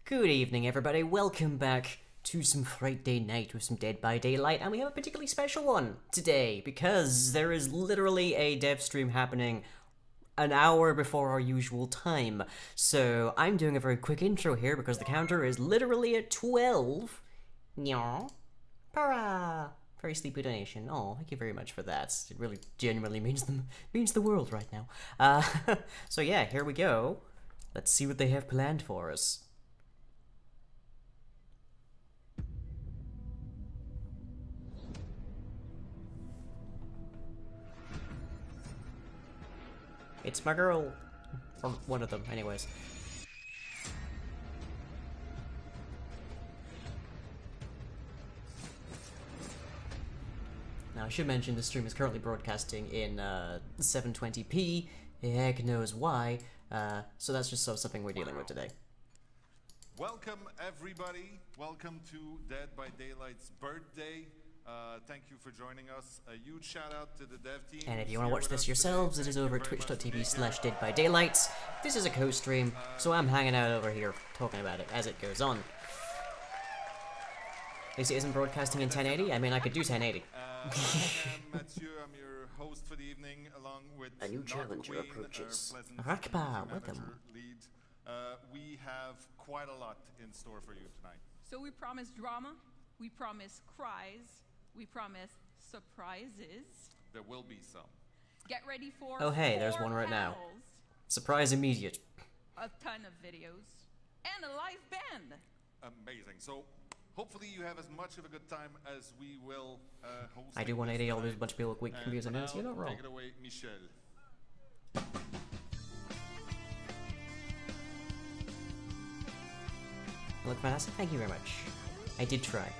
Good evening, everybody. Welcome back to some Friday night with some Dead by Daylight, and we have a particularly special one today because there is literally a dev stream happening an hour before our usual time. So I'm doing a very quick intro here because the counter is literally at 12. Nyah. Para. Very sleepy donation. Oh, thank you very much for that. It really genuinely means the world right now. So yeah, here we go. Let's see what they have planned for us. It's my girl. Or one of them, anyways. Now, I should mention the stream is currently broadcasting in 720p. Heck knows why. So that's just something we're dealing with today. Welcome, everybody. Welcome to Dead by Daylight's birthday. Thank you for joining us. A huge shout out to the dev team. And if you want to watch this yourselves, it is over at twitch.tv/deadbydaylight. This is a co-stream, so I'm hanging out over here talking about it as it goes on. At least it isn't broadcasting in 1080. I mean, I could do 1080. I'm Mathieu. I'm your host for the evening, along with a new challenger Queen, approaches. Pleasant Rakba, Community welcome. Manager lead. We have quite a lot in store for you tonight. So we promise drama, we promise cries, we promise surprises. There will be some. Get ready for Oh hey, there's one right now. panels, Surprise immediate. a ton of videos, and a live band. Amazing. So hopefully you have as much of a good time as we will host. I do 180, I'll lose a bunch of people with weak computer notes. You're not wrong. Take it away, Michel. Look fantastic, thank you very much. I did try.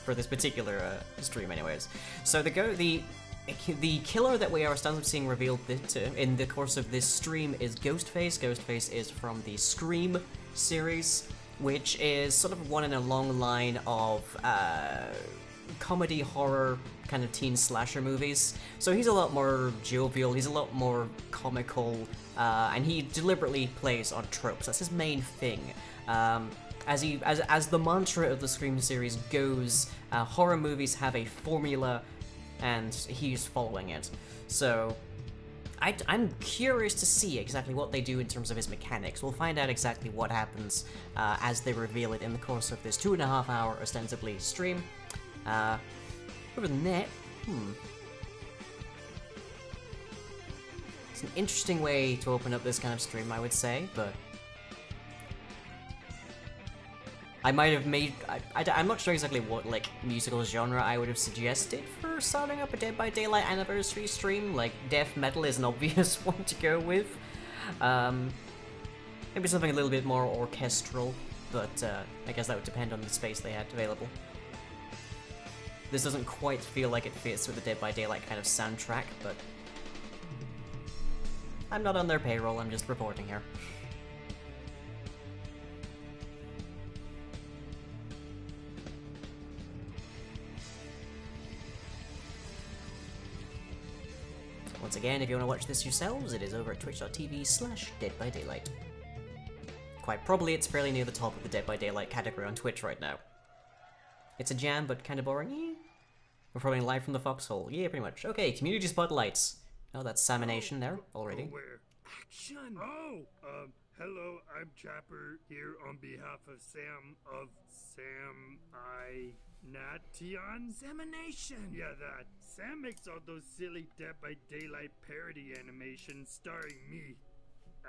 For this particular stream anyways. So the killer that we are ostensibly seeing revealed in the course of this stream is Ghostface. Ghostface is from the Scream series, which is sort of one in a long line of comedy horror kind of teen slasher movies. So he's a lot more jovial, he's a lot more comical, and he deliberately plays on tropes. That's his main thing. As the mantra of the Scream series goes, horror movies have a formula, and he's following it. So, I'm curious to see exactly what they do in terms of his mechanics. We'll find out exactly what happens as they reveal it in the course of this 2.5 hour, ostensibly, stream. Other than that, it's an interesting way to open up this kind of stream, I would say, but I might have made... I'm not sure exactly what, like, musical genre I would have suggested for starting up a Dead by Daylight anniversary stream. Like, death metal is an obvious one to go with. Maybe something a little bit more orchestral, but I guess that would depend on the space they had available. This doesn't quite feel like it fits with the Dead by Daylight kind of soundtrack, but I'm not on their payroll, I'm just reporting here. Once again, if you want to watch this yourselves, it is over at twitch.tv/deadbydaylight. Quite probably it's fairly near the top of the Dead by Daylight category on Twitch right now. It's a jam, but kind of boring. Yeah. We're probably live from the foxhole. Yeah, pretty much. Okay, community spotlights. Oh, that's Salmonation there already. Action! Oh, hello, I'm Chapper here on behalf of Sam of Nation. Yeah, that. Sam makes all those silly Dead by Daylight parody animations starring me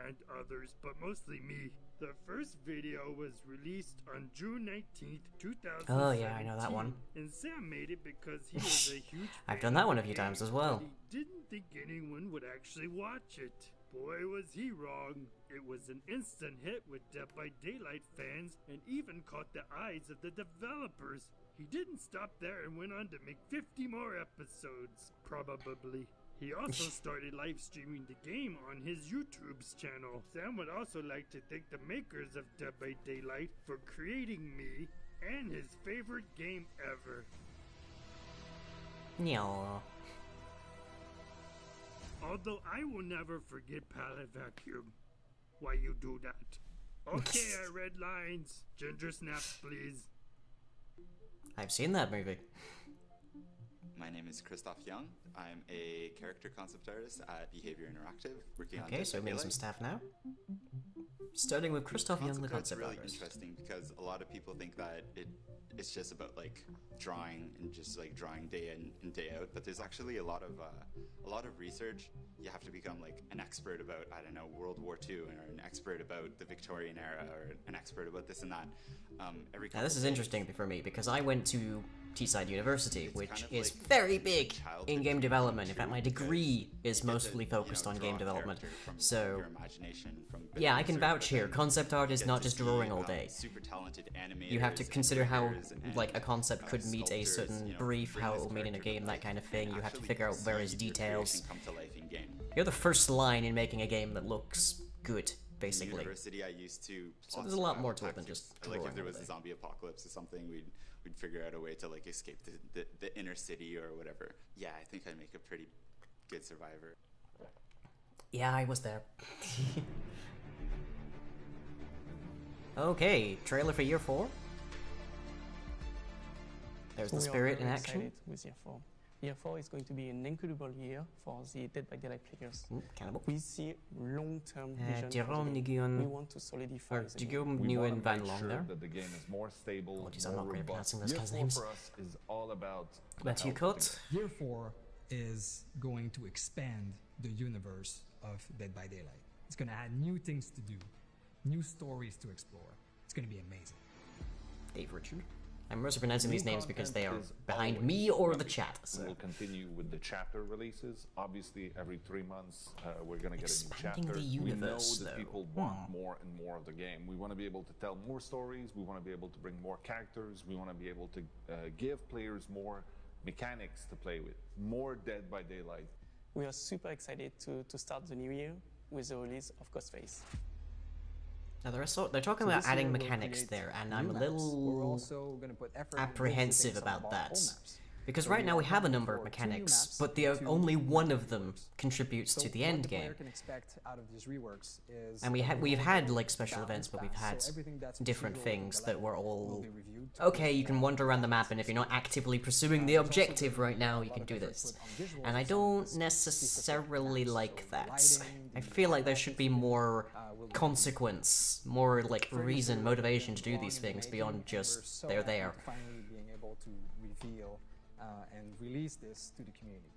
and others, but mostly me. The first video was released on June 19th, 2017. Oh yeah, I know that one. And Sam made it because he was a huge I've done that one a few times as well. But he didn't think anyone would actually watch it. Boy, was he wrong. It was an instant hit with Dead by Daylight fans and even caught the eyes of the developers. He didn't stop there and went on to make 50 more episodes, probably. He also started live streaming the game on his YouTube's channel. Sam would also like to thank the makers of Dead by Daylight for creating me and his favorite game ever. No. Although I will never forget Pallet Vacuum. Why you do that? Okay, I read lines. Ginger snaps, please. I've seen that movie. My name is Christoph Young. I'm a character concept artist at Behavior Interactive, working on Okay, so Dead by meeting some Daylight. staff now. Starting with Christoph Young, the Concept art's concept really artist. interesting because a lot of people think that it's just about like drawing and just like drawing day in and day out, but there's actually a lot of research. You have to become like an expert about, I don't know, World War II, or an expert about the Victorian era, or an expert about this and that. Now Every this couple is days, interesting for me because I went to Teesside University, It's which kind of is like very big childhood in game development. In fact, too, my because degree is you get mostly to, focused on draw game a development. character from So your imagination, from yeah, I can research, vouch but here. then Concept art is get not to just see, drawing all day. super talented animators. You have to and consider how riggers and, like a concept could meet a sculptors, certain brief, bring how this it will meet in a character to game, that life kind of and thing. You have to actually figure out various see your details. creation come to life in game. You're the first line in making a game that looks good, In basically. university, I used to. So plot there's a lot survival more to it than tactics. just Like drawing if there all was a day. zombie apocalypse or something, we'd figure out a way to like escape the inner city or whatever. Yeah, I think I'd make a pretty good survivor. Yeah, I was there. Okay, trailer for year 4. There's the We are spirit in very action. excited with year 4. Year 4 is going to be an incredible year for the Dead by Daylight players. Cannibal. We see long-term vision. for Jérôme the game. We Nguyen, want to solidify or the game. Jérôme We want Nguyen to Van make Long sure there. that the game is more stable, Apologies, I'm more not great at robust. pronouncing those Year guys' 4 names. for us is all about the Matthew health of the Coates. Year 4 is going to expand the universe of Dead by Daylight. It's going to add new things to do, new stories to explore. It's going to be amazing. Dave Richard. I'm mostly pronouncing these New names because they are content is behind always me or the coming. chat. So. We'll continue with the chapter releases. Obviously, every 3 months, we're going to get a new Expanding chapter. the We know universe, that though. people want more and more of the game. We want to be able to tell more stories. We want to be able to bring more characters. We want to be able to give players more mechanics to play with. More Dead by Daylight. We are super excited to start the new year with the release of Ghostface. Now they're talking So about this adding year we'll mechanics create there, and new I'm a maps, but we're little also gonna put effort into apprehensive visiting some of about our that. old maps. Because So right now we have a planning number of for 2 new mechanics, maps, but 2 only one of new them maps. contributes So to the what end the player game. can expect out of these reworks is And that they we've will had go like special balanced events, but we've paths, had so everything that's different procedural things that were development will all be reviewed to okay. make You can more wander around the map, and if you're not actively pursuing the There's also objective been right now, a you lot can of do effort this. put on visuals And I for some of don't these necessarily maps. like So that. lighting, I the feel like there should be more will be consequence, more like Freddy reason, has motivation to been do long these in the things making, beyond and just we're so they're happy there. to finally being able to reveal and release this to the community.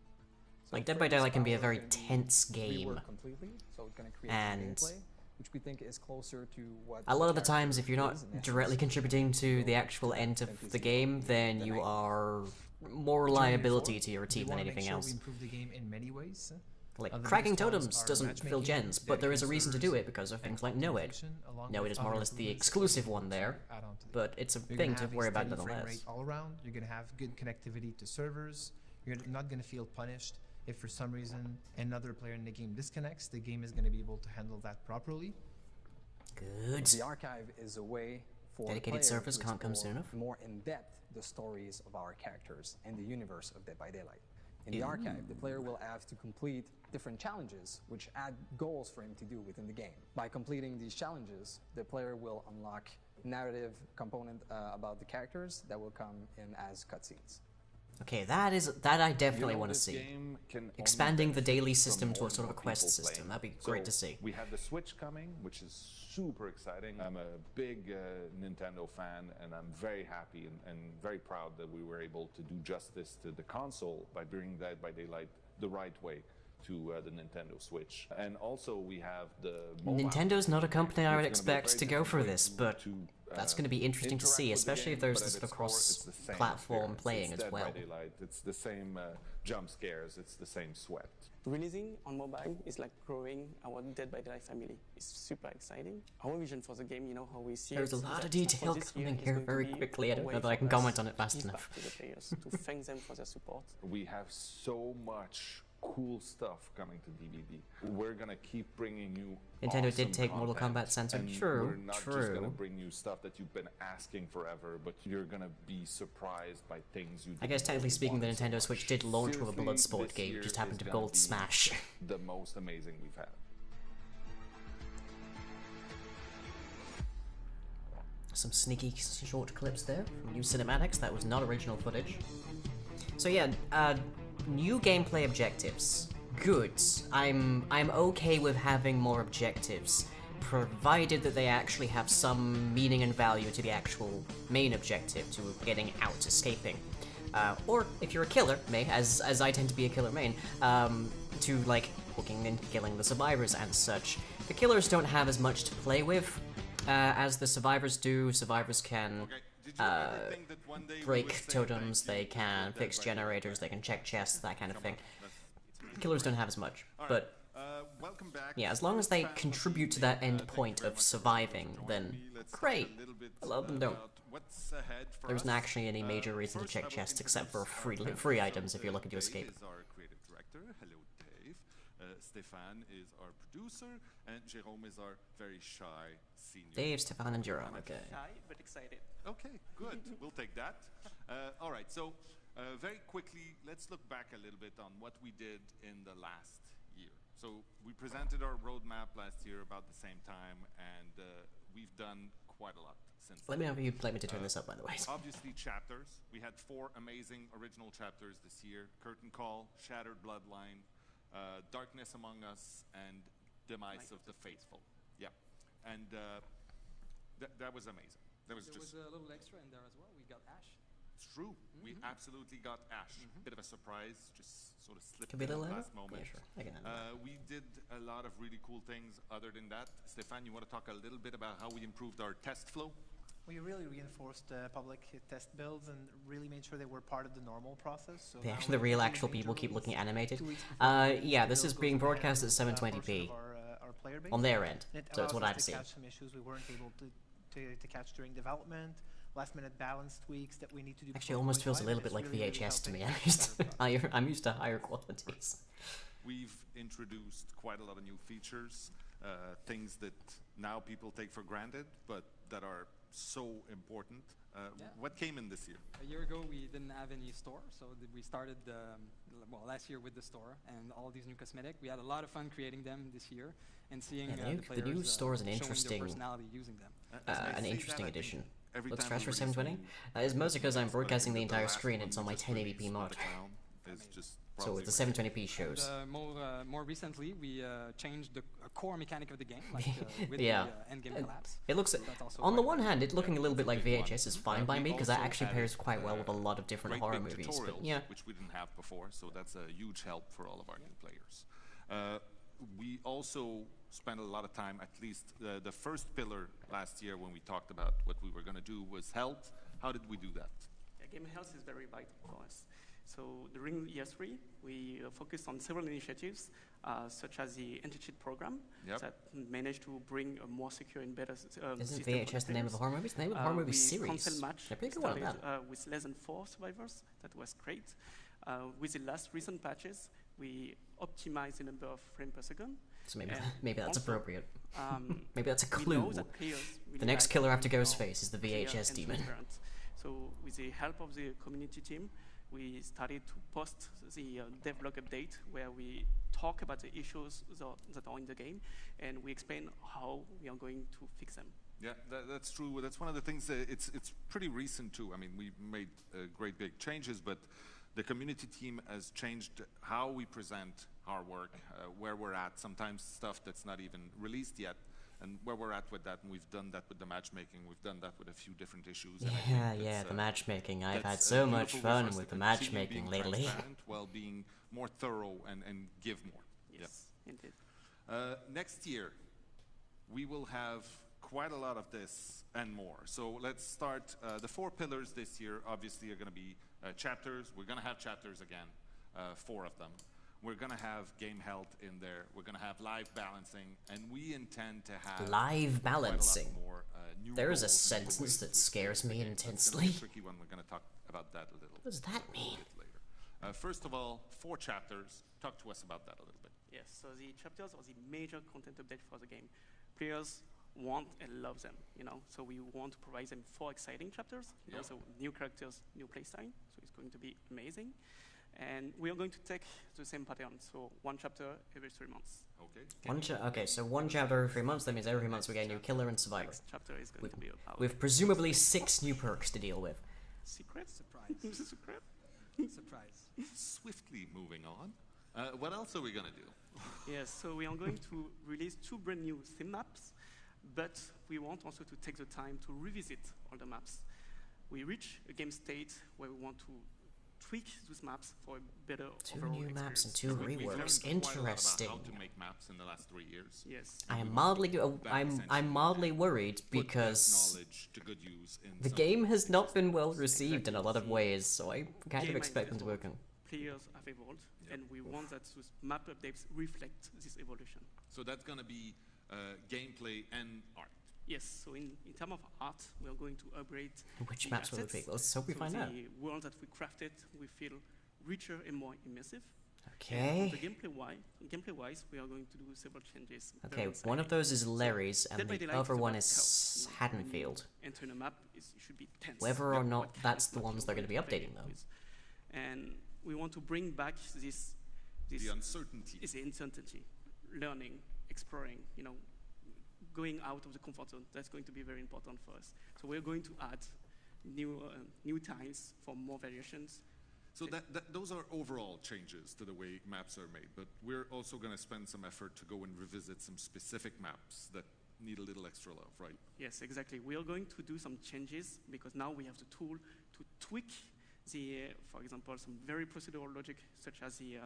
So Like Dead by Freddy's Daylight can be a power very is gonna be tense game, reworked completely, so it's gonna create and gameplay, which we think is closer to what a lot of the character times if you're not is in essence. directly contributing to the So, actual end thank of you the so game, much. then Good you night. are more liability to your team than anything else. We improve the game in many ways. Like, The cracking biggest ones totems are doesn't fill matchmaking, gens, but there is a dedicated reason to do servers, it because of and things like Noed. optimization, along Noed with is more or other less the improvements exclusive that one you there, can add on to the but it's a You're thing gonna to have a worry about steady frame nonetheless. rate all around. You're going to have good connectivity to servers. You're not going to feel punished if for some reason another player in the game disconnects. The game is going to be able to handle that properly. Good. The archive is a way for Dedicated players servers to can't come explore soon enough. more in depth the stories of our characters and the universe of Dead by Daylight. In the archive, the player will have to complete different challenges, which add goals for him to do within the game. By completing these challenges, the player will unlock narrative component about the characters that will come in as cutscenes. Okay, that I definitely want to This see. game can only Expanding the benefit daily from system to more a sort of a and more quest people system. playing. That'd be great to So, see. We have the Switch coming, which is super exciting. I'm a big Nintendo fan, and I'm very happy and very proud that we were able to do justice to the console by bringing Dead by Daylight the right way to the Nintendo Switch. And also we have the mobile Nintendo's not a company I would It's gonna be a expect very to go different for way this, but that's going to be interesting to interact see, with the especially if game, there's but this at sort of its core, it's the same cross-platform experience. playing It's as Dead well. by Daylight. It's the same jump scares. It's the same sweat. Releasing on mobile is like growing our Dead by Daylight family. It's super exciting. Our vision for the game, you know how we see There's it, a is lot of that detail for this year coming is here going to very be quickly. I a don't way know that I for can us comment on it to fast give enough. back to the players, to thank them for their support. We have so much cool stuff coming to DVD. We're gonna keep bringing you Nintendo awesome did take Mortal content, Kombat censored. and True, we're not just gonna bring you stuff that you've been asking forever, but you're gonna be surprised by things you. I guess technically speaking, the Nintendo Switch did launch with a Seriously, Bloodsport this game, year just happened to is be gonna called Smash. the most amazing we've had. Some sneaky short clips there from new cinematics. That was not original footage. So yeah, new gameplay objectives. Good. I'm okay with having more objectives, provided that they actually have some meaning and value to the actual main objective, to getting out, escaping. Or if you're a killer, as I tend to be a killer main, to like hooking and killing the survivors and such. The killers don't have as much to play with as the survivors do. Survivors can break totems, they can fix generators, they can check chests, that kind of thing. Killers don't have as much, but yeah, as long as they contribute to that end point of surviving, then great. A lot of them don't. There isn't actually any major reason to check chests except for free items if you're looking to escape. Stéphane is our producer, and Jérôme is our very shy senior. Dave, Stéphane, and Jérôme, okay. Shy, but excited. Okay, good. We'll take that. All right, so very quickly, let's look back a little bit on what we did in the last year. So we presented our roadmap last year about the same time, and we've done quite a lot since Let me know if you'd like me to turn this up, by the way. Obviously, chapters. We had 4 amazing original chapters this year. Curtain Call, Shattered Bloodline, Darkness Among Us, and Demise of the Faithful. Yeah, and that was amazing. There was a little extra in there as well. We got Ash. It's true. We absolutely got Ash. Bit of a surprise, just sort of slipped Could be in a little at the louder? last moment. Yeah, sure. I can handle that. We did a lot of really cool things. Other than that, Stéphane, you want to talk a little bit about how we improved our test flow? We really reinforced public test builds and really made sure they were part of the normal process. So The real actual people keep looking animated. Yeah, this is being broadcast at 720p on their end, so it's what I've seen. Catch some issues we weren't able to catch during development, last-minute balance tweaks that we need to do. Actually, almost feels a little bit like VHS to me. I'm used to higher qualities. We've introduced quite a lot of new features, things that now people take for granted, but that are so important. What came in this year? A year ago, we didn't have any store, so we started last year with the store and all these new cosmetic. We had a lot of fun creating them this year and seeing the new store is an interesting, personality using them. An interesting addition. Looks fresh for 720. It's mostly because I'm broadcasting the entire screen. It's on my 1080p mod. So the 720p shows. And, more recently, we changed the core mechanic of the game, like with yeah. the endgame collapse. It looks, on the one hand, it looking a little bit like VHS is fine by me because that actually pairs quite well with a lot of different horror movies. But yeah, which we didn't have before, so that's a huge help for all of our new players. We also spent a lot of time, at least the first pillar last year when we talked about what we were going to do was health. How did we do that? Yeah, game health is very vital for us. So during year 3, we focused on several initiatives, such as the anti-cheat program that managed to bring a more secure and better Isn't system VHS the name of a horror movie? It's the name of a horror movie series. Consent match They're pretty good one started, that. with less than 4 survivors. That was great. With the last recent patches, we optimized the number of frames per second. So maybe that's also, appropriate. Maybe that's a clue. The next killer after Ghostface is the VHS demon. So with the help of the community team, we started to post the devlog update where we talk about the issues that are in the game and we explain how we are going to fix them. Yeah, that's true. That's one of the things. It's pretty recent too. I mean, we've made great big changes, but the community team has changed how we present our work, where we're at. Sometimes stuff that's not even released yet, and where we're at with that. And we've done that with the matchmaking. We've done that with a few different issues. Yeah, the matchmaking. I've had so much fun with the matchmaking lately. While being more thorough and give more. Yes, indeed. Next year, we will have quite a lot of this and more. So let's start. The 4 pillars this year obviously are going to be chapters. We're going to have chapters again, 4 of them. We're going to have game health in there. We're going to have live balancing, and we intend to have live balancing. More, there is a sentence that scares me intensely. It's a tricky one. We're going to talk about that a little. What does that mean? Later. First of all, 4 chapters. Talk to us about that a little bit. Yes, so the chapters are the major content update for the game. Players want and love them, you know. So we want to provide them 4 exciting chapters, and also new characters, new playstyle. So it's going to be amazing. And we are going to take the same pattern, so 1 chapter every 3 months. Okay. Okay, so 1 chapter every 3 months. That means every month we get a new killer and survivor. Next chapter is going to be about With presumably 6 new perks to deal with. secret. Surprise. Secret. Surprise. Swiftly moving on. What else are we gonna do? Yes, so we are going to release 2 brand new theme maps, but we want also to take the time to revisit all the maps. We reach a game state where we want to tweak those maps for a better 2 overall new maps and 2 experience. We've learned reworks. quite a lot Interesting. about how to make maps in the last 3 years. Yes. I am I'm mildly worried Put that because knowledge to good use in the some game has not spaces. been well received in a lot of ways, so I kind of Game expect them has to work on. evolved, players have evolved, and we want that those map updates reflect this evolution. So that's gonna be gameplay and art. Yes, so in terms of art, we are going to upgrade Which the maps will it assets. be? Let's hope we So find out. the world that we crafted, we feel richer and more immersive. Okay. And the gameplay-wise, we are going to do several changes. Okay, one of those is Larry's, and Dead by the Daylight other is one about is chaos. You know, when you Haddonfield. enter in a map, it should be tense. Whether or What not kind that's of the map ones you're they're going to be going play updating, though. with. And we want to bring back this The uncertainty. is the uncertainty, learning, exploring, you know, going out of the comfort zone. That's going to be very important for us. So we're going to add new tiles for more variations. So those are overall changes to the way maps are made, but we're also going to spend some effort to go and revisit some specific maps that need a little extra love, right? Yes, exactly. We are going to do some changes because now we have the tool to tweak for example, some very procedural logic, such as the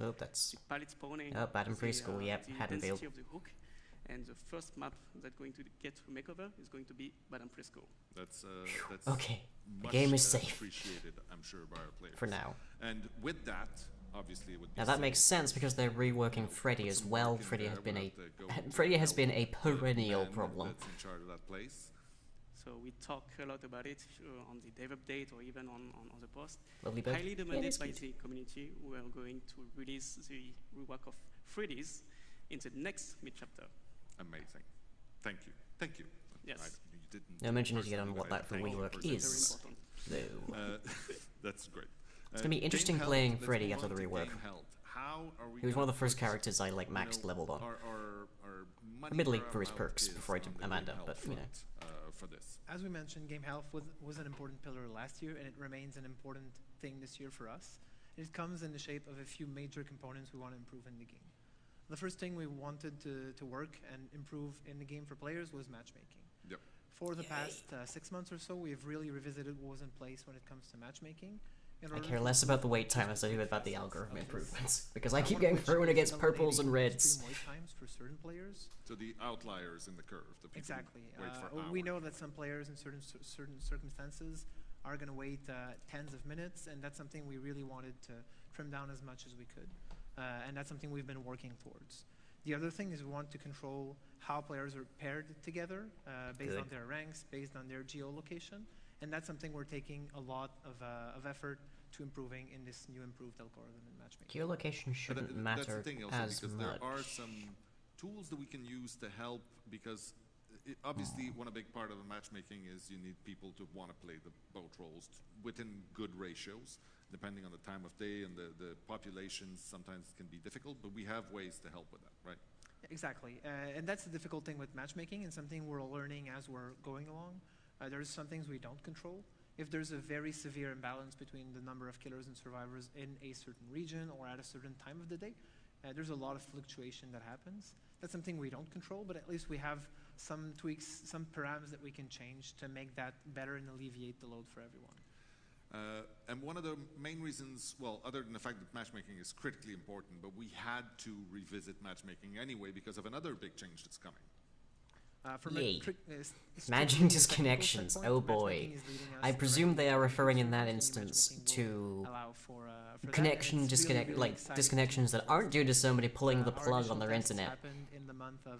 Oh, that's... palette spawning. Oh, Bad and the, Preschool, yep, the Haddonfield. density of the hook. And the first map that's going to get a makeover is going to be Bad and Preschool. That's Okay, the much, game is safe. appreciated, I'm sure, by our players. For now. And with that, obviously, it would be Now that silly makes sense because they're reworking Freddy put as some well. work in Freddy there has been a without the go- Freddy has been a help the perennial man problem. That's in charge of that place. So we talk a lot about it on the dev update or even on the post. Lovely bird. Highly Yeah, demanded that's by cute. the community, we are going to release the rework of Freddy's in the next mid-chapter. Amazing. Thank you. Thank you. Yes. You didn't No mention is yet on personally, what but I that for thank you rework personally. is. Very Though. That's great. It's gonna be Game interesting health, playing let's Freddy move after on the to rework. game health. How are we He was one of gonna the first put, characters I like maxed leveled on. our money Admittedly where for our his mouth perks is before I did on the game Amanda, health but, you know. front, for this. As we mentioned, game health was an important pillar last year, and it remains an important thing this year for us. It comes in the shape of a few major components we want to improve in the game. The first thing we wanted to work and improve in the game for players was matchmaking. Yep. For the past 6 months or so, we've really revisited what was in place when it comes to matchmaking. I care less about the wait time as I do about the algorithm improvements, because I keep getting thrown against purples and reds. Extreme wait times for certain players. So the outliers in the curve, the people Exactly. who wait for We hours. know that some players in certain circumstances are going to wait tens of minutes, and that's something we really wanted to trim down as much as we could. And that's something we've been working towards. The other thing is we want to control how players are paired together based on their ranks, based on their geolocation. And that's something we're taking a lot of effort to improving in this new improved algorithm in matchmaking. Geolocation But shouldn't that's the matter thing also, as because much. there are some tools that we can use to help, because obviously one big part of the matchmaking is you need people to want to play both roles within good ratios. Depending on the time of day and the populations, sometimes it can be difficult, but we have ways to help with that, right? Exactly. And that's the difficult thing with matchmaking, and something we're learning as we're going along. There's some things we don't control. If there's a very severe imbalance between the number of killers and survivors in a certain region or at a certain time of the day, there's a lot of fluctuation that happens. That's something we don't control, but at least we have some tweaks, some params that we can change to make that better and alleviate the load for everyone. And one of the main reasons, well, other than the fact that matchmaking is critically important, but we had to revisit matchmaking anyway because of another big change that's coming. Yay. Strictly Managing from a technical disconnections, standpoint, oh boy. matchmaking is leading us I presume directly they are to referring in that matchmaking instance will to allow for that, connection and it's really, disconnect, really like exciting disconnections to that aren't due to somebody pulling the Our plug initial on their tests internet. happened in the month of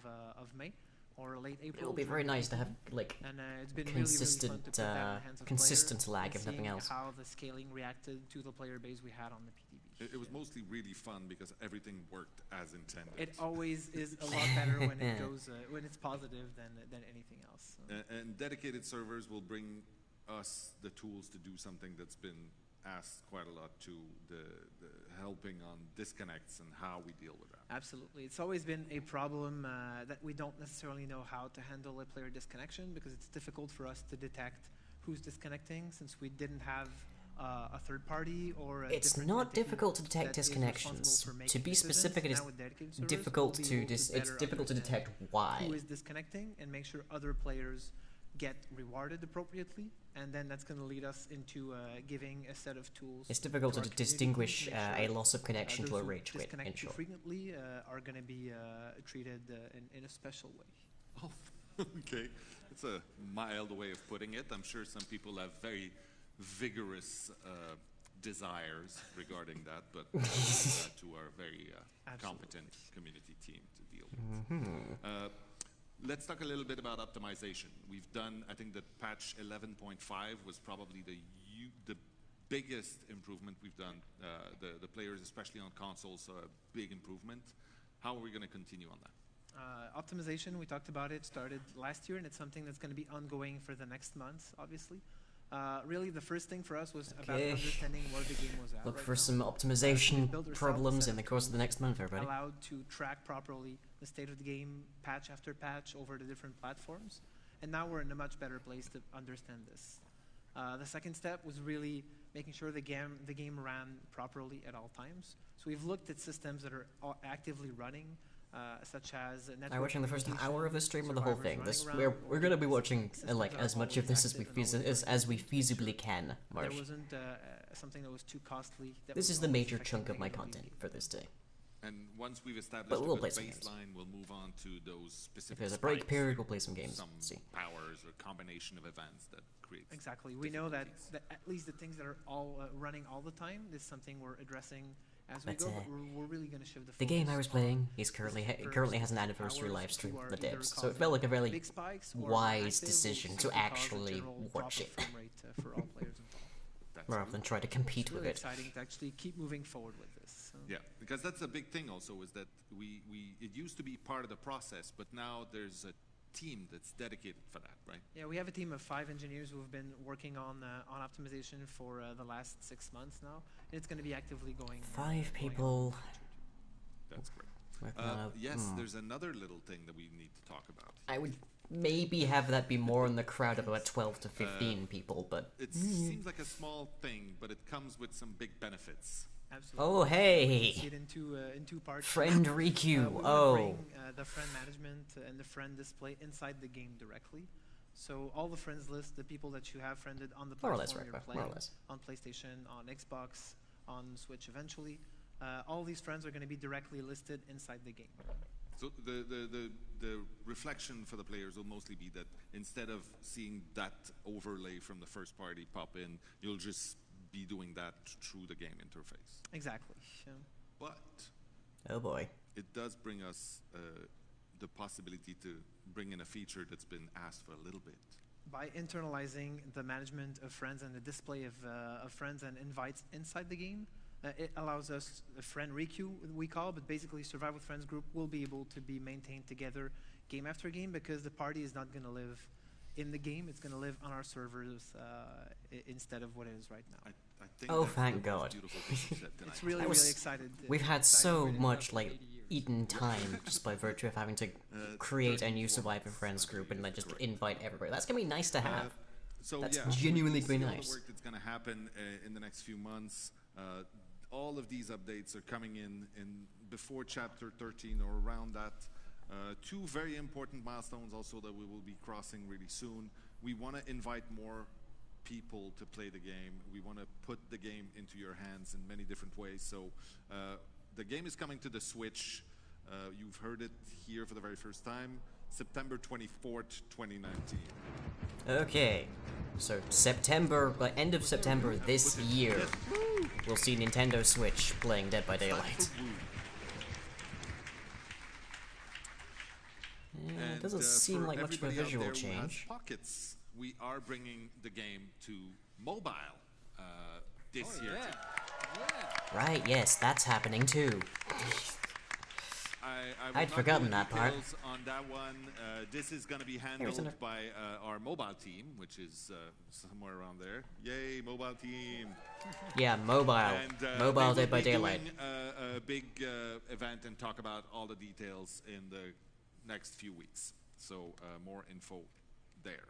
May or late April. It will be very nice to have like And it's been consistent, really, really fun to put that in the hands of consistent players lag, and if nothing seeing else. how the scaling reacted to the player base we had on the It was mostly really fun because everything worked as intended. It always is a lot better when it goes when it's positive than anything else. So. And dedicated servers will bring us the tools to do something that's been asked quite a lot too, the helping on disconnects and how we deal with that. Absolutely. It's always been a problem that we don't necessarily know how to handle a player disconnection because it's difficult for us to detect who's disconnecting since we didn't have a third party or a it's different not entity difficult to detect that is disconnections. responsible for To making be decisions. specific, it is Now with dedicated servers, difficult we'll to be able it's better difficult to understand detect why. who is disconnecting and make sure other players get rewarded appropriately, and then that's going to lead us into giving a set of tools. It's difficult to to our community distinguish to make a sure, loss of connection those to a who rage quit, disconnect in too short. frequently are going to be treated in a special way. Oh, okay. It's a mild way of putting it. I'm sure some people have very vigorous desires regarding that, but to our very competent community team to deal with. Let's talk a little bit about optimization. We've done, I think that patch 11.5 was probably the biggest improvement we've done. The players, especially on consoles, saw a big improvement. How are we going to continue on that? Optimization, we talked about it, started last year, and it's something that's going to be ongoing for the next months, obviously. Really, the first thing for us was about understanding where the game was at. Look right for now. some We optimization built ourselves problems a in the course of the next month, everybody. allowed to track properly the state of the game, patch after patch, over the different platforms. And now we're in a much better place to understand this. The second step was really making sure the game ran properly at all times. So we've looked at systems that are actively running, such as Are you watching the first communication, hour of the stream or the whole survivors thing? running This around, we're or gonna be watching systems like that are as much of always this active and as we making sure feasibly can, Marsh. there wasn't something that was too costly. That This was is the always major affecting chunk the of my game content for this day. And once we've established But we'll a play good some games. baseline, we'll move on to those specific If there's a break spikes, period, we'll play some games. some See. powers or combination of events that creates. Exactly. We know that at least the things that are all running all the time is something we're addressing as we But, go. But we're really going to shift the focus. The game I was playing is on currently specific currently has an powers anniversary live stream who for are the either devs, so it causing felt like a very big spikes or wise active, or decision to simply cause a actually general watch proper it, frame rate, for all players involved. That's rather good. than try to compete It's with really it. exciting to actually keep moving forward with this. So. Yeah, because that's a big thing also, is that it used to be part of the process, but now there's a team that's dedicated for that, right? Yeah, we have a team of 5 engineers who have been working on optimization for the last 6 months now, and it's going to be actively going. 5 people. That's great. Working on a- Yes, there's another little thing that we need to talk about. I would maybe have that be more in the crowd of about 12 to 15 people, but It seems like a small thing, but it comes with some big benefits. Absolutely. oh hey, We see it in two parts. friend we Riku. wanna Oh, bring, the friend management and the friend display inside the game directly. So all the friends list, the people that you have friended on the more or platform less, you're right? playing, More or less. on PlayStation, on Xbox, on Switch eventually. All these friends are going to be directly listed inside the game. So the reflection for the players will mostly be that instead of seeing that overlay from the first party pop in, you'll just be doing that through the game interface. Exactly. Yeah. But Oh boy. it does bring us the possibility to bring in a feature that's been asked for a little bit. By internalizing the management of friends and the display of friends and invites inside the game, it allows us a friend requeue, we call, but basically Survive with Friends group will be able to be maintained together game after game because the party is not going to live in the game. It's going to live on our servers instead of what it is right now. I think Oh, that's thank the most God. beautiful thing you said tonight. It's really, I was- really excited. We've had excited so with it. much like eaten time just by virtue of having to create a new Survivor Friends group and like just invite everybody. That's gonna be nice to have. So That's yeah, genuinely we can gonna see be all the nice. work that's going to happen in the next few months. All of these updates are coming in before Chapter 13 or around that. 2 very important milestones also that we will be crossing really soon. We want to invite more people to play the game. We want to put the game into your hands in many different ways. So the game is coming to the Switch. You've heard it here for the very first time. September 24th, 2019. Okay, so end of September this year, we'll see Nintendo Switch playing Dead by Daylight. It doesn't seem for like much of a everybody out visual there who has change. pockets, we are bringing the game to mobile this year. Right, yes, that's happening too. I will I'd not forgotten go into that part. details on that one. This is going to be handled by our mobile team, which is somewhere around there. Yay, mobile team! Yeah, mobile. And, Mobile they Dead by will be Daylight. doing a big event and talk about all the details in the next few weeks. So more info there.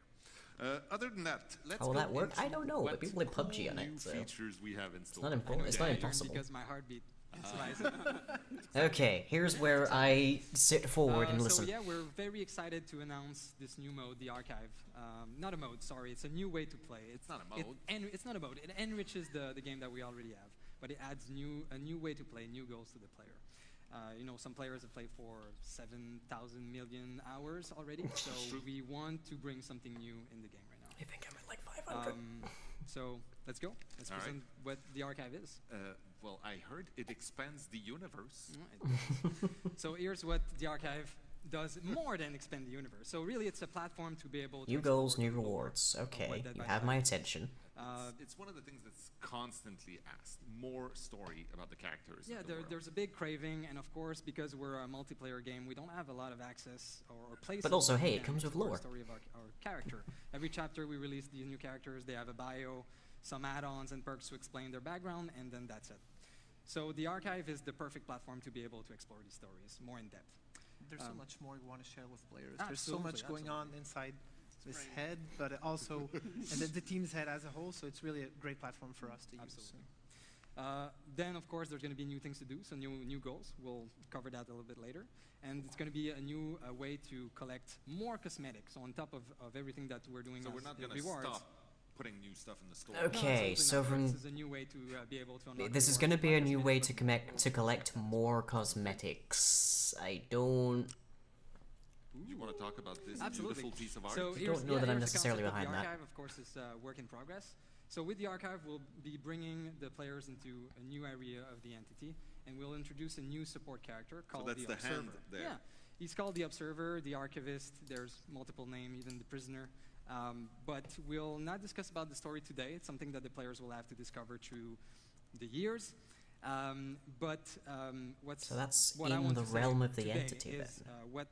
Other than that, let's How will go that work? I into don't know, but what people play PUBG on cool it, new so features we have in it's store. not important. It's not impossible. Because my heartbeat is rising. Okay, here's where I sit forward and listen. So yeah, we're very excited to announce this new mode, the archive. Not a mode, sorry. It's a new way to play. It's not a mode. It's not a mode. It enriches the game that we already have, but it adds a new way to play, new goals to the player. You know, some players have played for 7,000 million hours already, so we want to bring something new in the game right now. I think I'm at like 500. So let's go. Let's All present what the archive is. Well, I heard it expands the universe. So here's what the archive does more than expand the universe. So really, it's a platform to be able to New explore goals, new the lore rewards. of Okay, Red Dead you by have my Daylight. attention. It's one of the things that's constantly asked. More story about the characters. Yeah, in the world. there's a big craving, and of course, because we're a multiplayer game, we don't have a lot of access or places. But also, where we hey, it can comes with explore lore. the story of our character. Every chapter, we release these new characters. They have a bio, some add-ons and perks to explain their background, and then that's it. So the archive is the perfect platform to be able to explore these stories more in depth. There's so much more we want to share with players. There's so Absolutely, much going on inside this head, but also and the team's head as a whole. So it's really a great platform for us to use. Absolutely. Then, of course, there's going to be new things to do, so new goals. We'll cover that a little bit later. And it's going to be a new way to collect more cosmetics on top of everything that we're doing. So as we're not going to rewards. stop putting new stuff in the store. Okay, No, so absolutely not. from This is a new way to be able to unlock this is more going to be a new way cosmetics. to collect more cosmetics. I don't. You want to talk about this Absolutely. beautiful piece of art? So I here's- don't know that I'm here's the necessarily concept of behind the that. archive, of course, is work in progress. So with the archive, we'll be bringing the players into a new area of the entity, and we'll introduce a new support character called that's the the Observer. hand there. Yeah, he's called the Observer, the Archivist. There's multiple names, even the Prisoner. But we'll not discuss about the story today. It's something that the players will have to discover through the years. What's So that's what I in want the to say realm of the today entity is, what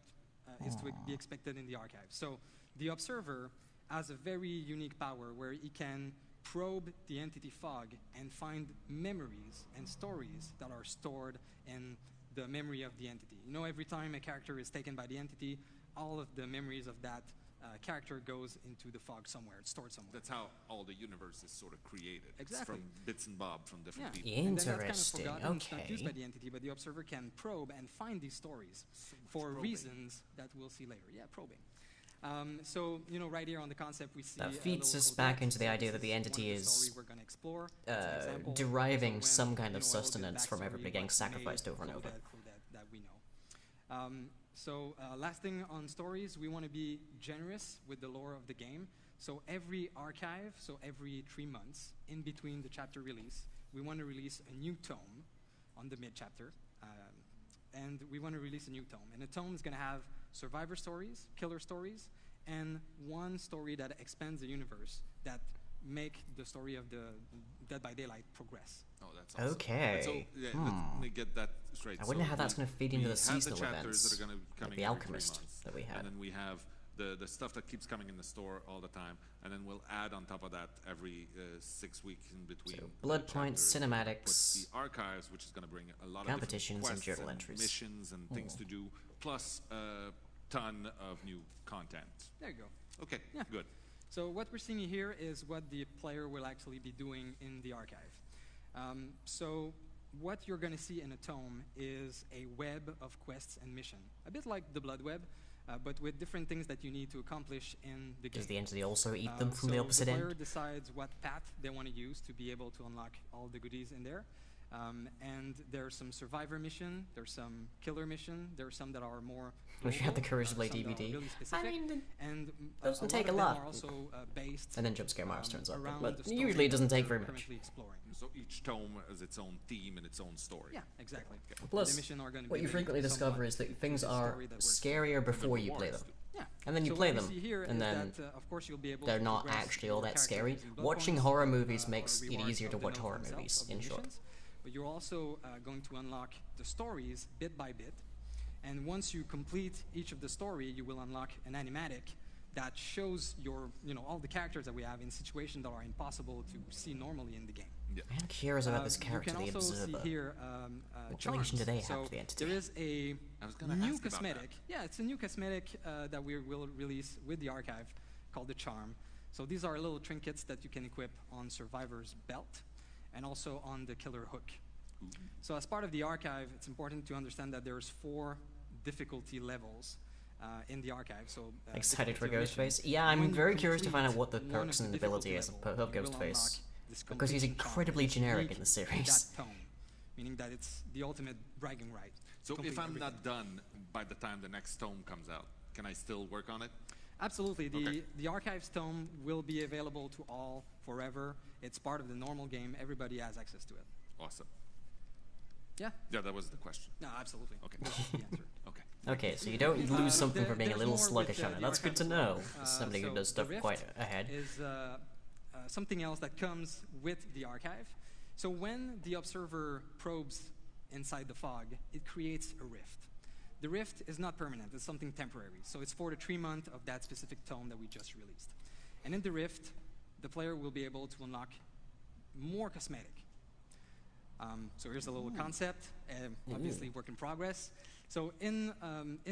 is to be expected in the archive. So the Observer has a very unique power where he can probe the entity fog and find memories and stories that are stored in the memory of the entity. You know, every time a character is taken by the entity, all of the memories of that character goes into the fog somewhere. It's stored somewhere. That's how all the universe is sort of created. It's Exactly. from bits and bob from different people. And then Interesting, that's kind of forgotten. It's not used by okay. the entity, but the Observer can probe and find these stories for probing. reasons that we'll see later. Yeah, probing. So, you know, right here on the concept, we see That a feeds little us code back X. into the So idea this that the one entity of the story is we're gonna explore. It's an example. deriving So some when, kind you of know, a little bit sustenance from backstory, everybody getting what's made sacrificed over and through over. that we know. Last thing on stories, we want to be generous with the lore of the game. So every archive, so every 3 months, in between the chapter release, we want to release a new tome on the mid-chapter. And we want to release a new tome. And the tome is going to have survivor stories, killer stories, and one story that expands the universe that make the story of the Dead by Daylight progress. Oh, that's awesome. Okay. So, yeah, let me get that straight. I wonder how that's going to feed into the we have seasonal the chapters events, that are going to be like coming the every 3 Alchemist months. that we had. And then we have the stuff that keeps coming in the store all the time. And then we'll add on top of that every 6 weeks in between. So, blood points, chapters. cinematics, Put the archives, which is going to bring a lot competitions of and different quests journal entries. missions and things to do, plus a ton of new content. There you go. Okay, Yeah. good. So what we're seeing here is what the player will actually be doing in the archive. So what you're going to see in a tome is a web of quests and mission, a bit like the Blood Web, but with different things that you need to accomplish in the game. Does the entity also eat them from so the opposite the player end? decides what path they want to use to be able to unlock all the goodies in there. And there's some survivor mission, there's some killer mission, there's some that are more Wish you had the global, courage to play some that are DVD. really specific, and doesn't a take lot a of them lot. are also based And then jump scare Mars turns up. around But the story usually it doesn't that take we're very much. currently exploring. So each tome has its own theme and its own story. Yeah, exactly. Plus, the mission are going to what be you frequently somewhat discover is that things the are story that we're scarier before you play them. Yeah. And then you So play what them, we see here and is then that, of course, you'll be able they're to not progress actually all your that character scary. using blood Watching points, horror movies or makes it rewards easier to of the watch nodes horror themselves, movies, of the in short. missions. But you're also going to unlock the stories bit by bit. And once you complete each of the story, you will unlock an animatic that shows your, all the characters that we have in situations that are impossible to see normally in the game. I'm curious about this character, You the can also Observer. see here What charms. relation do they have So to the entity? there is a I was gonna new ask about cosmetic. Yeah, it's a new cosmetic that we will release with the archive called the Charm. So these are little trinkets that you can equip on Survivor's belt and also on the Killer Hook. So as part of the archive, it's important to understand that there's 4 difficulty levels in the archive. So Excited for difficulty of mission. Ghostface? Yeah, I'm When you very curious to find out what the complete one perks of and the ability difficulty is level, of you will Ghostface. unlock this Because he's completion charm, incredibly which is generic unique in the to series. that tome, meaning that it's the ultimate bragging right. So Complete if I'm everything. not done by the time the next tome comes out, can I still work on it? Absolutely. Okay. The Archives tome will be available to all forever. It's part of the normal game. Everybody has access to it. Awesome. Yeah. Yeah, that was the question. No, absolutely. Okay. That's the answer. Okay. Okay, so you don't lose something for being a there's little more with, sluggish on it. the That's good to archive as know. well. As somebody So who does the stuff Rift quite ahead. Is something else that comes with the archive. So when the observer probes inside the fog, it creates a rift. The rift is not permanent, it's something temporary. So it's for the 3 month of that specific tome that we just released. And in the rift, the player will be able to unlock more cosmetic. So here's a little concept, obviously work in progress. So in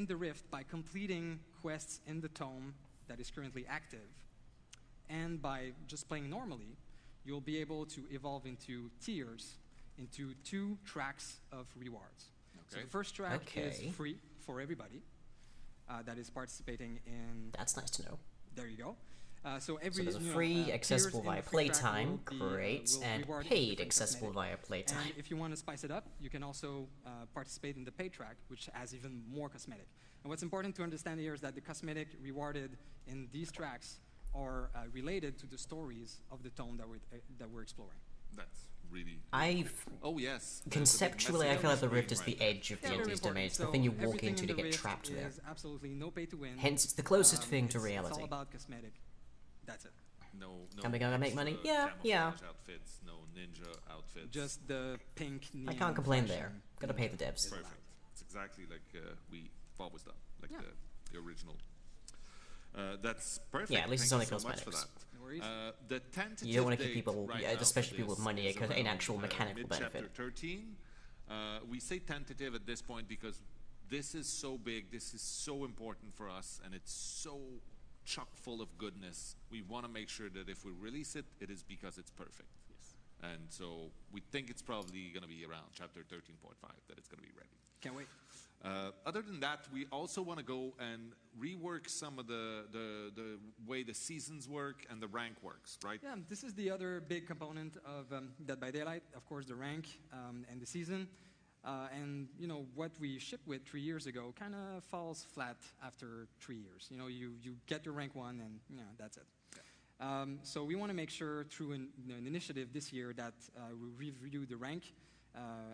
the rift, by completing quests in the tome that is currently active, and by just playing normally, you'll be able to evolve into tiers, into 2 tracks of rewards. So Okay. the first track is Okay. free for everybody that is participating in. That's nice to know. There you go. So every So there's a you know, free, tiers accessible in via the free track playtime, will be, great, will and reward paid different accessible cosmetic. via playtime. And if you want to spice it up, you can also participate in the paid track, which has even more cosmetic. And what's important to understand here is that the cosmetic rewarded in these tracks are related to the stories of the tome that we're exploring. That's really. I've Oh yes. conceptually, I feel like the Rift is the edge of the Yeah, very entity's domain. important. It's the So thing you walk everything into in to the get Rift trapped there. is absolutely no pay to win. Hence, it's the closest thing to It's reality. all about cosmetic. That's it. No. Am I gonna make money? extra Yeah, yeah. camouflage Outfits, no ninja outfits. Just the pink neon I can't complain there. fashion. Gotta pay the devs. Perfect. It's exactly like we've always done, like Yeah. the original. That's perfect. Yeah, at least it's Thank only you so much for cosmetics. that. No worries. The tentative You don't want to keep date people, right yeah, now especially for people with this money, is in around, actual mechanical mid-chapter benefit. 13. We say tentative at this point because this is so big, this is so important for us, and it's so chock full of goodness. We want to make sure that if we release it, it is because it's perfect. Yes. And so we think it's probably going to be around chapter 13.5 that it's going to be ready. Can't wait. Other than that, we also want to go and rework some of the way the seasons work and the rank works, right? Yeah, this is the other big component of Dead by Daylight, of course, the rank and the season. And you know what we shipped with 3 years ago kind of falls flat after 3 years. You know, you get your rank 1 and that's it. So we want to make sure through an initiative this year that we review the rank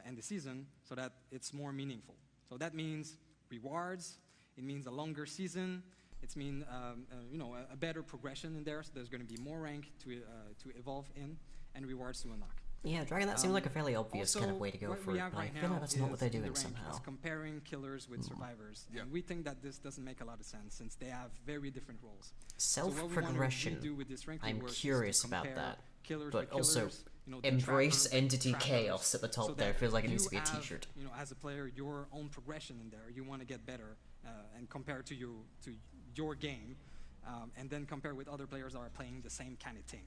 and the season so that it's more meaningful. So that means rewards. It means a longer season. It means a better progression in there. So there's going to be more rank to evolve in and rewards to unlock. Yeah, Dragon, that seems like a fairly obvious kind of Also, way to go what for we it, have but I right feel now like that's not what they're is in the doing rank somehow. is comparing killers with survivors. Yeah. And we think that this doesn't make a lot of sense since they have very different roles. So what we wanna Self-progression. do with this rank I'm rework is to curious about compare that, killers but with also killers, the embrace trapper, entity trappers, chaos at the top so there. that Feels like it you needs to be a have, t-shirt. as a player, your own progression in there. You want to get better and compare to your game, and then compare with other players that are playing the same kind of thing.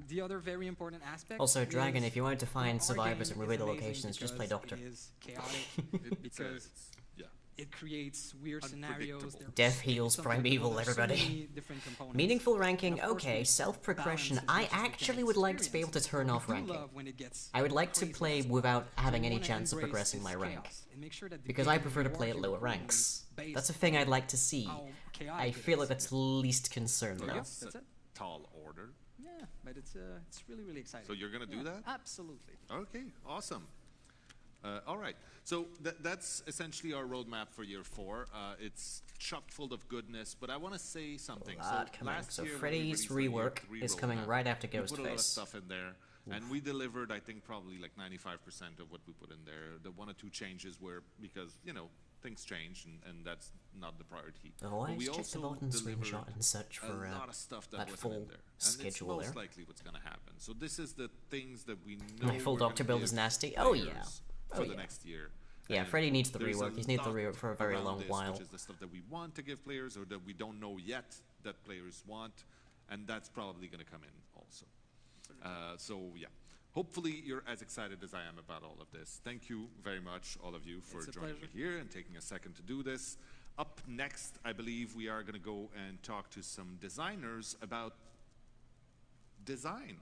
The other very important aspect. Also, Dragon, is if you wanted to find our survivors game and is reveal the amazing locations, just play because Doctor. It is chaotic It's, because yeah. it creates weird scenarios. Unpredictable. There's Death heals something- primeval, there's everybody. So many different components. Meaningful ranking, And of course, okay. we Self-progression, balance as I much as we can actually would like to be able to experience. turn off We do ranking. love when it gets I would like to crazy play as well. without having we any wanna chance of embrace progressing this my rank. chaos and make sure that the Because I game prefer to play at rewards you lower accordingly ranks. based That's a thing I'd like to see. how I chaotic it feel is. like that's least concern There you though. go. That's it. Tall order. Yeah, but it's really exciting. So you're gonna do Yeah, that? Absolutely. Okay, awesome. All right. So that's essentially our roadmap for year 4. It's chock full of goodness, but I want to say something. So Freddy's rework is coming right after Ghostface. We put a lot of stuff in there, and we delivered, I think, probably like 95% of what we put in there. The 1 or 2 changes were because, things change, and that's not the priority. Always we check also the button screenshot and search for a lot of stuff that wasn't full in there. schedule and it's there. most likely what's going to happen. So this is the things that we know. My full we're Doctor gonna build is give nasty. Oh yeah. players Oh for yeah. the next year. Yeah, And Freddy needs the there's rework. a He's needed the lot rework for a very around long this, while. Which is the stuff that we want to give players or that we don't know yet that players want, and that's probably going to come in also. So yeah, hopefully you're as excited as I am about all of this. Thank you very much, all of you, for joining me here and taking a second to do this. Up next, I believe we are going to go and talk to some designers about design.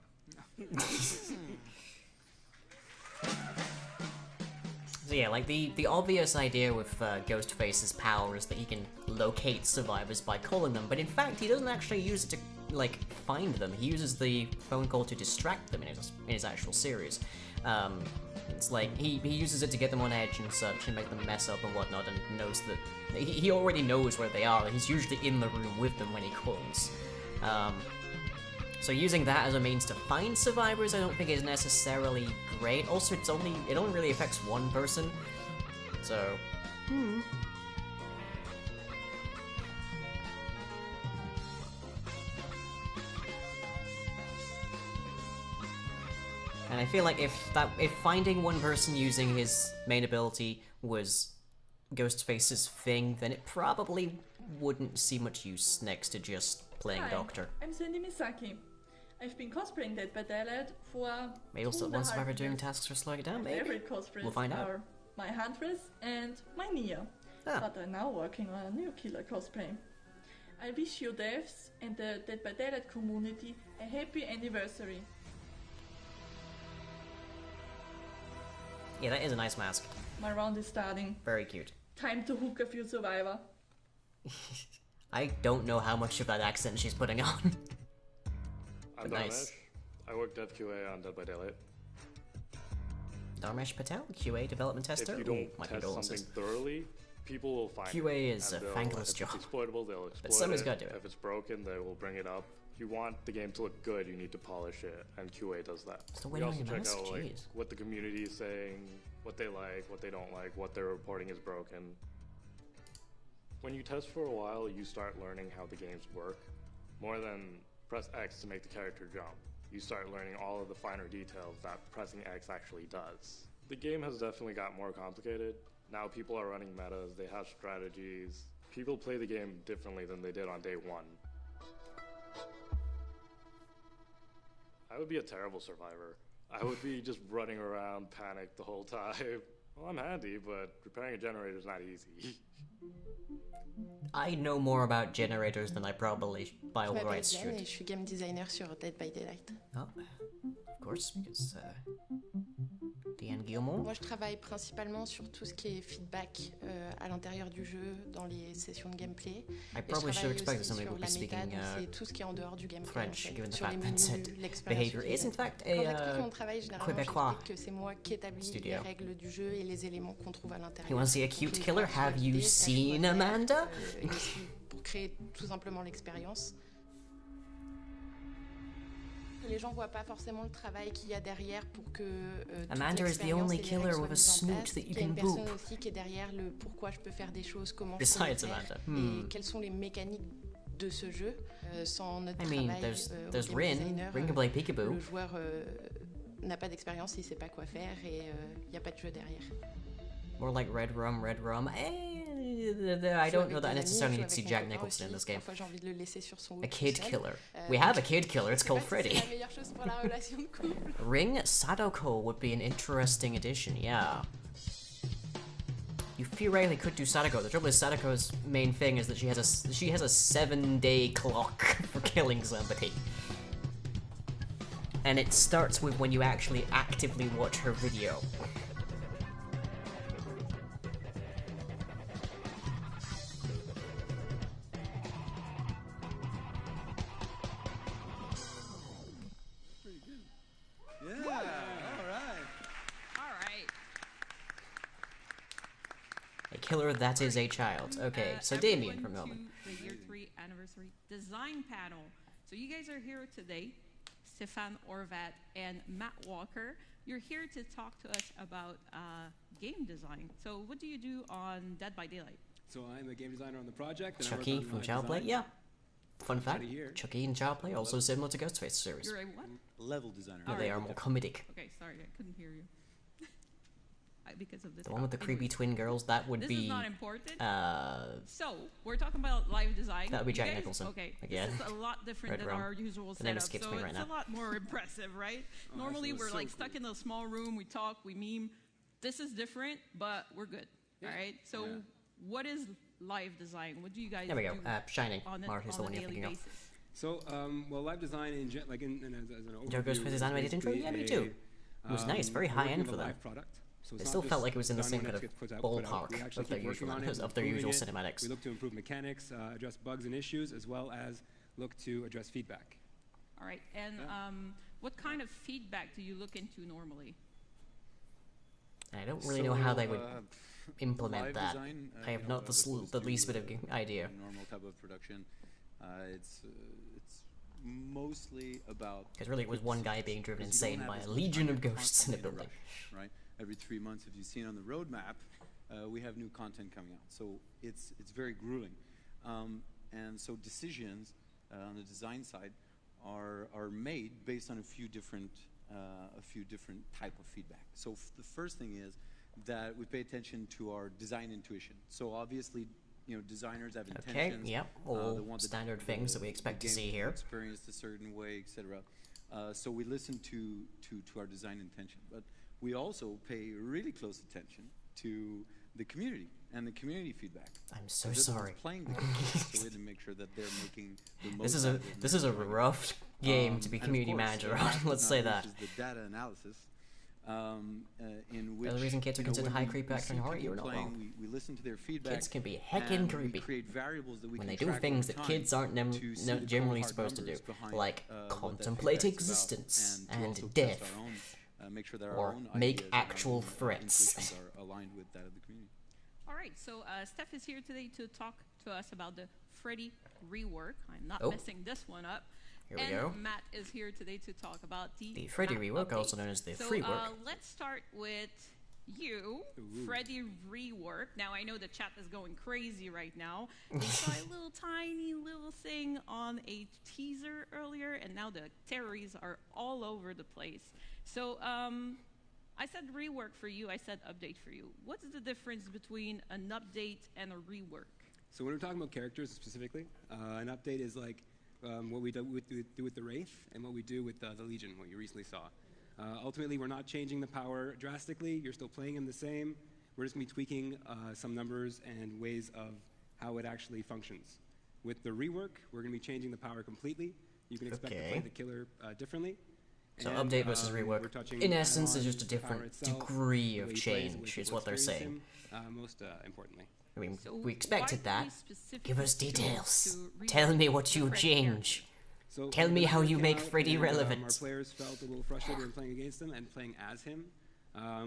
So yeah, like the obvious idea with Ghostface's power is that he can locate survivors by calling them, but in fact he doesn't actually use it to like find them. He uses the phone call to distract them in his actual series. It's like he uses it to get them on edge and such and make them mess up and whatnot, and knows that he already knows where they are. He's usually in the room with them when he calls. So using that as a means to find survivors, I don't think is necessarily great. Also, it only really affects one person, so. And I feel like if finding one person using his main ability was Ghostface's thing, then it probably wouldn't see much use next to just playing Doctor. I'm Sandy Misaki. I've been cosplaying Dead by Daylight for Maybe one survivor doing tasks for slowing it down, maybe? Favorite cosplays We'll find out. are my Huntress and my Nia. But I'm now working on a new killer cosplay. I wish you devs and the Dead by Daylight community a happy anniversary. Yeah, that is a nice mask. My round is starting. Very cute. Time to hook a few survivor. I don't know how much of that accent she's putting on. I'm nice. Dharmesh. I work Dev QA on Dead by Daylight. Dharmesh Patel, QA development tester. If you don't Ooh, my test condolences. something thoroughly, people will find QA it. is a and they'll- thankless job. If it's exploitable, they'll exploit But somebody's it. gotta do it. If it's broken, they will bring it up. If you want the game to look good, you need to polish it, and QA does that. So We when also you check mask, out like jeez. what the community is saying, what they like, what they don't like, what they're reporting is broken. When you test for a while, you start learning how the games work. More than press X to make the character jump. You start learning all of the finer details that pressing X actually does. The game has definitely got more complicated. Now people are running metas, they have strategies. People play the game differently than they did on day 1. I would be a terrible survivor. I would be just running around, panicked the whole time. Well, I'm handy, but repairing a generator is not easy. I know more about generators than I probably by all rights Je m'appelle Diane should. et je suis game designer sur Dead by Daylight. Oh, of course, because Diane Guillemot. Moi, je travaille principalement sur tout ce qui est feedback à l'intérieur du jeu, dans les sessions de gameplay. I Et je probably should travaille expect that aussi somebody sur would la be méta, speaking donc c'est tout ce qui est en dehors du gameplay. French, en fait, given the sur les fact that menus, said l'expérience behavior is in utilisateur. fact Quand j'explique a mon travail, généralement, Québécois j'explique que c'est moi qui établis studio. les règles du jeu et les éléments qu'on trouve à l'intérieur. You want to see a Donc, cute les killer? forces, Have les you idées, tâches seen à faire, Amanda? et aussi pour créer tout simplement l'expérience. Les gens voient pas forcément le travail qu'il y a derrière pour que Amanda is the only killer with a snoot that you Il y a can une personne boop. aussi qui est derrière le pourquoi je peux faire des choses, comment je peux Besides le faire, Amanda. et quelles sont les mécaniques de ce jeu. Sans notre I mean, travail there's au game Rin. designer, Rin can play peekaboo. le joueur n'a pas d'expérience, il sait pas quoi faire et il n'y a pas de jeu derrière. More like Red Rum. I don't know that I necessarily need to see Jack Nicholson in this game. Parfois j'ai envie de le laisser sur son A kid tout seul. killer. We have a kid killer, it's Je sais called pas si Freddy. c'est la meilleure chose pour la relation de couple. Ring Sadoko would be an interesting addition, yeah. You theoretically could do Sadako. The trouble is Sadako's main thing is that she has a 7-day clock for killing somebody. And it starts with when you actually actively watch her video. Yeah, all right. All right. killer that is a child. Okay, so Damien for a moment. To the year 3 anniversary design panel. So you guys are here today, Stefan Orvat and Matt Walker. You're here to talk to us about game design. So what do you do on Dead by Daylight? So I'm a game designer on the project. And Chucky from Childplay, yeah. Fun fact, Chucky and Childplay also similar to Ghostface series. You're a what? Level designer. Yeah, they are more comedic. Okay, sorry, I couldn't hear you. Because of this. The one with the creepy twin girls, that would be... This is not important. So, we're talking about live design. That would be You Jack guys- Nicholson. Okay, again. this is a lot different Red than Rum. our usual The name setup, escapes so me right it's now. a lot more impressive, right? Normally, actually, we're so like cool. stuck in a small room, we talk, we meme. This is different, but we're good, all right? So, what is live design? What do you guys There we go. do Shining. on a, Mark is the on one a you're daily thinking of. basis? So, well, live design in as an overview. Joe Ghostface's is animated intro? basically Yeah, me too. It was nice, very we're high working end with for a them. live product. So It it's still not felt just like it was in the done same when kind it of gets put out. We ballpark actually of their keep working usual on it, of their improving usual it. cinematics. We look to improve mechanics, address bugs and issues, as well as look to address feedback. All right, and what kind of feedback do you look into normally? I don't really know how they would implement live that. design, I have not the least bit of idea. Normal type of production. It's mostly about. Because really, it was one guy being driven because you don't insane have by as a much legion time of to ghosts in a constantly building. rush, right? Every 3 months, if you've seen on the roadmap, we have new content coming out. So it's very grueling, and so decisions on the design side are made based on a few different type of feedback. So the first thing is that we pay attention to our design intuition. So obviously, designers have intentions. Okay, yep, all standard things that we expect to see here. Experienced a certain way, etc. So we listen to our design intention, but we also pay really close attention to the community and the community feedback. I'm so They're the ones sorry. playing the game, so we have to make sure that they're making the most. This is a rough game to be community manager on. Let's say that. Is the data analysis. In which, the reason kids are considered high creep actor in horror, you're not playing, wrong. we listen to their feedback. Kids can be heckin' and creepy we create variables that we when can they do track things over that time kids aren't to see the generally cold hard supposed to do, numbers behind, like what that contemplate feedback's about, existence and to also and test death, our own, make sure that our or own make ideas and our actual own, threats. intuitions are aligned with that of the community. All right, so Steph is here today to talk to us about the Freddy rework. I'm not Oh. messing this one up. Here we and go. Matt is here today to talk about the Freddy map rework, update. also known as the so, free work. Let's start with you, Freddy rework. Now I know the chat is going crazy right now. They saw a little tiny little thing on a teaser earlier, and now the theories are all over the place. So I said rework for you, I said update for you. What's the difference between an update and a rework? So when we're talking about characters specifically, an update is like what we do with the Wraith and what we do with the Legion, what you recently saw. Ultimately, we're not changing the power drastically. You're still playing him the same. We're just going to be tweaking some numbers and ways of how it actually functions. With the rework, we're going to be changing the power completely. You can expect to play the killer differently. So And, update versus rework, we're touching in essence, is on just a the power different itself, degree the of way he plays, change, the way is what they're people saying. experience him, most importantly. I mean, So we expected why do we that. specifically Give us choose details. to Tell rework me what the you Freddy change. So Tell me when how it you came make out Freddy and, relevant. Our players felt a little frustrated in playing against him and playing as him.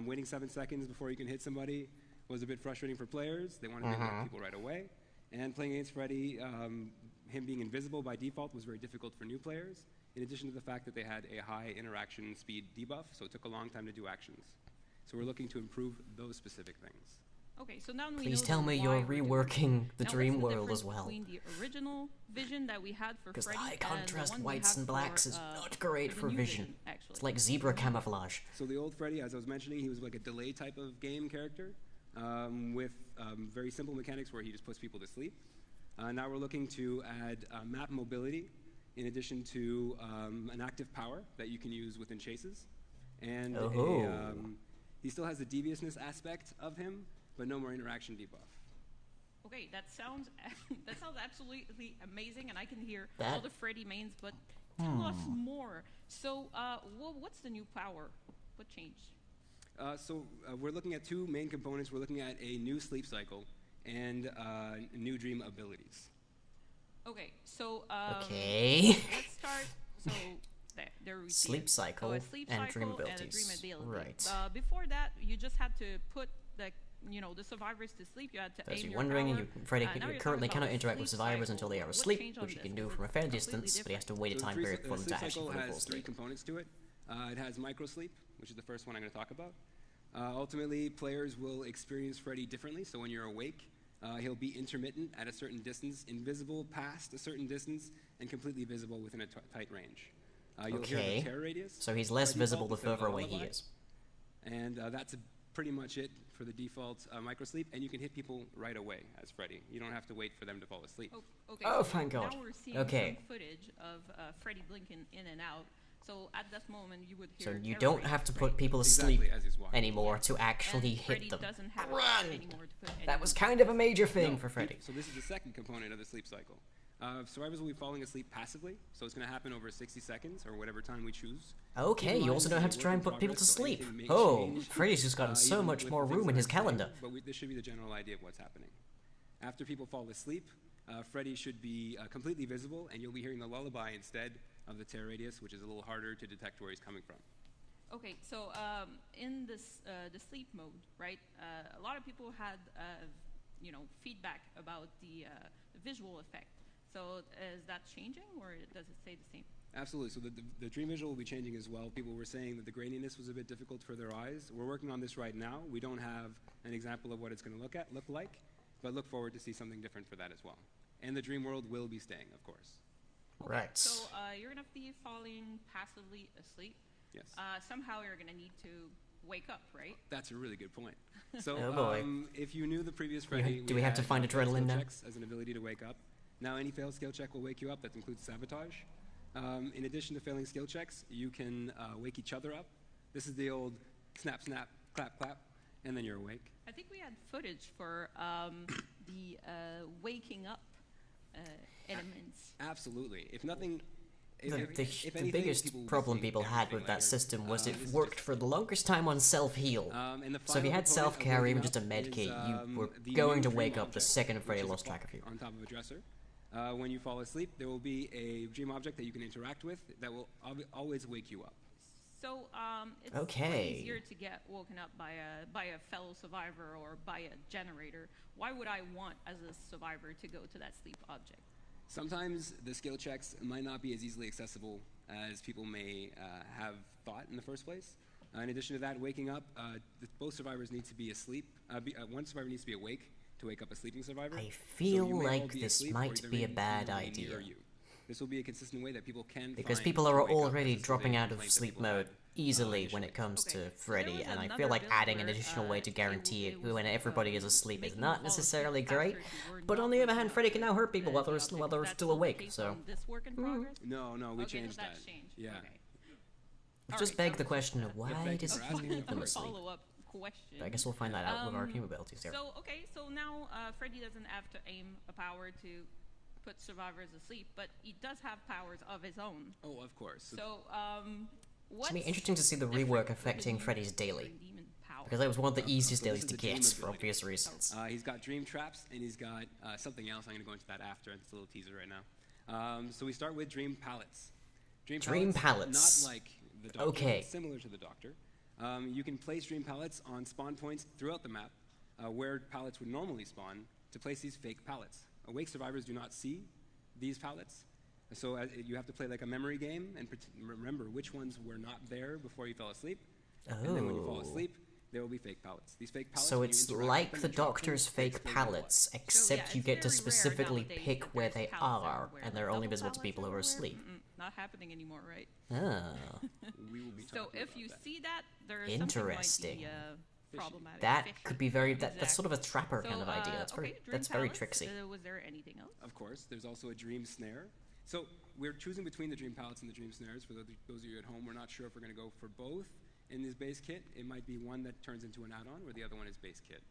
Waiting 7 seconds before you can hit somebody was a bit frustrating for players. They wanted to hit people right away. And playing against Freddy, him being invisible by default was very difficult for new players, in addition to the fact that they had a high interaction speed debuff, so it took a long time to do actions. So we're looking to improve those specific things. Okay, so now we Please know tell the me why you're we're doing reworking it. the Now, dream what's the world as difference well. between the original vision that we had for Because the Freddy high and the contrast one we whites have and blacks for, is not great the for new vision. actually. It's like zebra camouflage. So the old Freddy, as I was mentioning, he was like a delay type of game character with very simple mechanics where he just puts people to sleep. Now we're looking to add map mobility in addition to an active power that you can use within chases. And he still has the deviousness aspect of him, but no more interaction debuff. Okay, that sounds absolutely amazing, and I can hear That- all the Freddy mains, but tell us more. So, what's the new power? What changed? So we're looking at two main components. We're looking at a new sleep cycle and new dream abilities. Okay, so Okay. let's start. So there we see Sleep it. cycle so a sleep and cycle dream and a abilities. dream ability. Right. Before that, you just had to put the you know, the survivors to sleep, you had to As aim you're your wondering, power. Freddy Now you're talking currently about cannot the interact with sleep survivors cycle. until they are What's asleep, changed on which he this? can do This from a is fair completely distance, but he has to wait a So time the period for them to sleep actually cycle fully fall has three asleep. components to it. It has microsleep, which is the first one I'm going to talk about. Ultimately, players will experience Freddy differently. So when you're awake, he'll be intermittent at a certain distance, invisible past a certain distance, and completely visible within a tight range. You'll hear the terror radius. So he's less by visible the default instead of further a away he lullaby. is. And that's pretty much it for the default microsleep. And you can hit people right away as Freddy. You don't have to wait for them to fall asleep. Okay, Oh, so thank God. Now we're seeing Okay. some footage of Freddy blinking in and out. So at that moment, you would So hear. you terror don't radius, have to right? put people Exactly, asleep as he's walking. anymore to actually And Freddy hit them. doesn't have Run! anymore to put That was anyone- kind of a major thing No, for Freddy. So this is the second component of the sleep cycle. Survivors will be falling asleep passively, so it's going to happen over 60 seconds or whatever time we choose. Okay, Keep in you mind also this don't is have a to try and work put in people to progress, so sleep. anything may Oh, change, Freddy's just gotten so even much with more the things room in that his I'm saying, calendar. But this should be the general idea of what's happening. After people fall asleep, Freddy should be completely visible, and you'll be hearing the lullaby instead of the terror radius, which is a little harder to detect where he's coming from. Okay, so in this the sleep mode, right? A lot of people had you know, feedback about the visual effect. So is that changing, or does it stay the same? Absolutely. So the dream visual will be changing as well. People were saying that the graininess was a bit difficult for their eyes. We're working on this right now. We don't have an example of what it's going to look like, but look forward to see something different for that as well. And the dream world will be staying, of course. Okay, Right. So you're gonna be falling passively asleep. Yes. Somehow you're gonna need to wake up, right? That's a really good point. So Oh, boy. if you knew the previous Freddy, Do we have to had, find failed adrenaline skill now? checks as an ability to wake up. Now any failed skill check will wake you up. That includes sabotage. In addition to failing skill checks, you can wake each other up. This is the old snap, snap, clap, clap, and then you're awake. I think we had footage for the waking up elements. Absolutely. If nothing. If The anything, biggest people will be problem seeing people had everything with that later. system was This it is worked just- for the longest time on self-heal. And the So if you final had component of self-care or waking even just a up med is, kit, you were the going new to dream wake up the object, second which Freddy is a lost track clock of you. on top of a dresser. When you fall asleep, there will be a dream object that you can interact with that will always wake you up. So it's Okay. easier to get woken up by a fellow survivor or by a generator. Why would I want, as a survivor, to go to that sleep object? Sometimes the skill checks might not be as easily accessible as people may have thought in the first place. In addition to that, waking up, both survivors need to be asleep. One survivor needs to be awake to wake up a sleeping survivor. I So feel you may all like be this asleep, or might there be may a bad people near idea. you. This will be a consistent way that people can Because find people to are wake up. already This is a dropping out of complaint that sleep people had, mode easily when initially. it comes to there Freddy, was and I another feel like adding an builder, additional way to guarantee it was, when everybody is asleep is making not you fall asleep necessarily faster great, if you were but not on the other waking hand, up Freddy to can now hurt people while the they're object. while they're That's still still the awake, case so on this work in progress? No, we Okay, changed so that. that's changed. Yeah. Okay. it just begs the question of why thank you does for he asking need that them A asleep? follow-up question. I guess we'll find that out with our team abilities here. So now Freddy doesn't have to aim a power to put survivors asleep, but he does have powers of his own. Oh, of course. So It's gonna be interesting to see the rework affecting Freddy's daily, because that was one of the easiest So this dailies is to the dream get for ability. obvious reasons. He's got dream traps, and he's got something else. I'm going to go into that after. It's a little teaser right now. So we start with dream pallets. Dream pallets. Not like the Doctor, Okay. but similar to the Doctor. You can place dream pallets on spawn points throughout the map, where pallets would normally spawn, to place these fake pallets. Awake survivors do not see these pallets, so you have to play like a memory game and remember which ones were not there before you fell asleep. And then when you fall asleep, there will be fake pallets. These fake pallets. So when you it's interact with like them the and drop them, Doctor's they fake explode in blood. pallets, except you it's get to very rare specifically nowadays pick that where there's they pallets are, everywhere. and they're only Double visible to pallets people who are everywhere? asleep. Not happening anymore, right? Ah, We will be So talking if about you that. see that, there's Interesting. something might be problematic. that Fishy. could be very. That's sort of a Exactly. trapper So, kind of idea. That's very. okay, dream That's very pallets. tricksy. Was there anything else? Of course, there's also a dream snare. So we're choosing between the dream pallets and the dream snares. For those of you at home, we're not sure if we're going to go for both in this base kit. It might be one that turns into an add-on, where the other one is base kit.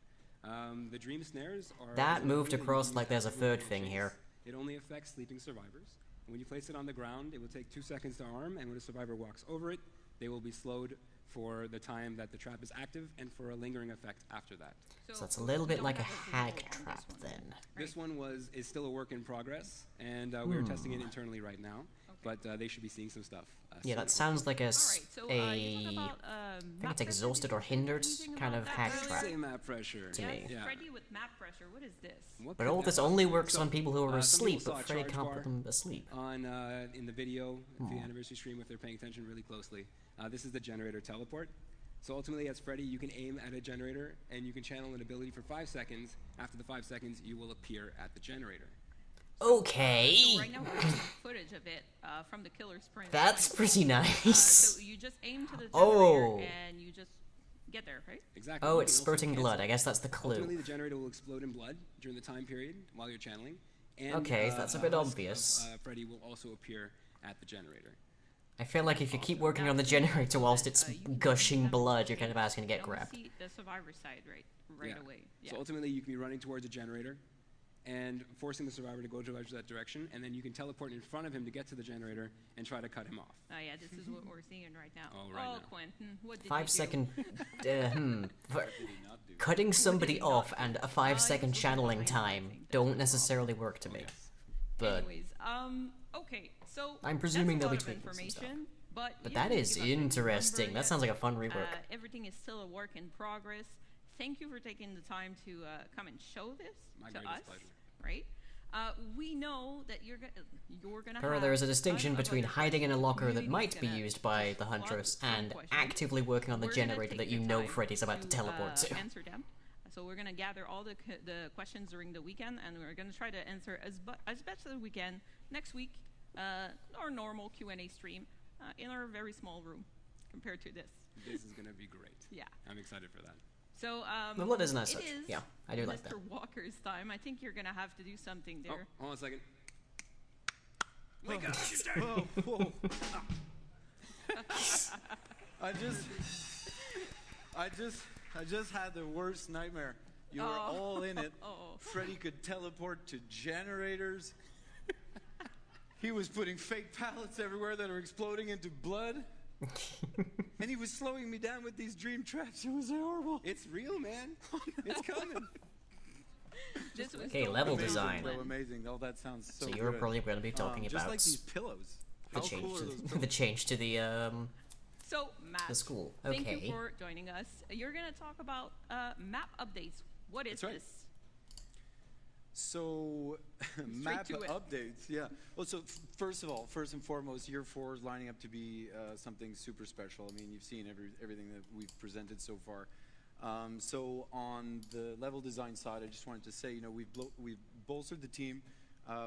The dream snares are... That moved really across used like there's a as third movement thing chains. here. It only affects sleeping survivors. When you place it on the ground, it will take 2 seconds to arm, and when a survivor walks over it, they will be slowed for the time that the trap is active and for a lingering effect after that. So it's a little bit like a hack trap then. This one is still a work in progress, and we are testing it internally right now. but they should be seeing some stuff. Yeah, that sounds like a I think it's exhausted or hindered kind of hack trap Say map pressure to me. Yeah. Freddy with map pressure. What is this? But all this only works on people who are asleep, but Freddy can't put them asleep. On in the video, the anniversary stream, if they're paying attention really closely, this is the generator teleport. So ultimately, as Freddy, you can aim at a generator, and you can channel an ability for 5 seconds. After the 5 seconds, you will appear at the generator. Okay. So right now we're getting footage of it from the killer sprint. That's pretty nice. So you just aim to the generator and you just get there, right? Exactly. Oh, it's spurting blood. I guess that's the clue. Ultimately, the generator will explode in blood during the time period while you're channeling. And, okay, that's a bit obvious. Freddy will also appear at the generator. I feel like if you keep working on the generator whilst it's gushing blood, you're kind of asking to get grabbed. See the survivor side right away. Yeah. So ultimately, you can be running towards a generator and forcing the survivor to go towards that direction, and then you can teleport in front of him to get to the generator and try to cut him off. Oh yeah, this is what we're seeing right now. Now. Quentin, what did 5 second. you Cutting somebody off and a 5 second channeling time don't necessarily work to me. But anyways, okay, so I'm presuming they'll be tweaking tweaking some stuff. But that is interesting. That sounds like a fun rework. Everything is still a work in progress. Thank you for taking the time to come and show this to us. Pleasure. Right? We know that you're gonna. However, there is a distinction between hiding in a locker that might be used by the Huntress and actively working on the generator that you know Freddy's about to teleport to. Answer them. So we're gonna gather all the questions during the weekend, and we're gonna try to answer as best as we can next week. Our normal Q&A stream in our very small room compared to this. This is gonna be great. Yeah. I'm excited for that. So the blood isn't as such. Yeah, I do like that. Mr. Walker's time. I think you're gonna have to do something there. Oh, hold on a second. Wake up! Whoa! I just had the worst nightmare. You were all in it. Freddy could teleport to generators. He was putting fake pallets everywhere that are exploding into blood. And he was slowing me down with these dream traps. It was horrible. It's real, man. It's coming. Okay, level design. Bro, amazing. Oh, that sounds so you're good. probably going to be talking just about like these pillows. the How change cool are to those the change to the So Matt, the school. Okay. Thank you for joining us. You're gonna talk about map updates. What is this? So, map updates, yeah. Well, so first and foremost, year 4 is lining up to be something super special. I mean, you've seen everything that we've presented so far. So on the level design side, I just wanted to say, you know, we've bolstered the team.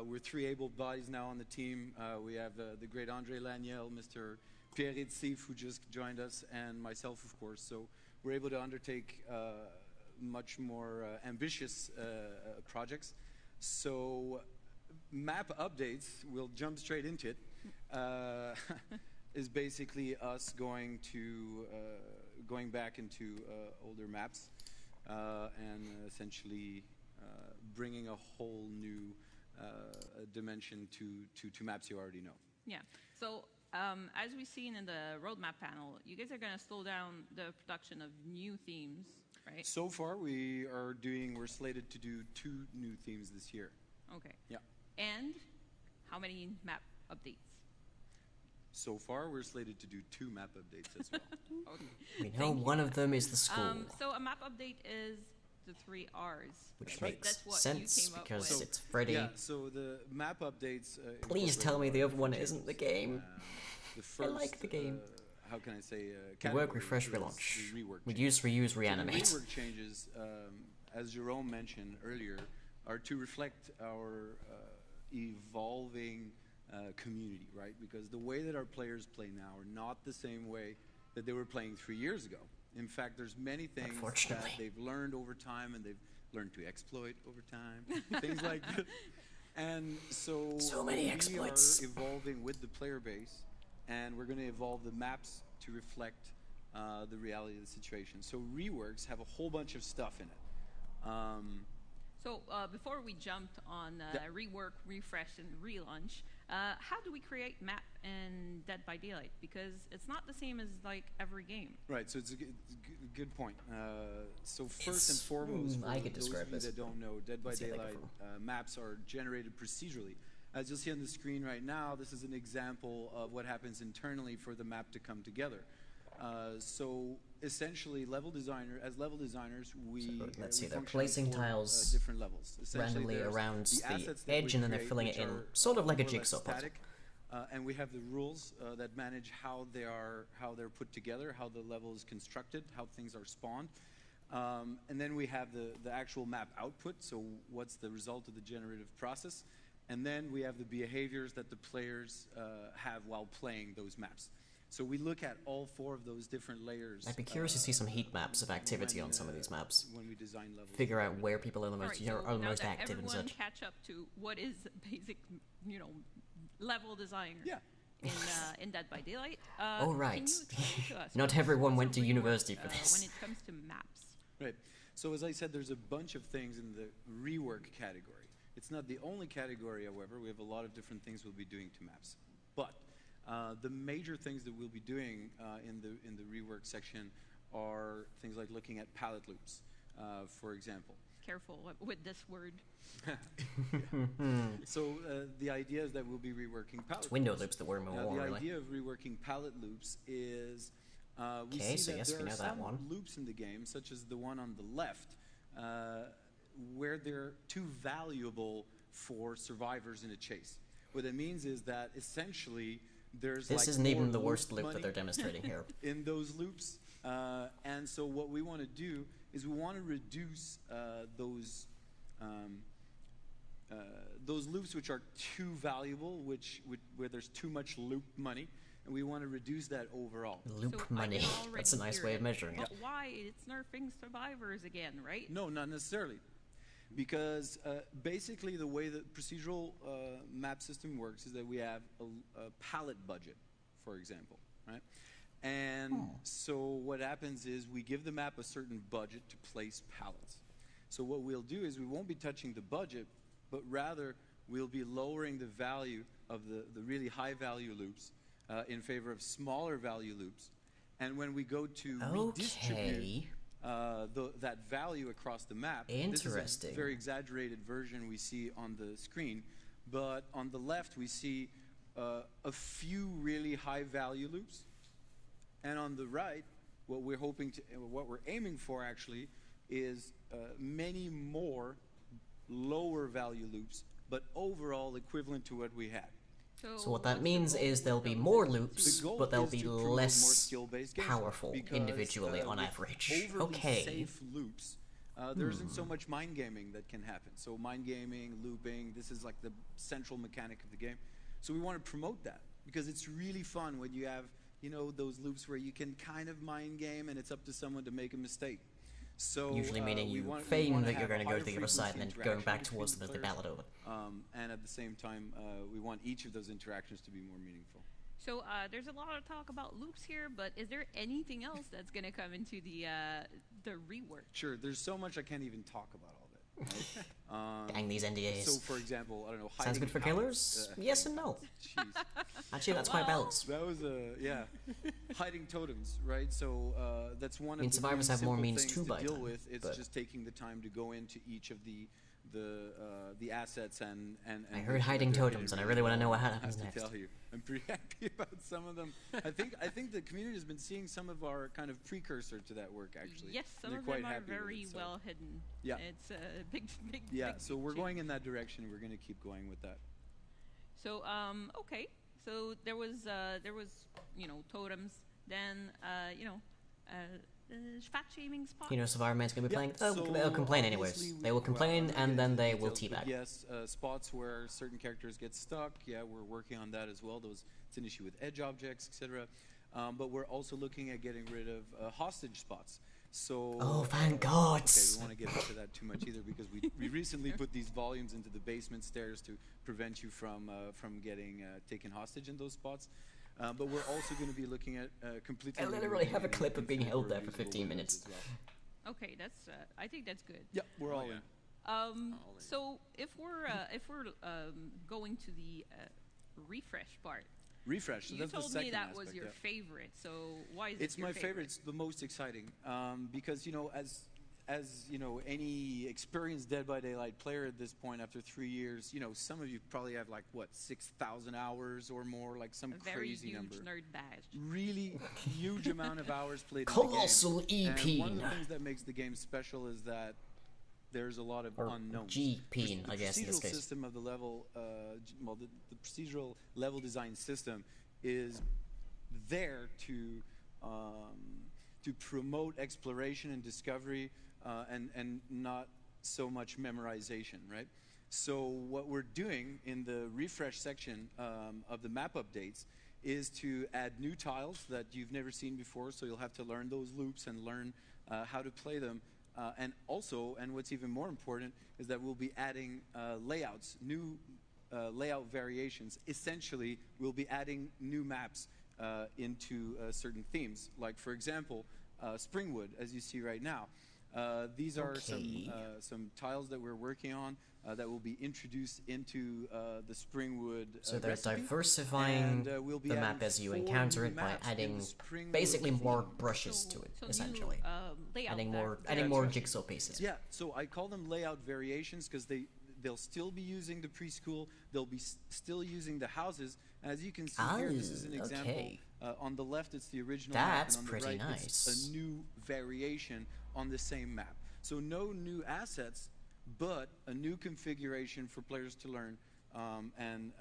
We're 3 able bodies now on the team. We have the great Andre Laniel, Mr. Pierre Sif, who just joined us, and myself, of course. So we're able to undertake much more ambitious projects. So map updates, we'll jump straight into it, is basically us going back into older maps and essentially bringing a whole new dimension to maps you already know. Yeah. So as we've seen in the roadmap panel, you guys are going to slow down the production of new themes, right? So far, we're slated to do 2 new themes this year. Okay. Yeah. And how many map updates? So far, we're slated to do 2 map updates as well. Okay. We know one of them is the school. So a map update is the 3 R's. Which right? makes That's what sense you came because up with. it's Freddy. Yeah, so the map updates... Please tell me the other one isn't the game. The first, I like the game. How can I say? Rework, refresh, relaunch. Reduce, reuse, reanimate. The rework changes, as Jerome mentioned earlier, are to reflect our evolving community, right? Because the way that our players play now are not the same way that they were playing 3 years ago. In fact, there's many things that they've learned over time, and they've learned to exploit over time, things like that. And so many exploits. We are evolving with the player base, and we're going to evolve the maps to reflect the reality of the situation. So reworks have a whole bunch of stuff in it. So before we jumped on rework, refresh, and relaunch, how do we create map in Dead by Daylight? Because it's not the same as like every game. Right. So it's a good point. So first and foremost, for those of you that don't know, Dead by Daylight maps are generated procedurally. As you'll see on the screen right now, this is an example of what happens internally for the map to come together. So essentially, as level designers, we let's see, we they're function placing on 4 tiles different levels. Essentially, randomly there's around the assets that edge, we and then they're create, filling it which in, are, sort of like a more or less jigsaw puzzle. static. And we have the rules that manage how they're put together, how the level is constructed, how things are spawned. And then we have the actual map output, so what's the result of the generative process. And then we have the behaviors that the players have while playing those maps. So we look at all 4 of those different layers. I'd be curious to see some heat maps of activity on some of these maps. When we design levels. Figure out where people are the most, Alright, so are the now most that active and everyone such. catch up to what is basic, level designer. Yeah. In Dead by Daylight. Oh, right. Can you explain to us Not what everyone is went to a rework, university for this. When it comes to maps. Right. So as I said, there's a bunch of things in the rework category. It's not the only category, however. We have a lot of different things we'll be doing to maps. But the major things that we'll be doing in the rework section are things like looking at palette loops, for example. Careful with this word. So the idea is that we'll be reworking palette It's window loops. loops that were more, The really. idea of reworking palette loops is we Okay, see so that yes, there we are know that some one. loops in the game, such as the one on the left, where they're too valuable for survivors in a chase. What that means is that essentially there's This like isn't more even the loot worst loop that money they're demonstrating here. in those loops. And so what we want to do is we want to reduce those loops which are too valuable, where there's too much loop money, and we want to reduce that overall. Loop money. That's a nice way of measuring it. But why? It's nerfing survivors again, right? No, not necessarily. Because basically the way the procedural map system works is that we have a palette budget, for example, right? And so what happens is we give the map a certain budget to place palettes. So what we'll do is we won't be touching the budget, but rather we'll be lowering the value of the really high value loops in favor of smaller value loops. And when we go to redistribute that value across the map, Interesting. This is a very exaggerated version we see on the screen, but on the left we see a few really high value loops, and on the right, what we're aiming for actually is many more lower value loops, but overall equivalent to what we had. So what that means is there'll be more loops, The goal but they'll is be to promote more less skill-based gameplay, powerful because, individually on with average. overly Okay. safe loops, there isn't so much mind gaming that can happen. So mind gaming, looping, this is like the central mechanic of the game. So we want to promote that because it's really fun when you have, those loops where you can kind of mind game and it's up to someone to make a mistake. So Usually meaning you feign that you're going to go to the other side and then going back towards them as they ballad over. And at the same time, we want each of those interactions to be more meaningful. So there's a lot of talk about loops here, but is there anything else that's going to come into the rework? Sure, there's so much I can't even talk about all of it. Right? Dang these NDAs. So, for example, I don't know. Sounds good for killers? Yes and no. Jeez. Actually, that's quite balanced. That was hiding totems, right? So that's one of the survivors really have more simple means things to buy deal them, with. It's but- just taking the time to go into each of the assets and I heard hiding totems, and I really want to know what happens I have next. to tell you, I'm pretty happy about some of them. I think the community has been seeing some of our kind of precursor to that work actually. Yes, some They're of quite them are happy with very it, so. well hidden. Yeah. It's a big. Yeah, big so we're change. going in that direction. We're going to keep going with that. So okay, so there was totems, then fat shaming spots. Survivor Man's going to be playing. So They'll complain obviously anyways. They will complain, I'm and not then gonna they get will into details, teabag. but yes, spots where certain characters get stuck. Yeah, we're working on that as well. It's an issue with edge objects, etc. But we're also looking at getting rid of hostage spots. So Oh, thank God. Okay, we won't get into that too much either because we recently put these volumes into the basement stairs to prevent you from getting taken hostage in those spots. But we're also going to be looking at completely. I literally have a clip of being infinite held there for reusable 15 windows minutes. as well. Okay, that's. I think that's good. Yeah, we're all in. So if we're going to the refresh part. Refresh. So You that's the told me second that was aspect, your favorite. So why is It's it your my favorite. It's the most exciting because as as you know, any experienced Dead by Daylight player at this point, after 3 years, you know, some of you probably have like what 6,000 hours or more, like some crazy number. Very huge nerd badge. Really huge amount of hours played. Colossal in the game. EP. And one of the things that makes the game special is that there's a lot of unknowns. GP, I guess, in this The procedural case. system of the level, the procedural level design system is there to promote exploration and discovery, and not so much memorization, right? So what we're doing in the refresh section of the map updates is to add new tiles that you've never seen before, so you'll have to learn those loops and learn how to play them. And also, and what's even more important, is that we'll be adding layouts, new layout variations. Essentially, we'll be adding new maps into certain themes. Like, for example, Springwood, as you see right now. These are some tiles that we're working on that will be introduced into the Springwood So they're recipe. diversifying And, we'll be the adding map as you 4 encounter new it by maps in adding the Springwood basically more theme. brushes to it, So essentially. new, layout adding more jigsaw pieces. Yeah, so I call them layout variations because they'll still be using the preschool, they'll be still using the houses. As you can see here, this is an example. Okay. On the left, it's the original That's map, and on the pretty right, nice. it's a new variation on the same map. So no new assets, but a new configuration for players to learn and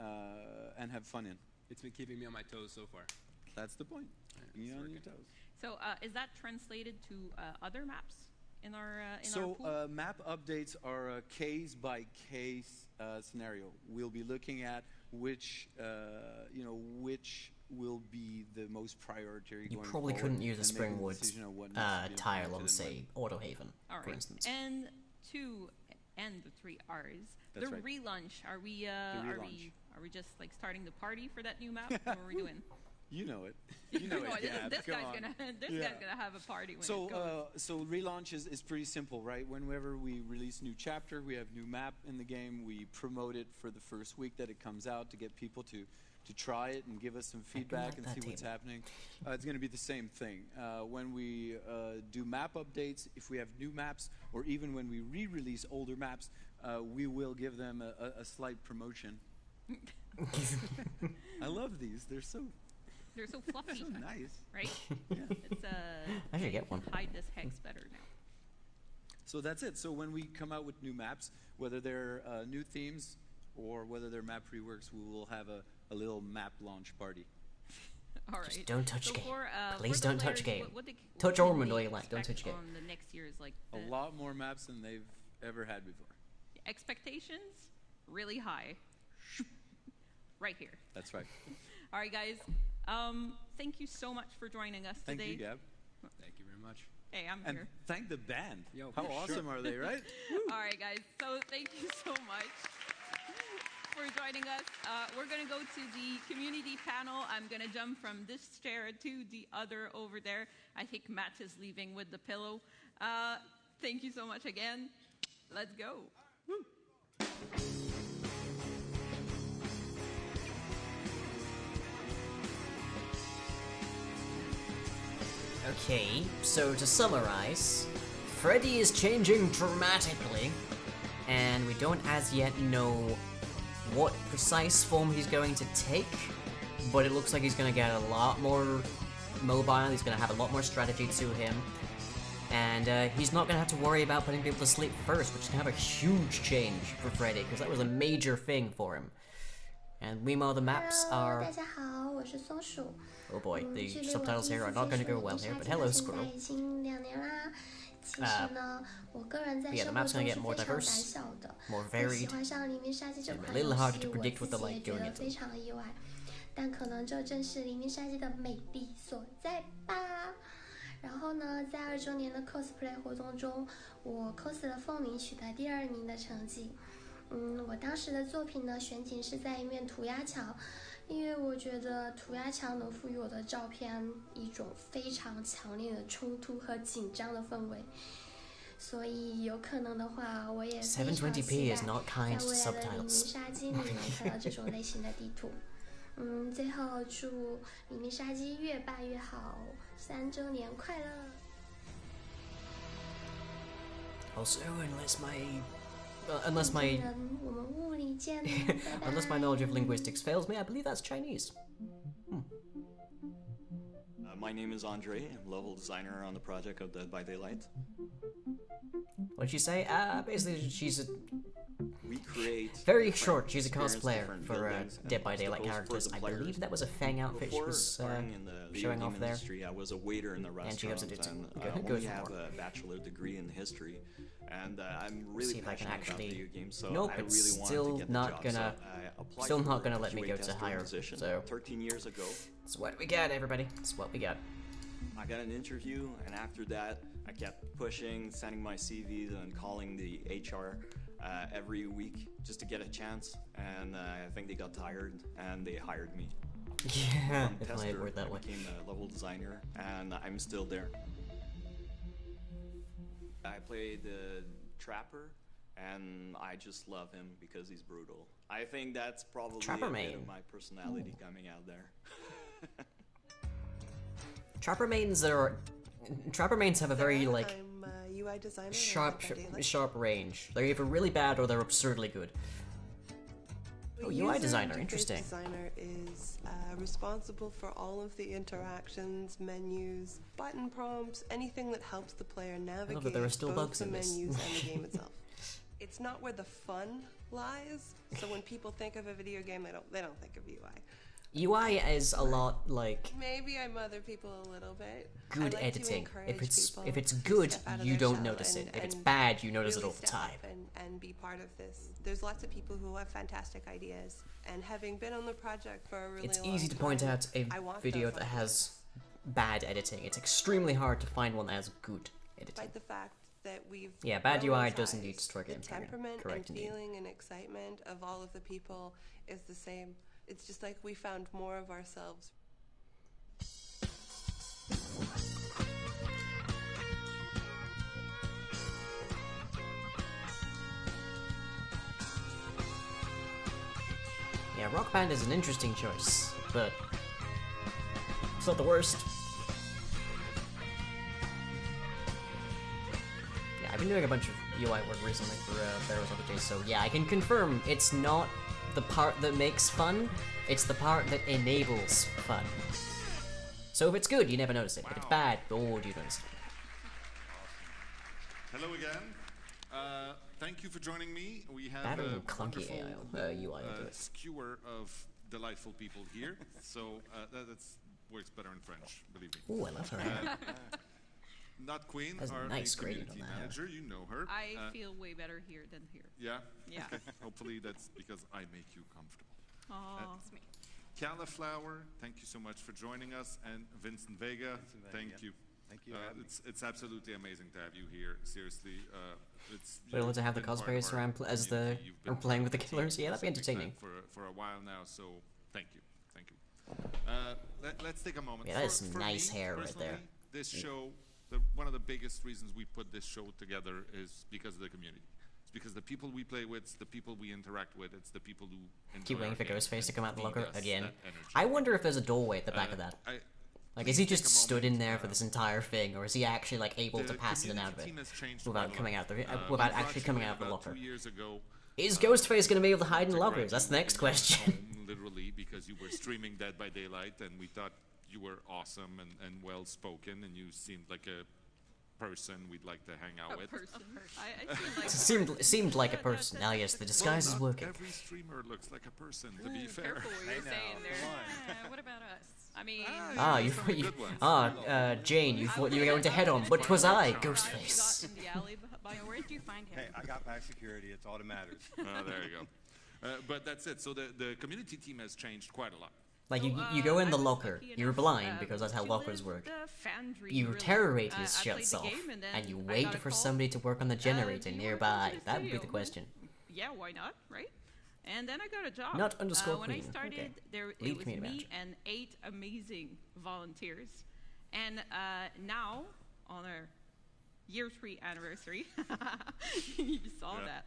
have fun in. It's been keeping me on my toes so far. That's the point. Keeping you on your toes. So is that translated to other maps in our in our So pool? map updates are a case by case scenario. We'll be looking at which which will be the most priority. You going probably forward couldn't use a and making Springwood decision on what needs to be tile implemented on, and say, Autohaven, All for right. instance. And 2 and the 3 R's. That's the right. relaunch. Are we are we just like starting the party for that new map? What are we doing? You know it. You know it. Gab. This Come guy's on. guy's gonna have a party when it So, goes. so relaunch is pretty simple, right? Whenever we release new chapter, we have new map in the game. We promote it for the first week that it comes out to get people to try it and give us some feedback like and that see what's table. happening. It's going to be the same thing. When we do map updates, if we have new maps, or even when we re-release older maps, we will give them a slight promotion. I love these. They're so fluffy. so nice. Right? Yeah. It's I should get one. hide this hex better now. So that's it. So when we come out with new maps, whether they're new themes or whether they're map reworks, we will have a little map launch party. All right. Just don't touch So game. for Please the don't touch players, game. what Touch can Ormond they all you like, don't expect touch game. on the next year's like A lot more maps than they've ever had before. expectations really high. Right here. That's right. All right, guys. Thank you so much for joining us Thank today. you, Gab. Thank you very much. Hey, I'm And here. thank the band. Yo, How for awesome sure. are they, right? All right, guys. So thank you so much for joining us. We're going to go to the community panel. I'm going to jump from this chair to the other over there. I think Matt is leaving with the pillow. Thank you so much again. Let's go. Okay, so to summarize, Freddy is changing dramatically, and we don't as yet know what precise form he's going to take, but it looks like he's going to get a lot more mobile, he's going to have a lot more strategy to him, and he's not going to have to worry about putting people to sleep first, which is going to have a huge change for Freddy, because that was a major thing for him. And meanwhile, the maps are... 大家好，我是松鼠。 Oh boy, the 距离我 subtitles 第一 here are 次 not 接 going to 触 go well 伊 here, 莎 but 基 hello, 到现在 Squirrel. 已经2年啦。其实呢，我个人在 yeah, 生 the 活 map's 中 gonna 是 get more 非常胆 diverse, 小的。 more 我喜 varied, 欢上《黎明杀机》这 and 款 a little 游 hard 戏， to 我 predict 自 what the 己也 light 觉 going 得 into. 非常的意外。但可能这正是《黎明杀机》的美丽所在吧。然后呢，在2周年的 cosplay 活动中，我 cos 了凤鸣，取得第2名的成绩。我当时的作品呢，选景是在一面涂鸦墙，因为我觉得涂鸦墙能赋予我的照片一种非常强烈的冲突和紧张的氛围，所以有可能的话，我也非常期待 720p is not kind 在 to 未来的黎明 subtitles. 杀机里能看到这种类型的地图。最后祝黎明杀机越办越好，3周年快乐！ Also, unless my unless my 人我们物理见，拜拜。 unless my knowledge of linguistics fails me, I believe that's Chinese. My name is Andre. I'm level designer on the project of Dead by Daylight. What'd she say? Basically, she's a We create very different short. She's a experience, cosplayer different for buildings, and Dead by Daylight obstacles for characters. the I players. believe that was a Fang outfit she Before was starting in the video showing game off there. industry, I was a waiter in the And she restaurant, also did some and good- I good only for have more. a bachelor degree in history, and I'm really See if I can passionate about actually. video games. So Nope, I it's really wanted still to get the not job. gonna. So I applied Still not for gonna a let me QA go to tester higher. position So 13 years ago. it's what we got, everybody. It's what we got. I got an interview, and after that, I kept pushing, sending my CVs, and calling the HR every week just to get a chance. And I think they got tired, and they hired me. Yeah, From if I tester, word that I way. became a level designer, and I'm still there. I played the Trapper, and I just love him because he's brutal. I think that's probably Trapper a bit main. of my personality coming out there. Trapper mains have a very like I'm UI designer. sharp range. They're either really bad or they're absurdly good. Oh, UI User designer, interface interesting. Designer is responsible for all of the interactions, menus, button prompts, anything that helps the player navigate that there are still both bugs the in this. menus and the game itself. It's not where the fun lies. So when people think of a video game, they don't think of UI. UI is a lot like Maybe I mother people a little bit. good I like to editing. encourage If people it's to good, step out of you their don't shell notice it. If it's and bad, you notice it really all the step time. up and be part of this. There's lots of people who have fantastic ideas, and having been on the project for a really It's long easy to point time, out a I want video those that ideas. has bad editing. It's extremely hard to find one that has good editing. Despite the fact that we've Yeah, bad UI does prioritized indeed destroy the games. temperament Correct and indeed. feeling and excitement of all of the people is the same. It's just like we found more of ourselves. Yeah, Rock Band is an interesting choice, but it's not the worst. Yeah, I've been doing a bunch of UI work recently for various other days, so yeah, I can confirm it's not the part that makes fun, it's the part that enables fun. So if it's good, you never notice it. If it's bad, oh, do you notice it? Hello again. Thank you for joining me. We have Bad or a clunky wonderful UI into it. skewer of delightful people here. So that works better in French, believe me. Ooh, I love her. Not Queen, That's a our nice new gradient community on that. manager. You know her. I feel way better here than here. Yeah? Yeah. Okay. Hopefully that's because I make you comfortable. Oh, it's me. Cauliflower, thank you so much for joining us. And Vincent Vega, thank you. Thank you. It's absolutely amazing to have you here. Seriously, it's. We're able to have the you've been part cosplayers of our around as the community. You've been are playing part with the of team killers. Yeah, that'd be for some big entertaining. time for a while now. So thank you. Let's take a moment. Yeah, that's for nice me, hair right there. personally, This show, one of the biggest reasons we put this show together is because of the community. It's because the people we play with, it's the people we interact with, it's the people who Keep enjoy waiting for our games Ghostface to and come out the feed locker us again. that energy. I wonder if there's a doorway at the back of that. Like, is he please just take a stood in moment, there for this entire thing, or is he actually like able the to pass in and out of community it team has changed without quite a coming lot. out the We without brought actually you coming in out of the about locker? 2 years ago. Is Ghostface going to be able to hide in to lockers? grab That's you the next in your question. home, literally, because you were streaming Dead by Daylight, and we thought you were awesome and well spoken, and you seemed like a person we'd like to hang out with. I seem like Seemed like a person. Ah, yes, the disguise is not working. Every streamer looks like a person, to be fair. Careful what you're saying there. What about us? I mean, Jane, you thought you were going to head on, but 'twas I, Ghostface. in the alley. Where did you find him? Hey, I got back security. It's all that matters. There you go. But that's it. So the community team has changed quite a lot. Like, you go in the locker, you're blind, because that's how lockers work. You terrorate his shell self, and you wait for somebody to work on the generator nearby. That would be the question. Yeah, why not, right? And then I got a job. Not underscore when I queen. started, Okay. it Lead was community me manager. and 8 amazing volunteers. And now, on our year 3 anniversary, you saw that.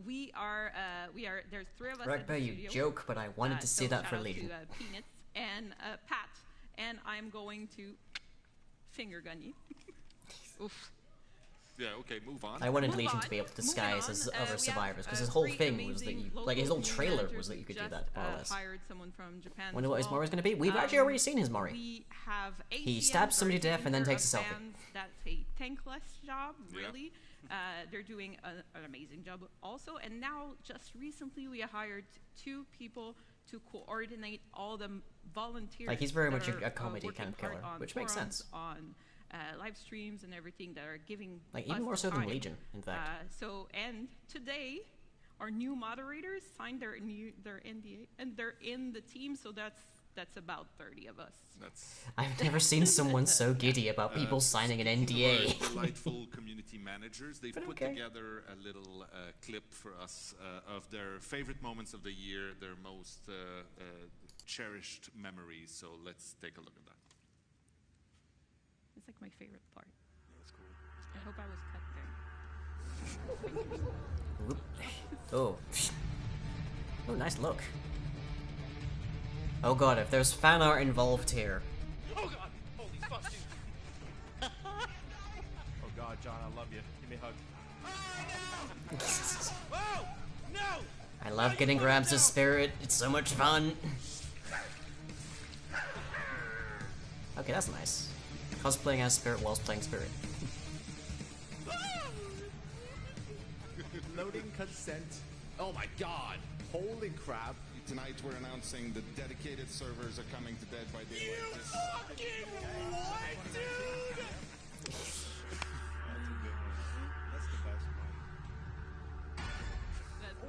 We are. There's 3 of us. Right, at Bear, the you studio. joke, but I wanted to say So that shout for out later. to Peanuts and Pat, and I'm going to finger gun you. Oof. Yeah, okay, move on. I wanted Legion to be able to disguise as other survivors, because his whole thing was that you, like, his whole trailer was that you could do that, more or less. Hired someone from Japan. Wonder what his Mori's going to be? We've actually already seen his Mori. We have he stabs somebody to death and then takes a selfie. That's a thankless job, really. They're doing an amazing job also. And now, just recently, we hired 2 people to coordinate all the volunteers. Like, he's very much a comedy kind of killer, which makes sense. On live streams and everything that are giving even more so than Legion, in fact. And today, our new moderators signed their NDA, and they're in the team. So that's about 30 of us. I've never seen someone so giddy about people signing an NDA. Delightful community managers. They've put together a little clip for us of their favorite moments of the year, their most cherished memories. So let's take a look at that. It's like my favorite part. That's cool. I hope I was cut there. Oh. Oh, nice look. Oh god, if there's fan art involved here. Oh god! Holy fuck, dude! Oh god, John, I love you. Give me a hug. Oh no! No! I love getting grabs of Spirit. It's so much fun. Okay, that's nice. Cosplaying as Spirit whilst playing Spirit. Loading consent. Oh my god! Holy crap! Tonight we're announcing the dedicated servers are coming to Dead by Daylight. You fucking what, dude? That's the best one.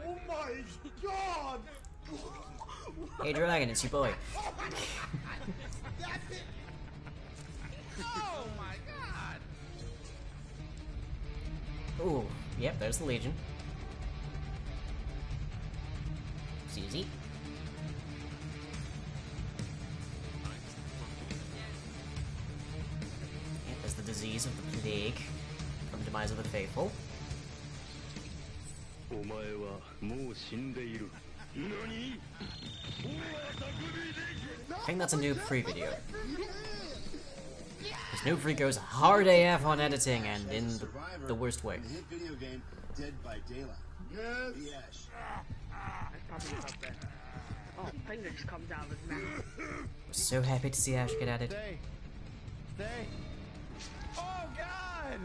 Oh my god! Hey Dragon, it's your boy. That's it! Oh my god! Ooh, yep, there's the Legion. Susie. Yep, there's the disease of the plague from Demise of the Faithful. I think that's a noob free video. This noob free goes hard AF on editing and in the worst way. Hit video game Dead by Daylight. Yes. Probably up there. Oh, finger just comes out of his mouth. We're so happy to see Ash get added. Stay. Oh god!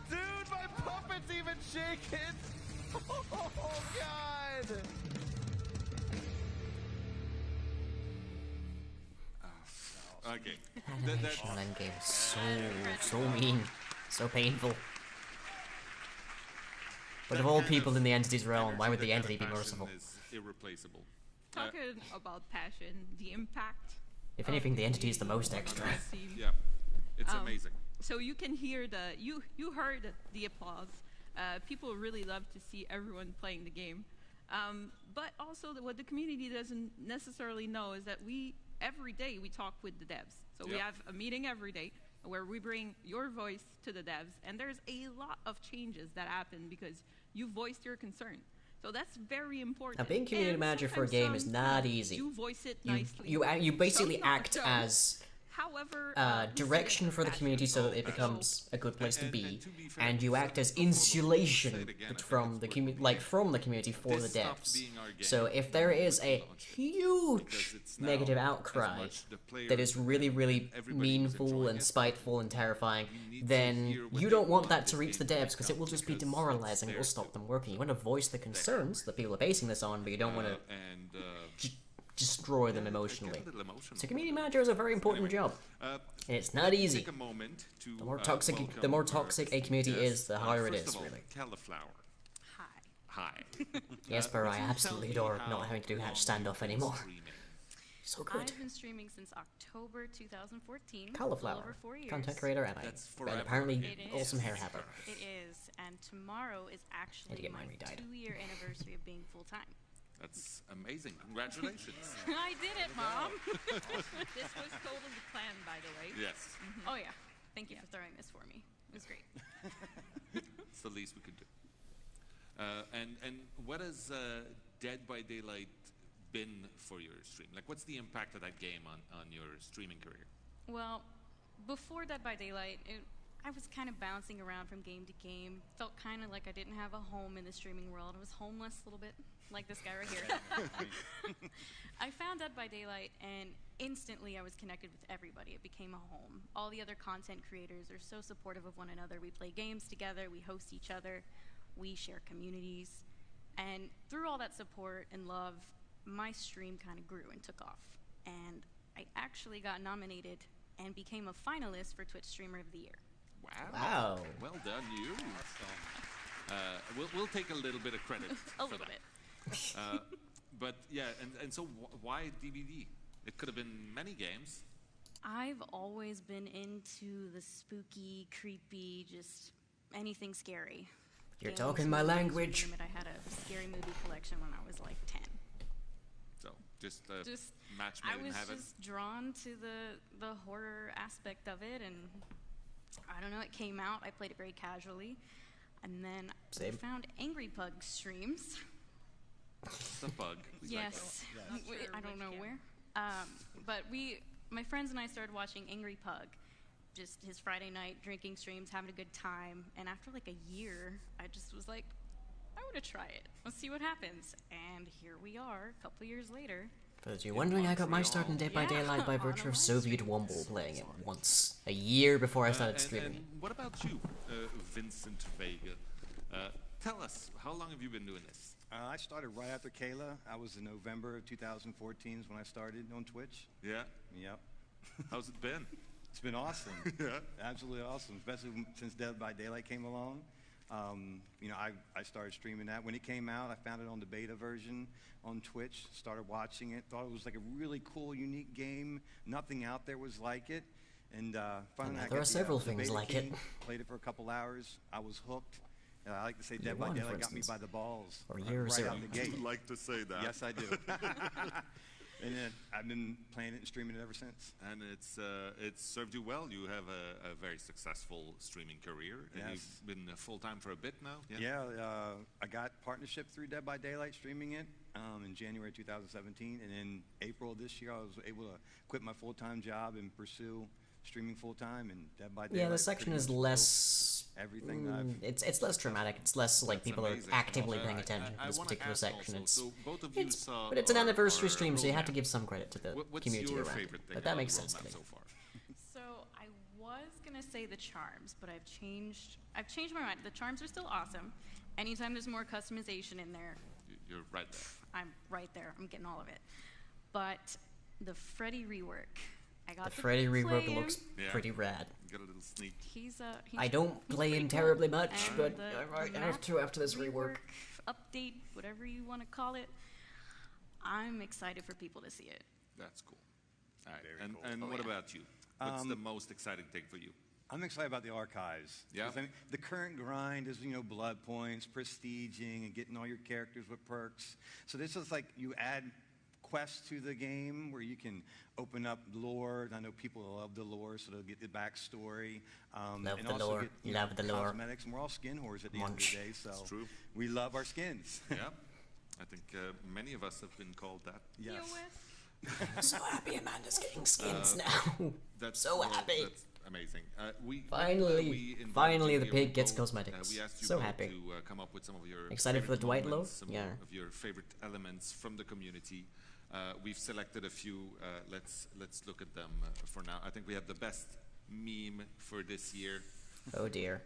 Dude, my puppet's even shaking! Oh god! Okay. Animation on Endgame is so mean, so painful. But of all people in the entity's realm, why would the entity be merciful? Is irreplaceable. Talking about passion, the impact. If anything, the entity is the most extra. Yeah, it's amazing. So you can hear you heard the applause. People really love to see everyone playing the game. But also what the community doesn't necessarily know is that every day we talk with the devs. So we have a meeting every day where we bring your voice to the devs, and there's a lot of changes that happen because you voiced your concern. So that's very important. Now, being community manager for a game is not easy. You voice it nicely. You basically act as however, direction for the community so that it becomes a good place to be, and you act as insulation from the community for the devs. So if there is a huge negative outcry that is really, really meaningful and spiteful and terrifying, then you don't want that to reach the devs because it will just be demoralizing. It will stop them working. You want to voice the concerns that people are basing this on, but you don't want to destroy them emotionally. So community manager is a very important job, and it's not easy. The more toxic a community is, the harder it is, really. Cauliflower. Hi. Yes, but I absolutely adore not having to do hatch standoff anymore. So good. I've been streaming since October 2014. Cauliflower, over 4 years. content creator, and apparently awesome hair haver. It is, and tomorrow is actually my 2-year anniversary of being full-time. That's amazing. Congratulations. I did it, Mom. This was totally planned, by the way. Yes. Oh, yeah. Thank you for throwing this for me. It was great. It's the least we could do. And what has Dead by Daylight been for your stream? Like, what's the impact of that game on your streaming career? Well, before Dead by Daylight, I was kind of bouncing around from game to game. Felt kind of like I didn't have a home in the streaming world. I was homeless a little bit, like this guy right here. I found Dead by Daylight, and instantly I was connected with everybody. It became a home. All the other content creators are so supportive of one another. We play games together. We host each other. We share communities. And through all that support and love, my stream kind of grew and took off. And I actually got nominated and became a finalist for Twitch Streamer of the Year. Wow. Well done, you. We'll take a little bit of credit. A little bit. But yeah, and so why DVD? It could have been many games. I've always been into the spooky, creepy, just anything scary. You're Games, talking my movies, you language. name it. I had a scary movie collection when I was like 10. So just match made I was in heaven. just drawn to the horror aspect of it, and I don't know, it came out. I played it very casually, and then I found Angry Pug streams. The bug. Yes, I don't know where. But my friends and I started watching Angry Pug, just his Friday night drinking streams, having a good time. And after like a year, I just was like, I want to try it. Let's see what happens. And here we are, a couple years later. For those of you wondering, I got my start in Dead by Daylight by virtue of Soviet Womble playing it once, a year before I started streaming. And what about you, Vincent Vega? Tell us, how long have you been doing this? I started right after Kayla. I was in November of 2014 when I started on Twitch. Yeah? Yep. How's it been? It's been awesome. Yeah. Absolutely awesome, especially since Dead by Daylight came along. You know, I started streaming that. When it came out, I found it on the beta version on Twitch, started watching it, thought it was like a really cool, unique game. Nothing out there was like it. And finally, there are several things like it. Played it for a couple hours. I was hooked. I like to say Dead by Daylight got me by the balls. Or year right zero. out the gate. You like to say that. Yes, I do. And then I've been playing it and streaming it ever since. And it's served you well. You have a very successful streaming career. And Yes. you've been full-time for a bit now? Yeah, I got partnership through Dead by Daylight streaming it in January 2017. And in April of this year, I was able to quit my full-time job and pursue streaming full-time and Dead by Daylight. Yeah, the section is less. Everything it's less dramatic. It's less like people amazing. are actively paying I attention to this wanna particular ask section. also, It's so both of you saw but it's an our anniversary stream, so you have roadmap. to give some credit to the What's community your around favorite it. thing But that about makes the sense to roadmap me. so far? So I was gonna say the charms, but I've changed my mind. The charms are still awesome. Anytime there's more customization in there, You're right there. I'm right there. I'm getting all of it. But the Freddy rework, I got The to Freddy play rework him. looks pretty rad. Got a little sneak. He's I don't he's play pretty him cool. terribly much, And but the I have map to after this rework. update, whatever you want to call it. I'm excited for people to see it. That's cool. All right. And what about you? What's the most exciting thing for you? I'm excited about the archives. Yeah. 'Cause, I mean, the current grind is, you know, blood points, prestiging, and getting all your characters with perks. So this is like you add quests to the game where you can open up lore. And I know people love the lore, so they'll get the backstory. Love and the also lore. Get, you Love know, the lore. cosmetics, and we're all skin whores at the end of Munch. the day, so It's true. we love our skins. Yeah. I think many of us have been called that. Yes. I'm so happy Amanda's getting skins now. That's so happy. That's amazing. Finally, the pig gets cosmetics. We asked you So both happy. to come up with some of your Excited for the favorite Dwight Low? moments, some Yeah. of your favorite elements from the community. We've selected a few. Let's look at them for now. I think we have the best meme for this year. Oh dear.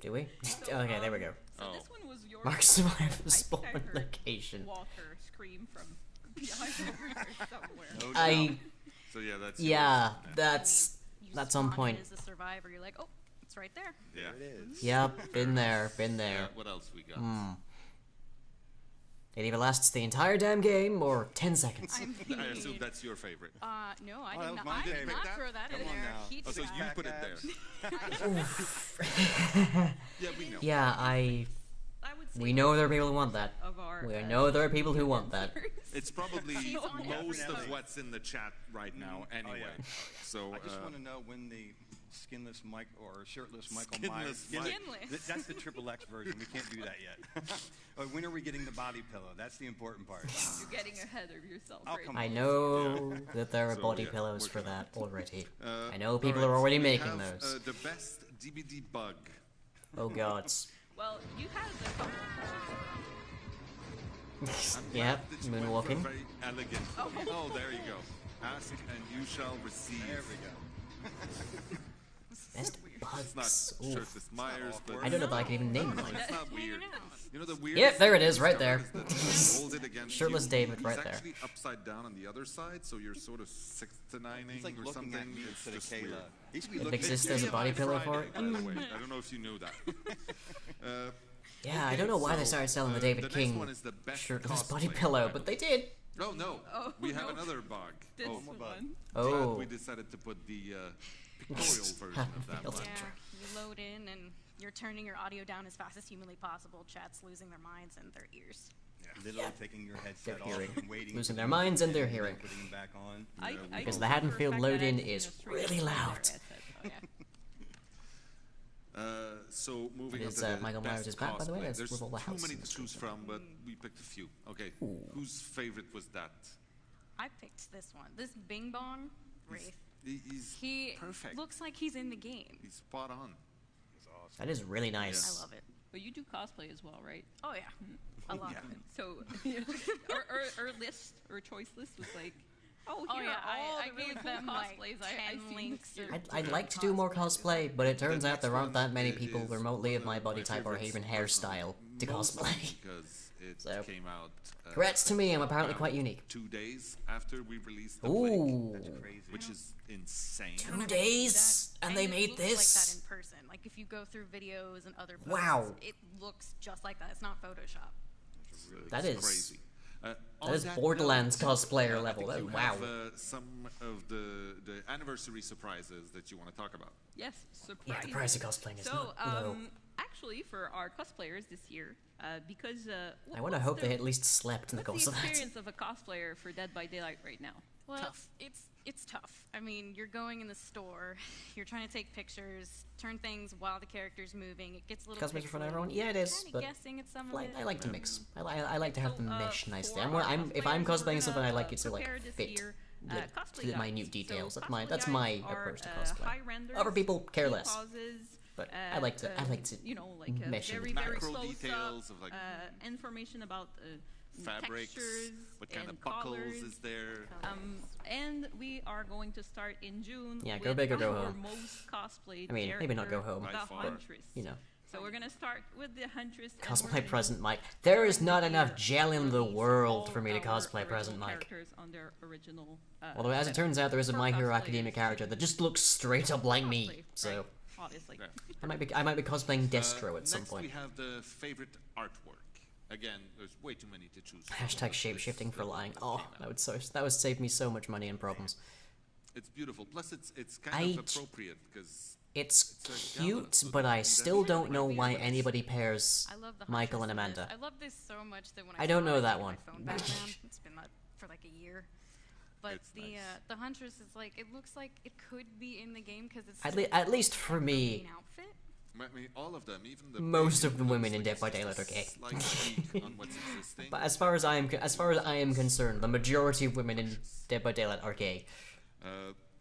Do we? Okay, there we go. So this one was your Mark favorite. survived the I spawn think I heard location. Walker scream from behind over here somewhere. So yeah, that's that's on point. As a survivor, you're like, oh, it's right there. Yeah. There it is. Yep, been there. What else we got? It either lasts the entire damn game or 10 seconds. I assume that's your favorite. No, I Oh, did that was not. my I did favorite. not throw that in Come on there. now. He Oh, so did you not. put it there. Yeah, we know. Yeah, I would say we know there are people who want that. of our, We know there are people who want that. It's probably She's on most of Definitely. what's in the chat right now, anyway. Oh, yeah. So I just want to know when the skinless Mike or shirtless Michael Skinless Myers. Mike. Skinless. That's the triple X version. We can't do that yet. When are we getting the body pillow? That's the important part. You're getting ahead of yourself. Oh, right come now. I know that there are So, body yeah, pillows for working on that already. I All know people right, are already we making have, those. the best DVD bug. Oh god. Well, you had a couple. I'm Yep, glad that you went for a moonwalking. very elegant. Oh, there you go. Ask and you shall receive. There we go. Best It's not bugs. Ooh. shirtless Myers, but I don't know that I can even name mine. it's not weird. You know the weird. Yep, there it is, right there. Hold it against Shirtless you. David, right It's there. actually upside down on the other side, so you're sort of 6-9ing He's like or looking something. at me It's instead of just Kayla. weird. He should be It looking exists at as a me body on pillow Friday. for it? By the way, I don't know if you knew that. Yeah, I don't know why they started selling the David next King one is the best shirtless cosplay, body pillow, but they did. Oh no, Oh, we have no. another bug. This Oh, one. Oh. glad we decided to put the pictorial version of that Failed. one. Yeah, you load in and you're turning your audio down as fast as humanly possible. Chat's losing their minds and their ears. Literally taking your headset Their off hearing. and waiting. Losing for their them minds to and their finish hearing. Putting them back on. Because the Haddonfield load-in is really loud. So moving It on is, to the Michael best Myers is back, by the way. cosplay. There's There's Revolver too House many in to the choose screen. from, but we picked a few. Okay, whose favorite was that? I picked this one. This Bing Bong Wraith. He's He perfect. looks like he's in the game. He's spot on. That is really nice. I love it. But you do cosplay as well, right? Oh yeah, a lot. So our list, our choice list was like, oh, Oh here yeah, are all I the really gave cool them like cosplays 10 I've seen links. this year. I'd like to do more cosplay, but it turns out there aren't that many It people is remotely of one my of body my type or favorites even hairstyle to mostly cosplay. because it So, came out. congrats to me, I'm apparently quite unique. 2 days after we released the Ooh. Blink, which is insane. 2 days, and they it made looks like that this. in person. Like if you go through videos and other posts, Wow. it looks just like that. It's not Photoshop. That It's is crazy. that On is that Borderlands note, cosplayer I level. think That, you wow. have, some of the anniversary surprises that you want to talk about. Yes, surprise. Yeah, the price of cosplaying is so, not low. actually, for our cosplayers this year, because I want to hope they at least slept in the what's course the of that. experience of a cosplayer for Dead by Daylight right now? Well, it's tough. I mean, you're going in the store, you're trying to take pictures, turn things while the character's moving. It gets a little Cosplays in front of pixelated. everyone? Yeah, it is, Kinda but guessing at some of like, it. I like to mix. I like to have them mesh nicely. for our If I'm cosplayers, we're cosplaying something, I gonna, like it to like prepare this fit year, the cosplay guides. minute details. So That's cosplay my guides are, approach to cosplay. high renders, Other people care key less, pauses, but I like to you know, like mesh in very the very Macro close details up, of, like, information about Fabrics, textures what kind and of buckles colors. is there? And we are going to start in June. Yeah, with go big or go our home. most cosplayed I mean, maybe not go character, home, By the far. Huntress. you know. So we're gonna start with the Huntress. and we're Cosplay gonna present do Mike. There is not every enough year gel in the release world all for me to our cosplay present original Mike. characters on their original, Although, as it turns out, there is a for My Hero cosplayers Academia to character that just looks straight up like me. cosplay, So right, obviously. I might be cosplaying Destro at some Next point. we have the favorite artwork. Again, there's way too many to choose from. Hashtag shapeshifting for lying. Oh, that would save me so much money and problems. It's beautiful. Plus, it's kind of appropriate because It's a cute, gala, so but that I means still that don't know everybody why likes- anybody pairs I love the Michael and Huntress in Amanda. this. I love this so much that when I don't saw know it, that I one. put my phone back down. It's been that for like a year. But It's the nice. the Huntress is like, it looks like it could be in the game because it's At least for me, an outfit. I mean, all of them, even the most basic of the ones, women in like, Dead by it's Daylight are just gay. a slight tweak on what's existing. But as far as I am concerned, the majority of women in Dead by Daylight are gay.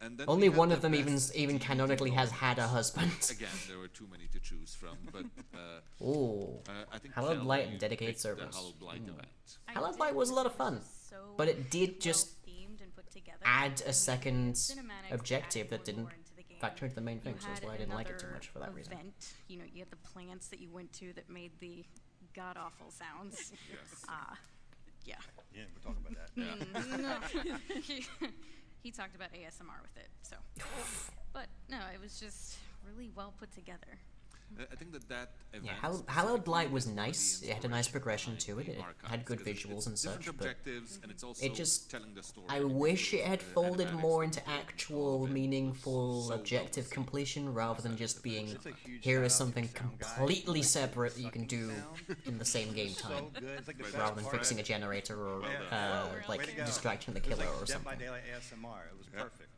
And then Only we one have of the them even best canonically has had a husband. Again, there were too many to choose from, but Ooh, I think Hallowed Kel, Light you and Dedicated picked Servers. The Hallowed Light event. Hallowed Light was a lot of fun, but it did just add a second objective that didn't factor into the main thing, so that's why I didn't like it too much for that reason. Event, you know, you had the plants that you went to that made the god awful sounds. Yes. Yeah. Yeah, we're talking about that. No. He talked about ASMR with it, so. But no, it was just really well put together. I think that event. Yeah, Hallowed Light was nice. It had a nice progression to it. It had good visuals and such, different but objectives, and it's also it just. telling the story. I wish it had folded more into actual, meaningful objective completion rather than just being here is something completely separate that you can do in the same game time, rather than fixing a generator or like distracting the killer or Dead by something. Daylight ASMR. It was perfect.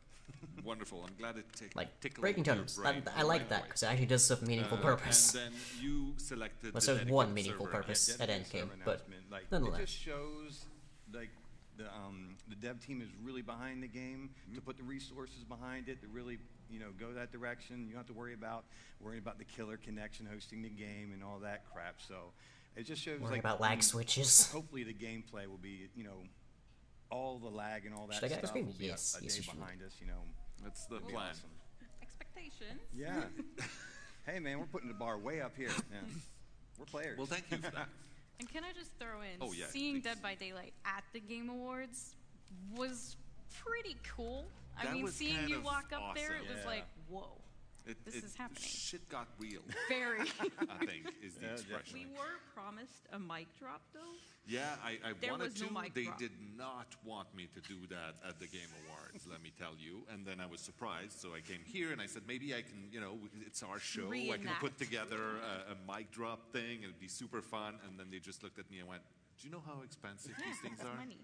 Wonderful. I'm glad it tickled breaking your totems. brain. I like that because it actually does serve a meaningful purpose. And then you selected. Well, the serves one dedicated meaningful server purpose account. at endgame, but Like, nonetheless. it just shows like the dev team is really behind the game to put the resources behind it to really go that direction. You don't have to worrying about the killer connection hosting the game and all that crap. So it just shows Worry about lag switches. Hopefully the gameplay will be all the lag and all that Should I get stuff screen? will be Yes, a yes, day you should. behind us. That's the It'll be plan. awesome. Expectations. Yeah. Hey man, we're putting the bar way up here. Yeah. We're players. Well, thank you for that. And can I just throw in, Oh, yeah, seeing please. Dead by Daylight at the Game Awards was pretty cool. I That mean, was seeing kind you of walk up there, it awesome. was Yeah. like, whoa, this is happening. Shit got real. Very. I think is the expression. We were promised a mic drop though. Yeah, I There wanted was no to. mic They drop. did not want me to do that at the Game Awards, let me tell you. And then I was surprised, so I came here and I said, maybe I can, it's our show. I can put Reenact. together a mic drop thing. It'd be super fun. And then they just looked at me and went, do you know how expensive these things are? Money.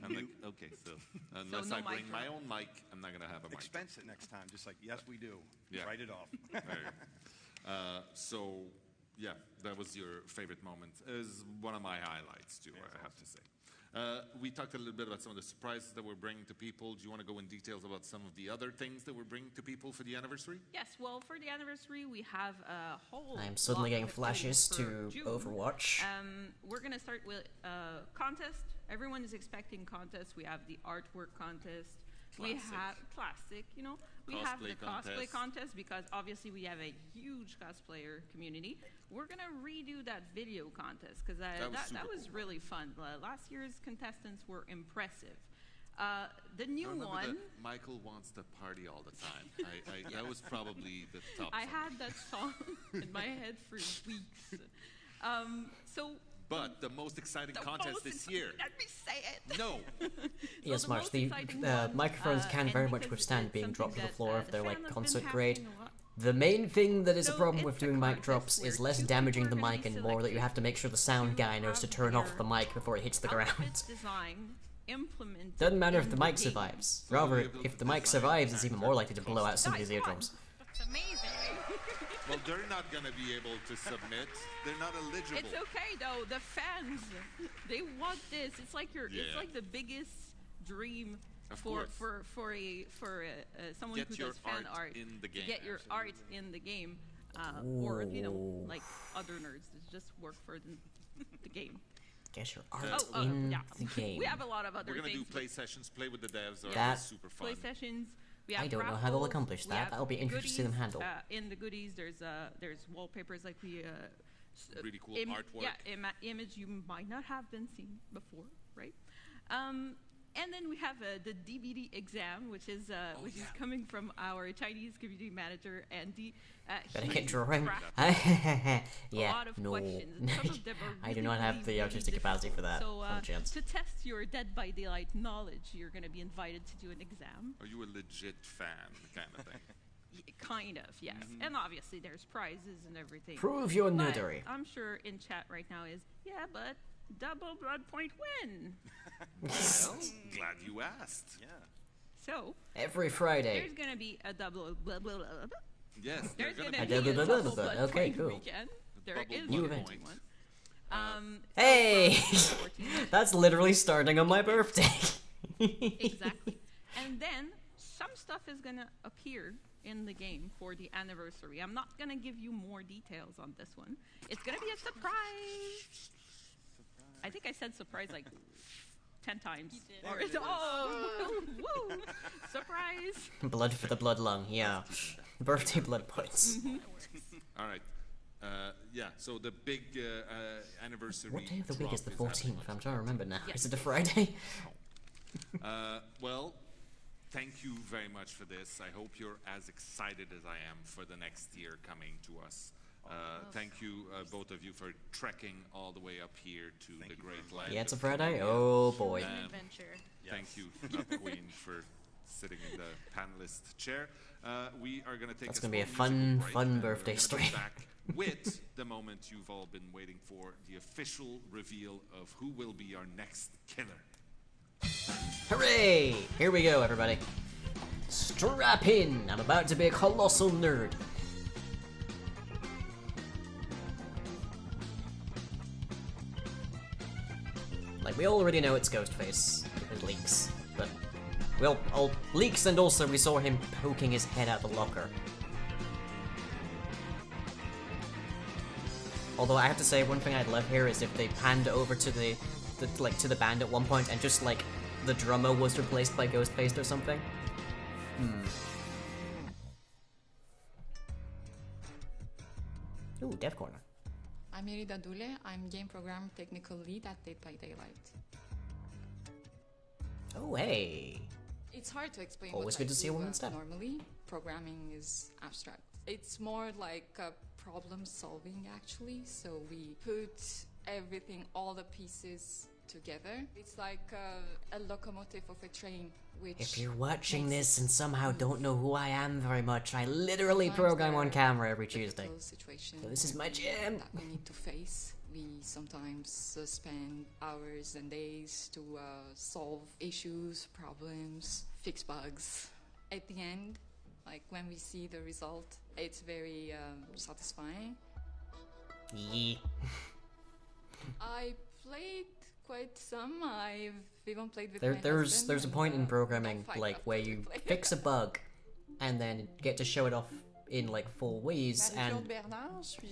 I'm like, okay, so unless no I mic bring my drop. own mic, I'm not going to have a mic. Expense it next time, just like yes we do. Yeah. Write it off. So, yeah, that was your favorite moment. Is one of my highlights too, I have to say. We talked a little bit about some of the surprises that we're bringing to people. Do you want to go in details about some of the other things that we're bringing to people for the anniversary? Yes, well, for the anniversary, we have a whole. I'm suddenly lot getting of activities flashes for to June. Overwatch. We're gonna start with contest. Everyone is expecting contests. We have the artwork contest. We Classic. have classic, We have the Cosplay cosplay contest because obviously we have a huge cosplayer community. We're gonna redo that video contest because that was super really fun. Last year's contestants were impressive. The new I remember one. that Michael wants to party all the time. That was probably the top. I for had me. that song in my head for weeks. But the most exciting contest this year. Let me say it. No. Yes, the March. most The exciting one, microphones can and very much because withstand it's being dropped to the something floor that, if they're the like fan has concert been grade. happening a lot. The main thing that is a So problem it's with a doing mic contest drops where is less two damaging the people are mic gonna and be more that you selected have to make sure the sound guy knows to have turn off their the mic before it hits the ground. outfit design implemented. Doesn't matter if in the mic game. survives. Rather, if the mic survives, it's even more likely to blow out somebody's Guys, come on. eardrums. That's amazing. Well, they're not going to be able to submit. They're not eligible. It's okay though. The fans, they want this. It's like it's Yeah. like the biggest dream Of for course. someone Get who your does fan art art in the to game. get your art in the game, or like other nerds that just work for the game. Get your art Oh, in yeah. the game. We have a lot of other We're going to do things. play sessions, play with the devs. Are That- super fun. Play sessions. We have I don't know how they'll raffles, accomplish we that. have That'll be interesting to see them goodies. handle. In the goodies, there's wallpapers like we Really cool artwork. Yeah, image you might not have been seen before, right? And then we have the DVD exam, which is coming from our Chinese community manager Andy. Better he get drawing. crafted Yeah, a lot of no. questions. And some of them are I do really, not have really, the really artistic capacity for that. difficult. So No chance. to test your Dead by Daylight knowledge, you're going to be invited to do an exam. Are you a legit fan kind of thing? Kind of, yes. And obviously there's prizes and everything. Prove your But nerdery. I'm sure in chat right now is, yeah, but double blood point win. Well, glad you asked. Yeah. So Every Friday. there's gonna be a double blah, blah, blah, blah. Yes, There's they're gonna gonna be be a blah, blah, double blah, blood okay, point cool. weekend. There Double is blood New gonna event. be one. Hey! so for 14 That's literally starting on my birthday. exactly. And then some stuff is gonna appear in the game for the anniversary. I'm not gonna give you more details on this one. It's gonna be a surprise. I think I said surprise like 10 times. Or There it is. oh, woo! Surprise! Blood for the blood lung, yeah. Birthday blood points. All right. Yeah, so the big anniversary. What day of the week drop is the happening 14th? I'm trying to remember now. Yes. Is it a Friday? Well, thank you very much for this. I hope you're as excited as I am for the next year coming to us. Thank you, both of you, for trekking all the way up here to the great land. Yeah, it's a of Friday? Colombia. Oh boy. An adventure. Thank you, Queen, for sitting in the panelist chair. We are going to take That's a gonna be a small fun, musical break, fun and we're birthday gonna be stream. back with the moment you've all been waiting for, the official reveal of who will be our next killer. Hooray! Here we go, everybody. Strap in! I'm about to be a colossal nerd. Like, we already know it's Ghostface, because leaks, but... Well, leaks, and also we saw him poking his head out the locker. Although I have to say, one thing I'd love here is if they panned over to the band at one point and just, like, the drummer was replaced by Ghostface or something. Ooh, Dev Corner. I'm Irida Dule. I'm game program technical lead at Dead by Daylight. Oh, hey. It's hard to explain. Always what good I to see a do, woman step. Normally, programming is abstract. It's more like a problem solving, actually. So we put everything, all the pieces together. It's like a locomotive of a train. Which If you're watching this and somehow don't know who I am very much, I literally program on camera every Tuesday. So this is my jam. That we need to face. We sometimes spend hours and days to solve issues, problems, fix bugs. At the end, like when we see the result, it's very satisfying. Yeah. I played quite some. I've even played with There's a point in programming like where you fix a bug and then get to show it off in like full ways, and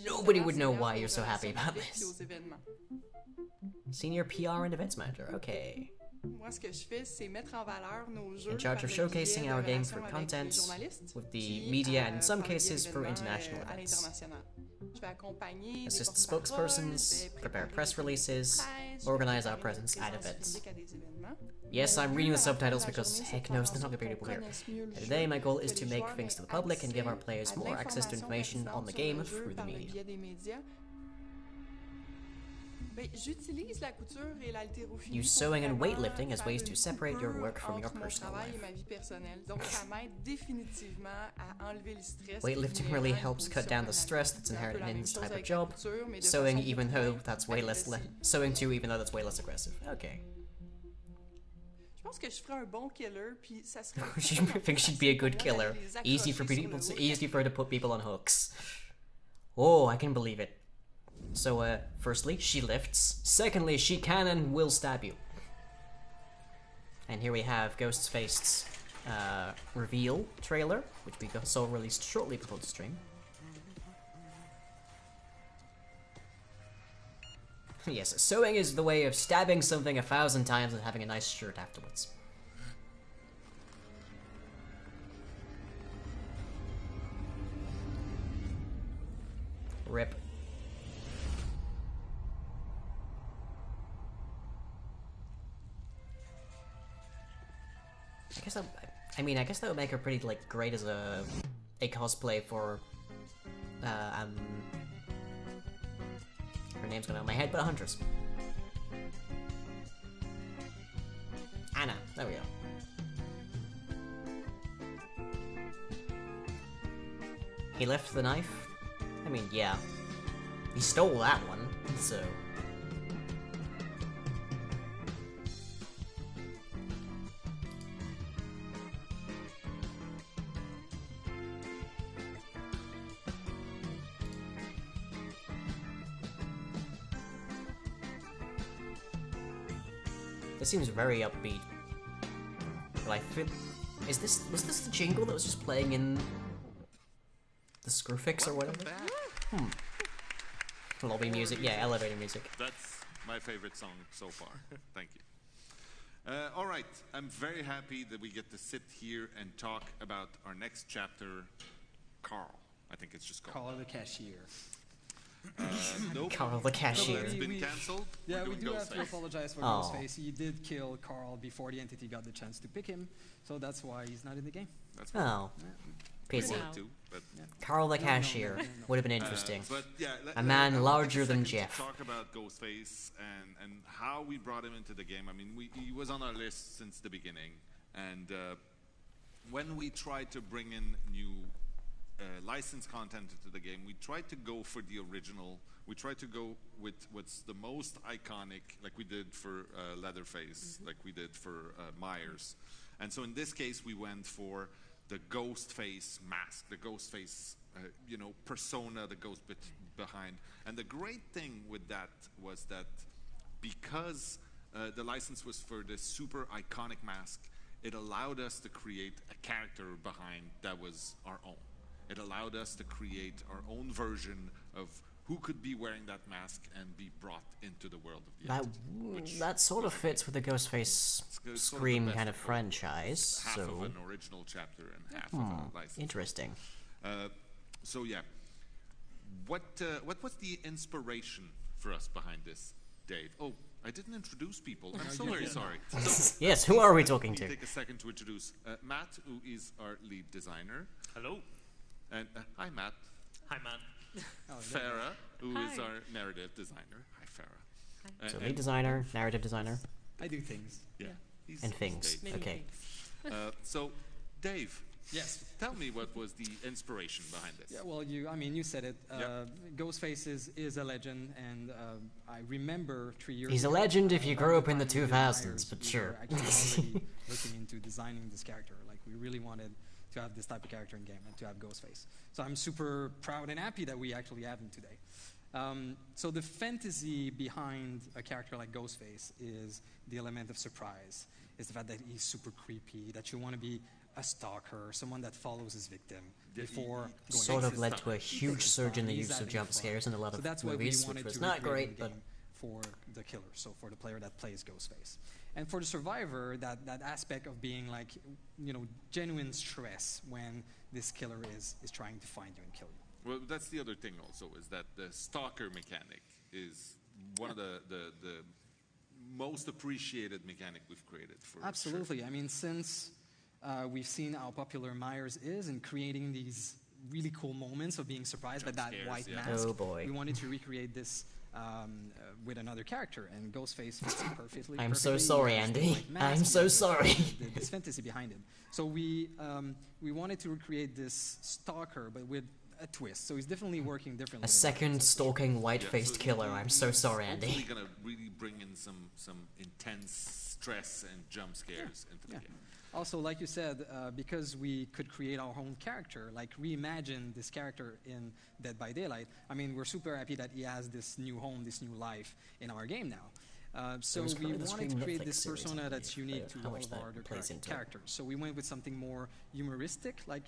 nobody would know why you're so happy about this. Senior PR and events manager, okay. In charge of showcasing our game through content, with the media and in some cases through international events. Assist spokespersons, prepare press releases, organize our presence at events. Yes, I'm reading the subtitles because heck knows they're not going to be able to hear. And today my goal is to make things to the public and give our players more access to information on the game through the media. Use sewing and weightlifting as ways to separate your work from your personal life. Weightlifting really helps cut down the stress that's inherent in this type of job. Sewing, even though that's way less sewing too, even though that's way less aggressive. Okay. She thinks she'd be a good killer. Easy for her to put people on hooks. Oh, I can believe it. So, firstly, she lifts. Secondly, she can and will stab you. And here we have Ghostface's reveal trailer, which we saw released shortly before the stream. Yes, sewing is the way of stabbing something 1,000 times and having a nice shirt afterwards. Rip. I guess that would make her pretty, like, great as a cosplay for, her name's gone out of my head, but a huntress. Anna, there we go. He left the knife? I mean, yeah. He stole that one, so... This seems very upbeat. But I feel... was this the jingle that was just playing in the Screwfix or whatever? Lobby music, yeah, elevator music. That's my favorite song so far. Thank you. Alright, I'm very happy that we get to sit here and talk about our next chapter, Carl. I think it's just called. Carl the Cashier. Nope. Carl the Cashier. It's been cancelled. Yeah, we do Ghostface. have to apologize for Oh. Ghostface. He did kill Carl before the entity got the chance to pick him, so that's why he's not in the game. That's Oh. Yeah. Pity. But Carl the Cashier would have been interesting. But yeah, A man I would larger like a than second to Jeff. Talk about Ghostface and how we brought him into the game. I mean, he was on our list since the beginning, and when we tried to bring in new licensed content into the game, we tried to go for the original. We tried to go with what's the most iconic, like we did for Leatherface, like we did for Myers. And so in this case, we went for the Ghostface mask, the Ghostface, persona that goes behind. And the great thing with that was that because the license was for this super iconic mask, it allowed us to create a character behind that was our own. It allowed us to create our own version of who could be wearing that mask and be brought into the world of the entity. That sort of fits with the Ghostface Scream kind of franchise. Half so of an original chapter and half of a license. Interesting. So yeah, what was the inspiration for us behind this, Dave? Oh, I didn't introduce people. I'm so very sorry. So, yes, who are we talking to? Take a second to introduce Matt, who is our lead designer. Hello. And hi, Matt. Hi, Matt. Farah, who is our narrative designer. Hi, Farah. So lead designer, narrative designer. I do things. Yeah. And things. Dave. Okay. So, Dave. Yes. Tell me what was the inspiration behind this. Yeah, well, you said it. Ghostface is a legend, and I remember 3 years He's a ago, legend if you grew up in the we did 2000s, Myers, but we sure. were actually already looking into designing this character. Like, we really wanted to have this type of character in game and to have Ghostface. So I'm super proud and happy that we actually have him today. So the fantasy behind a character like Ghostface is the element of surprise. It's the fact that he's super creepy, that you want to be a stalker, someone that follows his victim before going. Sort of led to a huge surge in the use of jump scares in a lot of movies, which was not great, but for the killer, so for the player that plays Ghostface. And for the survivor, that aspect of being like, genuine stress when this killer is trying to find you and kill you. Well, that's the other thing also, is that the stalker mechanic is one of the most appreciated mechanic we've created for Absolutely. Sure. I mean, since we've seen how popular Myers is in creating these really cool moments of being surprised by that white mask, oh boy. we wanted to recreate this with another character, and Ghostface fits perfectly. I'm so sorry, Andy. I'm so sorry. This fantasy behind it. So we wanted to recreate this stalker, but with a twist. So he's definitely working differently. A second stalking white-faced killer. I'm so sorry, Andy. Hopefully gonna really bring in some intense stress and jump scares into the game. Also, like you said, because we could create our own character, like reimagine this character in Dead by Daylight, I mean, we're super happy that he has this new home, this new life in our game now. So we wanted to create this persona that's unique to all of our other characters. So we went with something more humoristic, like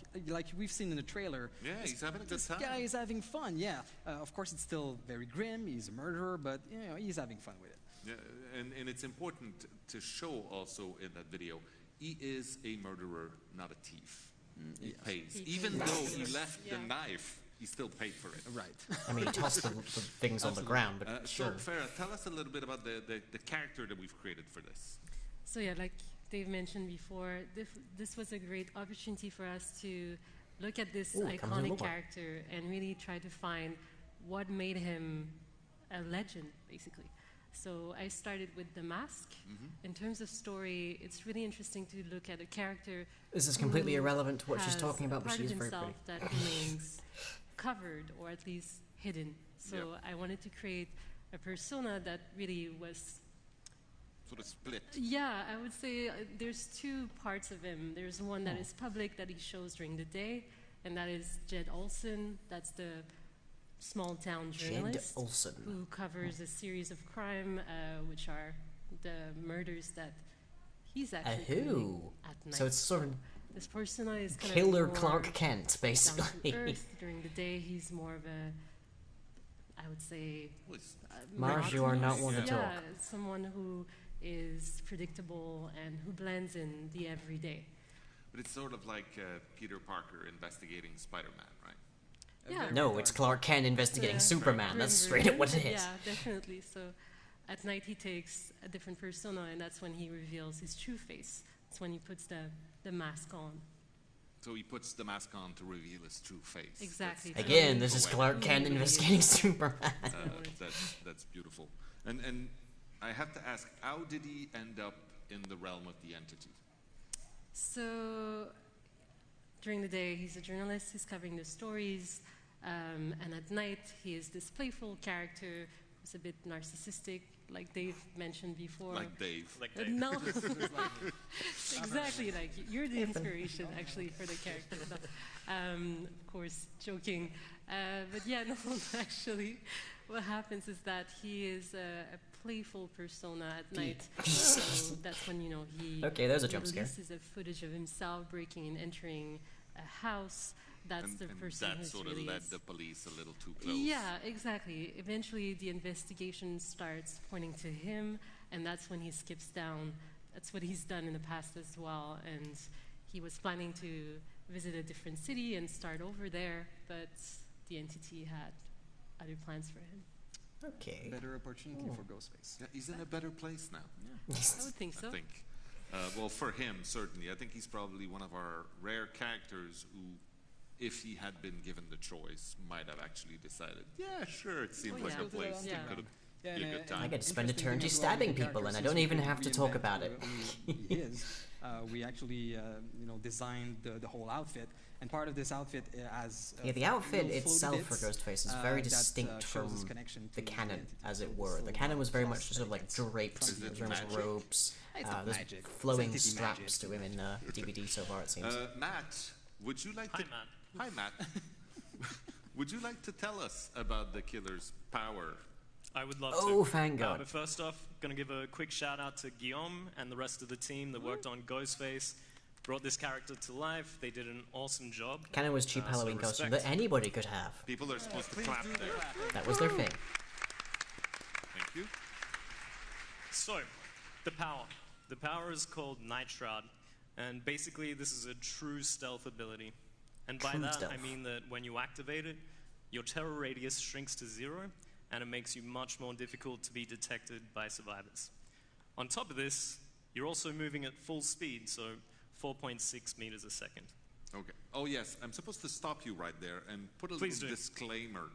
we've seen in the trailer. Yeah, he's having a good time. This guy is having fun, yeah. Of course, it's still very grim, he's a murderer, but he's having fun with it. Yeah, and it's important to show also in that video, he is a murderer, not a thief. He pays. Even though he left the knife, he still paid for it. Right. I mean, he tossed the things on the ground, but sure. So, Farah, tell us a little bit about the character that we've created for this. So yeah, like Dave mentioned before, this was a great opportunity for us to look at this iconic character and really try to find what made him a legend, basically. So I started with the mask. In terms of story, it's really interesting to look at a character. This is completely irrelevant to what she's talking about, but she is very pretty. That remains covered or at least hidden. So I wanted to create a persona that really was sort of split. Yeah, I would say there's two parts of him. There's one that is public that he shows during the day, and that is Jed Olson. That's the small town journalist who covers a series of crime, which are the murders that he's actually committing at night. So it's sort of this persona is kind Killer of Clark Kent, basically. Down to earth. During the day, he's more of a, I would say, Marge, you are not one to talk. Someone who is predictable and who blends in the everyday. But it's sort of like Peter Parker investigating Spider-Man, right? Yeah. No, it's Clark Kent investigating Superman. That's straight up what it is. Yeah, definitely. So at night he takes a different persona, and that's when he reveals his true face. That's when he puts the mask on. So he puts the mask on to reveal his true face. Exactly. Again, this is Clark Kent investigating Superman. That's beautiful. And I have to ask, how did he end up in the realm of the entity? So during the day, he's a journalist. He's covering the stories. And at night, he is this playful character who's a bit narcissistic, like Dave mentioned before. Like Dave. No. Exactly, like you're the inspiration actually for the character. So, of course, joking. But yeah, no, actually, what happens is that he is a playful persona at night. So that's when, you know, he there's a jump scare. releases a footage of himself breaking and entering a house. That's the person that who's sort of really led is. the police a little too close. Yeah, exactly. Eventually, the investigation starts pointing to him, and that's when he skips down. That's what he's done in the past as well, and he was planning to visit a different city and start over there, but the entity had other plans for him. Okay. Better opportunity for Ghostface. Yeah, he's in a better place now. Yeah. I would think so. I think. Well, for him, certainly. I think he's probably one of our rare characters who, if he had been given the choice, might have actually decided, yeah, sure, it seems like a place that could have been a good time. I get to spend eternity stabbing people, and I don't even have to talk about it. We actually, designed the whole outfit, and part of this outfit has the outfit itself bits, for Ghostface is very distinct from the canon, as it were. The canon was very much sort of like draped, there was very much ropes, there's flowing straps to him in DVD so far, it seems. Matt, would you like to... Matt. Hi, Matt. Would you like to tell us about the killer's power? I would love to. Oh, thank God. But first off, going to give a quick shout out to Guillaume and the rest of the team that worked on Ghostface, brought this character to life. They did an awesome job. Canon was cheap Halloween costume that anybody could have. People are supposed to clap there. That was their thing. Thank you. So, the power. The power is called Night Shroud, and basically this is a true stealth ability. And by that, I mean that when you activate it, your terror radius shrinks to 0, and it makes you much more difficult to be detected by survivors. On top of this, you're also moving at full speed, so 4.6 meters a second. Okay. Oh, yes. I'm supposed to stop you right there and put a little disclaimer.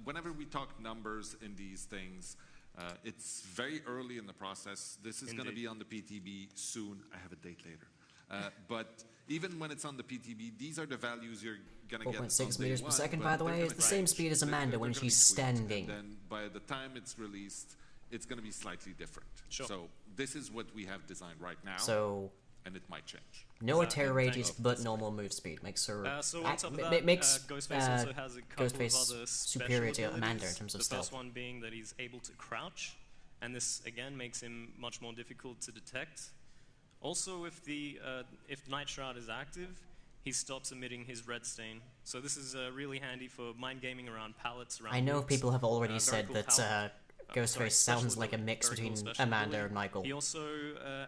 Whenever we talk numbers in these things, it's very early in the process. This is going to be on the PTB soon. I have a date later. But even when it's on the PTB, these are the values you're going to get. 4.6 meters per second, by the way, is the same speed as Amanda when she's standing. And then by the time it's released, it's going to be slightly different. Sure. So this is what we have designed right now. So, and it might change. No terror radius, but normal move speed makes her so on top of that, makes Ghostface also has a couple Ghostface of other superior to special Amanda in abilities. terms of the stealth. first one being that he's able to crouch, and this again makes him much more difficult to detect. Also, if Night Shroud is active, he stops emitting his red stain. So this is really handy for mind gaming around pallets. Around I know rooms. people have already said cool that Ghostface sounds like a mix between Amanda and Michael. He also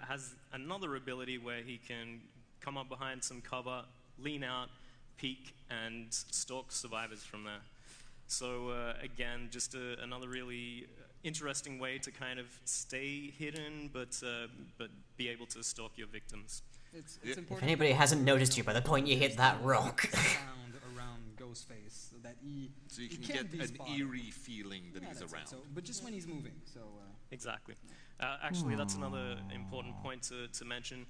has another ability where he can come up behind some cover, lean out, peek, and stalk survivors from there. So again, just another really interesting way to kind of stay hidden, but be able to stalk your victims. It's if anybody hasn't noticed you by the point you hit that rock. around Ghostface, so that he you can can't get be an spotted. eerie feeling that he's that's it. around. So, but just when he's moving. So exactly. Actually, that's another important point to mention.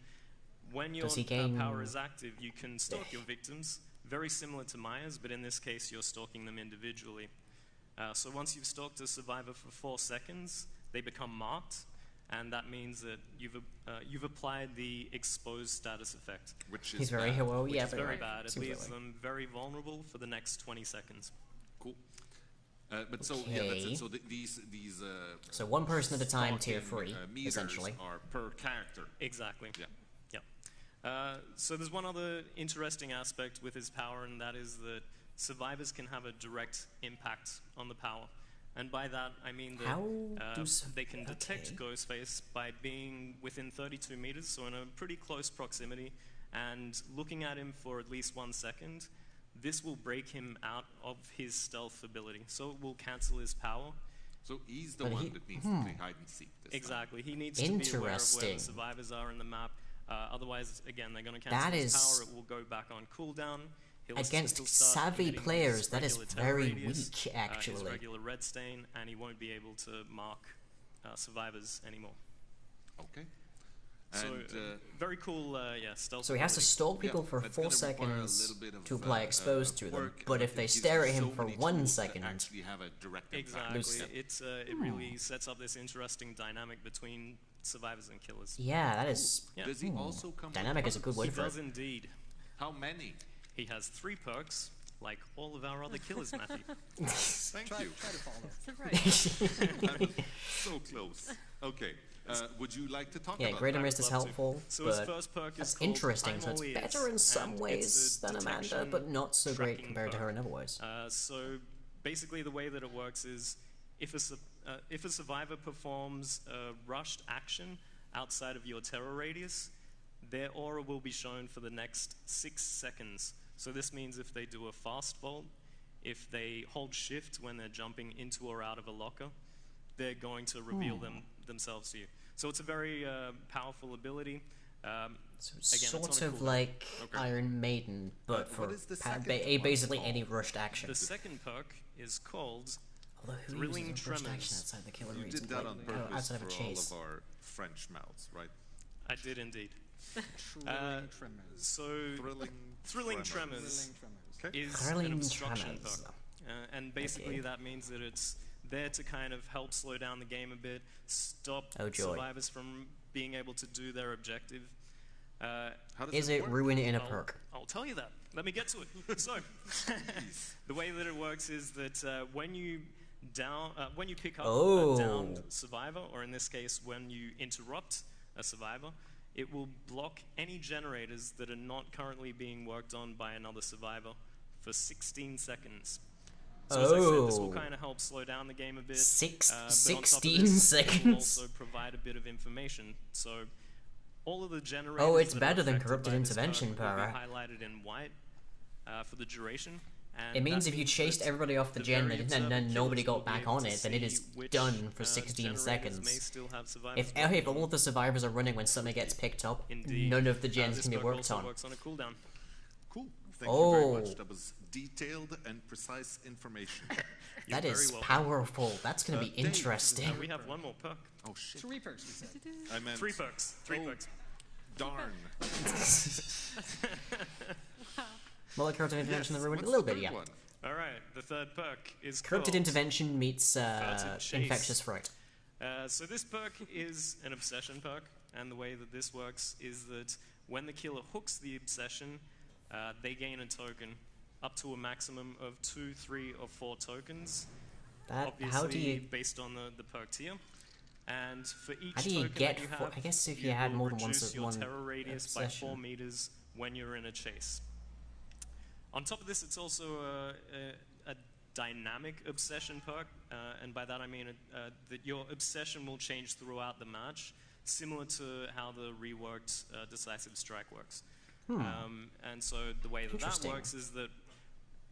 When your Does he gain- power is active, you can stalk your victims, very similar to Maya's, but in this case, you're stalking them individually. So once you've stalked a survivor for 4 seconds, they become marked, and that means that you've applied the exposed status effect. Which is He's very bad. well, Which yeah, is very very right. bad. It Seems leaves that way. them very vulnerable for the next 20 seconds. Cool. But so yeah, that's it. So these So one person at a time, tier stalking, 3, meters essentially. are per character. Exactly. Yeah. So there's one other interesting aspect with his power, and that is that survivors can have a direct impact on the power. And by that, I mean that they can detect Ghostface by being within 32 meters, so in a pretty close proximity, and looking at him for at least 1 second. This will break him out of his stealth ability, so it will cancel his power. So he's the one that needs to play hide and seek this Exactly. He needs to be aware of where the survivors are in the map. Otherwise, again, they're going to cancel his power. It will go back on cooldown. Against savvy players, that is very weak, actually. His regular red stain, and he won't be able to mark survivors anymore. Okay. So, very cool, stealth. So he has to stalk people for 4 seconds to apply exposed to them, but if they stare at him for 1 second, have a direct exactly, it really sets up this interesting dynamic between survivors and killers. Yeah, that is... Yeah. Does he also come Dynamic with is a good perks? word He for does it. indeed. How many? He has 3 perks, like all of our other killers, Matthew. Thank you. Try to follow. I'm so close. Okay. Would you like to talk Yeah, about Greater that? Mist is helpful, So his but first perk is that's called interesting. So I'm it's All better Ears, in some and ways it's a than Amanda, detection but not so great tracking compared to her perk. in other ways. So basically the way that it works is if a survivor performs a rushed action outside of your terror radius, their aura will be shown for the next 6 seconds. So this means if they do a fast vault, if they hold shift when they're jumping into or out of a locker, they're going to reveal themselves to you. So it's a very powerful ability. So Again, sort of like Iron Maiden, but for basically any rushed action. The second perk is called Although who Thrilling uses a rushed Tremors. action outside the killer You reads did and that on play- purpose outside of a for all chase. of our French mouths, right? I did indeed. Thrilling Tremors. So Thrilling Tremors Okay. is Thrilling an obstruction Tremors. perk. And basically Okay. that means that it's there to kind of help slow down the game a bit, stop Oh, joy. survivors from being able to do their objective. How does Is it work? ruin in a perk? I'll tell you that. Let me get to it. So, the way that it works is that when you pick up a downed survivor, or in this case, when you interrupt a survivor, it will block any generators that are not currently being worked on by another survivor for 16 seconds. So as I said, this will kind of help slow down the game a bit. But on top of 16 this, it will seconds? also provide a bit of information. So all of the generators Oh, it's that are better than affected Corrupted by this perk Intervention, will be Para. highlighted in white for the duration. And It means that if you means chased that everybody off the gen very and observant then nobody killers will got be back able on to it, then it see is which, done for 16 generators may seconds. still have survivors If all of the survivors are running when something gets picked up, Indeed. none of the gens This can be perk worked also on. works on a cooldown. Cool. Thank you very much. Oh. That was detailed and precise information. You're That is very welcome. powerful. That's going to be Dave, interesting. And we have one more perk. Oh shit. 3 perks, we said. I meant 3 perks. 3 perks. Darn. Well, like Corrupted Intervention, Yes, the ruin a what's little the bit, third yeah. one? All right, the third perk is Corrupted called Intervention meets Furtive Chase. Infectious Fright. So this perk is an obsession perk, and the way that this works is that when the killer hooks the obsession, they gain a token up to a maximum of 2, 3, or 4 tokens. That, Obviously, how do you... based on the perk tier. And for each How do you token get that you four- have, I guess if you had will more than one reduce your one terror radius by obsession. 4 meters when you're in a chase. On top of this, it's also a dynamic obsession perk, and by that I mean that your obsession will change throughout the match, similar to how the reworked Decisive Strike works. And so the way that Interesting. works is that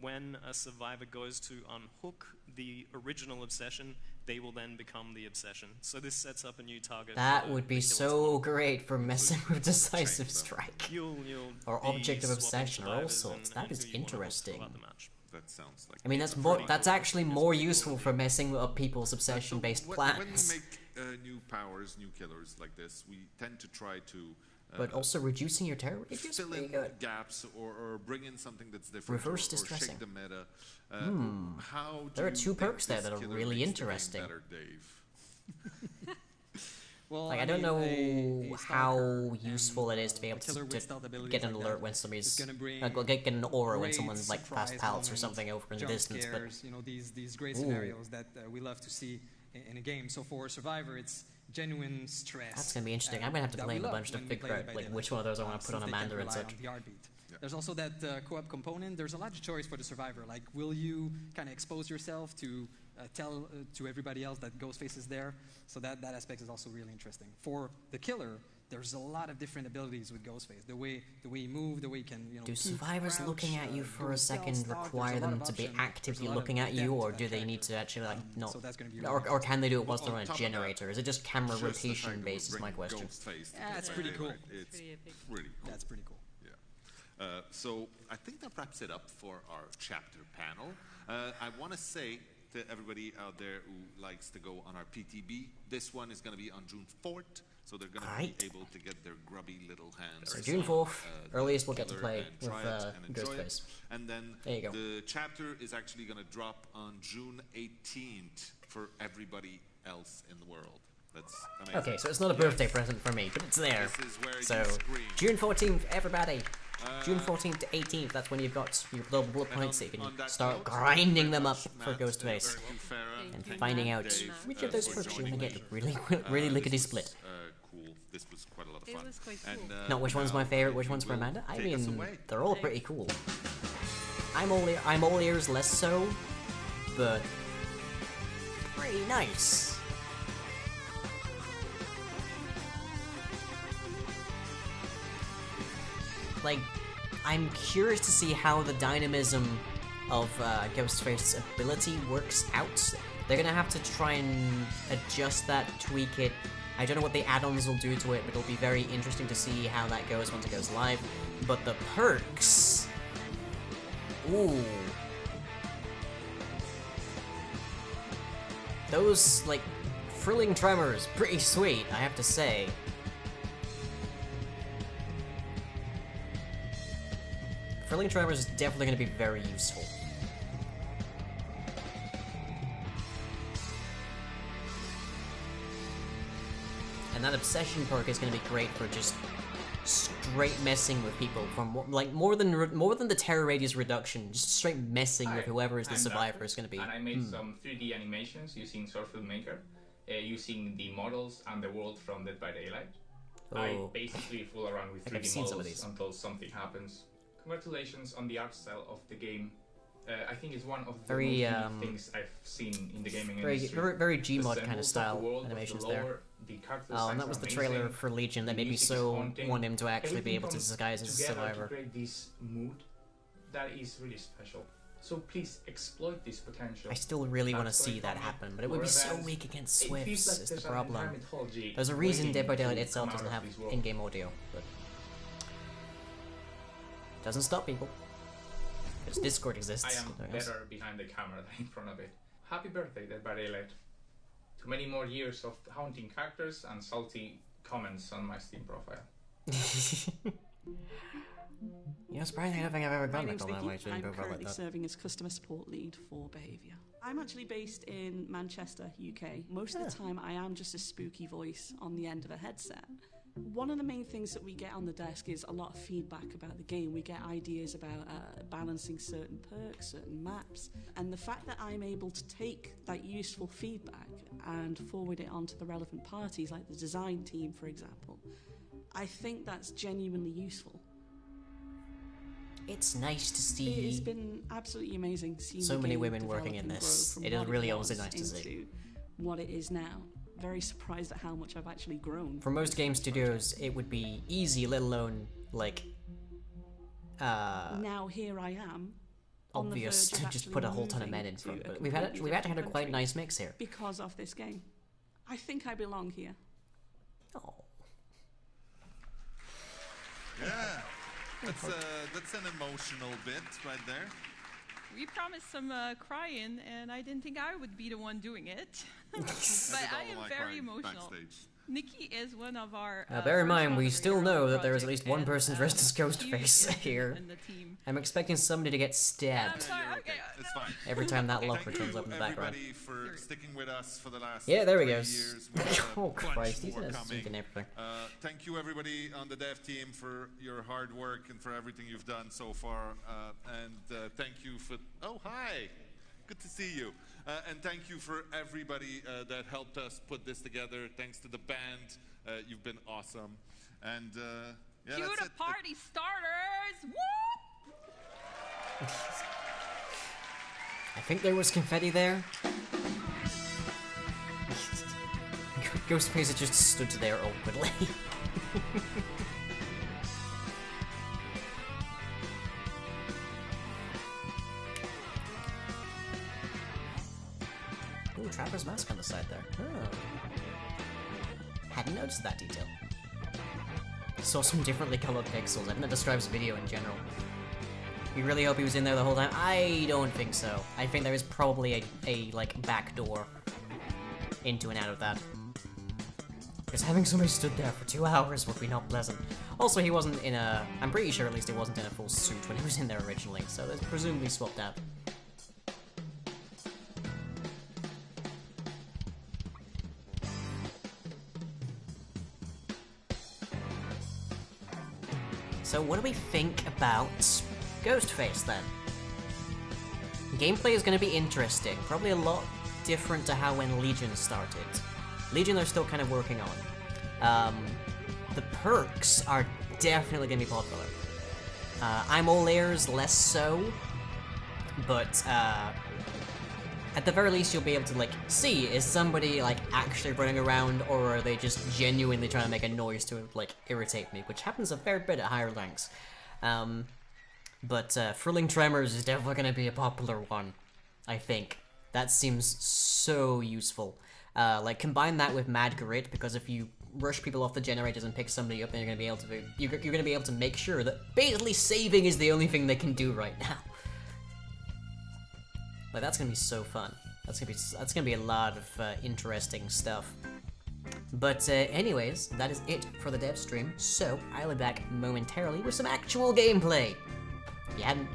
when a survivor goes to unhook the original obsession, they will then become the obsession. So this sets up a new target. That for would be the killer's so great for messing with Decisive Change them. Strike. You'll Or be Object of swapping Obsession, or all survivors sorts. and That is who you wanna hook interesting. throughout the match. That sounds like I mean, it's that's a more. pretty That's cool actually thing. more useful for messing up people's obsession-based When plans. we make new powers, new killers like this, we tend to try to But also reducing your terror radius? fill Pretty in good. gaps or bring in something that's different. Reverse or distressing. shake the meta. How do There are you 2 think perks there this that are killer really makes the game interesting. Better, Dave? Well, Like, I don't mean, know a how stalker useful it is to be able a killer with stealth to abilities get an like alert that when somebody's is gonna bring get an aura when great someone's like fast surprise pallets or moments, something over in the jump distance. But scares, you know, these great Ooh. scenarios that we love to see in a game. So for Survivor, it's genuine stress. that's gonna be interesting. I'm gonna have to that play we in a love bunch to when we figure play out by like daylight. which one of those I want to put on Since they Amanda can't and rely such. on the heartbeat. There's also that co-op component. There's a lot of choice for the survivor. Like, will you kind of expose yourself to tell to everybody else that Ghostface is there? So that aspect is also really interesting. For the killer, there's a lot of different abilities with Ghostface. The way you move, the way you can, you know. Do peek, survivors crouch, looking at you for go a stealth, second stalk. There's require a lot them of to be options. actively There's a lot looking of at you, depth or to do that they need character. to actually like not? So that's gonna be really Or can they do it whilst On they're on a top of that, generator? Is it just camera Just the rotation fact that we based? Is my bring question. Ghostface to That's the pretty game, cool. right? It's pretty epic. pretty cool. That's pretty cool. Yeah. So I think that wraps it up for our chapter panel. I want to say to everybody out there who likes to go on our PTB, this one is going to be on June 4th, so they're going to Alright. be able to get their grubby little hands. So June on, 4th, the earliest we'll get to killer play and with try it and enjoy it. Ghostface. And then There you go. the chapter is actually going to drop on June 18th for everybody else in the world. That's amazing. Okay, so it's not a birthday present for me, but it's there. This is where So, you scream. June 14th, everybody. June 14th to 18th, that's when you've got your global bullet points, so you can start grinding them up for Ghostface. And finding out which of those perks you want to get really lickety-split. Cool. This was quite a lot of fun. It was quite cool. And, Not which one's my favorite, which one's for Amanda? I mean, they're all pretty cool. I'm all ears, less so, but pretty nice. Like, I'm curious to see how the dynamism of Ghostface's ability works out. They're gonna have to try and adjust that, tweak it. I don't know what the add-ons will do to it, but it'll be very interesting to see how that goes once it goes live. But the perks... Ooh. Those, like, thrilling tremors, pretty sweet, I have to say. Thrilling tremors is definitely going to be very useful. And that obsession perk is going to be great for just straight messing with people from like more than the terror radius reduction, just straight messing with whoever is the survivor is going to be. And I made some 3D animations using Source Filmmaker, using the models and the world from Dead by Daylight. I basically fool around with 3D models until something happens. Congratulations on the art style of the game. I think it's one of the most unique things I've seen in the gaming industry. Very Gmod kind of style animations there. Oh, and that was the trailer for Legion that made me so want him to actually be able to disguise as a survivor. To create this mood that is really special. So please exploit this potential. I still really want to see that happen, but it would be so weak against Swifts is the problem. There's a reason Dead by Daylight itself doesn't have in-game audio, but doesn't stop people. Because Discord exists. I am better behind the camera than in front of it. Happy birthday, Dead by Daylight. To many more years of haunting characters and salty comments on my Steam profile. You know, surprisingly, I don't think I've ever gone that way to I'm improve like currently that. serving as customer support lead for Behaviour. I'm actually based in Manchester, UK. Most of the time, I am just a spooky voice on the end of a headset. One of the main things that we get on the desk is a lot of feedback about the game. We get ideas about balancing certain perks, certain maps, and the fact that I'm able to take that useful feedback and forward it onto the relevant parties, like the design team, for example, I think that's genuinely useful. It's nice to see. It's been absolutely amazing seeing so the many game women develop working in and this. grow It from is what really was also nice to see. into what it is now. Very surprised at how much I've actually grown. For most game studios, it would be easy, let alone like now here I am. obvious to just put a whole ton of men into it. But we've actually had a quite nice mix here. Because of this game. I think I belong here. Oh. Yeah. That's an emotional bit right there. We promised some crying, and I didn't think I would be the one doing it. But I am very emotional. Backstage. Nikki is one of our. Now, bear in mind, we still know that there is at least one person dressed as Ghostface here. I'm expecting somebody to get stabbed It's fine. every time that locker turns up in the background. Everybody for sticking with us for the last Yeah, there he 3 goes. years. We have a Oh bunch Christ, he's more gonna coming. sink in everything. Thank you everybody on the dev team for your hard work and for everything you've done so far. And thank you for. Oh, hi. Good to see you. And thank you for everybody that helped us put this together. Thanks to the band. You've been awesome. And yeah, Cue that's the it. party starters! Whoop! I think there was confetti there. Ghostface just stood there awkwardly. Ooh, Trapper's mask on the side there. Oh. Hadn't noticed that detail. Saw some differently colored pixels. I think that describes video in general. We really hope he was in there the whole time. I don't think so. I think there is probably a like back door into and out of that. Because having somebody stood there for 2 hours would be not pleasant. Also, he wasn't in a. I'm pretty sure at least he wasn't in a full suit when he was in there originally, so it's presumably swapped out. So what do we think about Ghostface then? Gameplay is going to be interesting, probably a lot different to how when Legion started. Legion they're still kind of working on. The perks are definitely going to be popular. I'm all ears, less so, but at the very least you'll be able to like see, is somebody like actually running around, or are they just genuinely trying to make a noise to like irritate me, which happens a fair bit at higher ranks. But Frilling Tremors is definitely going to be a popular one, I think. That seems so useful. Like combine that with Mad Grit, because if you rush people off the generators and pick somebody up, then you're going to be able to you're going to be able to make sure that basically saving is the only thing they can do right now. Like that's going to be so fun. That's going to be a lot of interesting stuff. But anyways, that is it for the dev stream. So I'll be back momentarily with some actual gameplay. If you hadn't,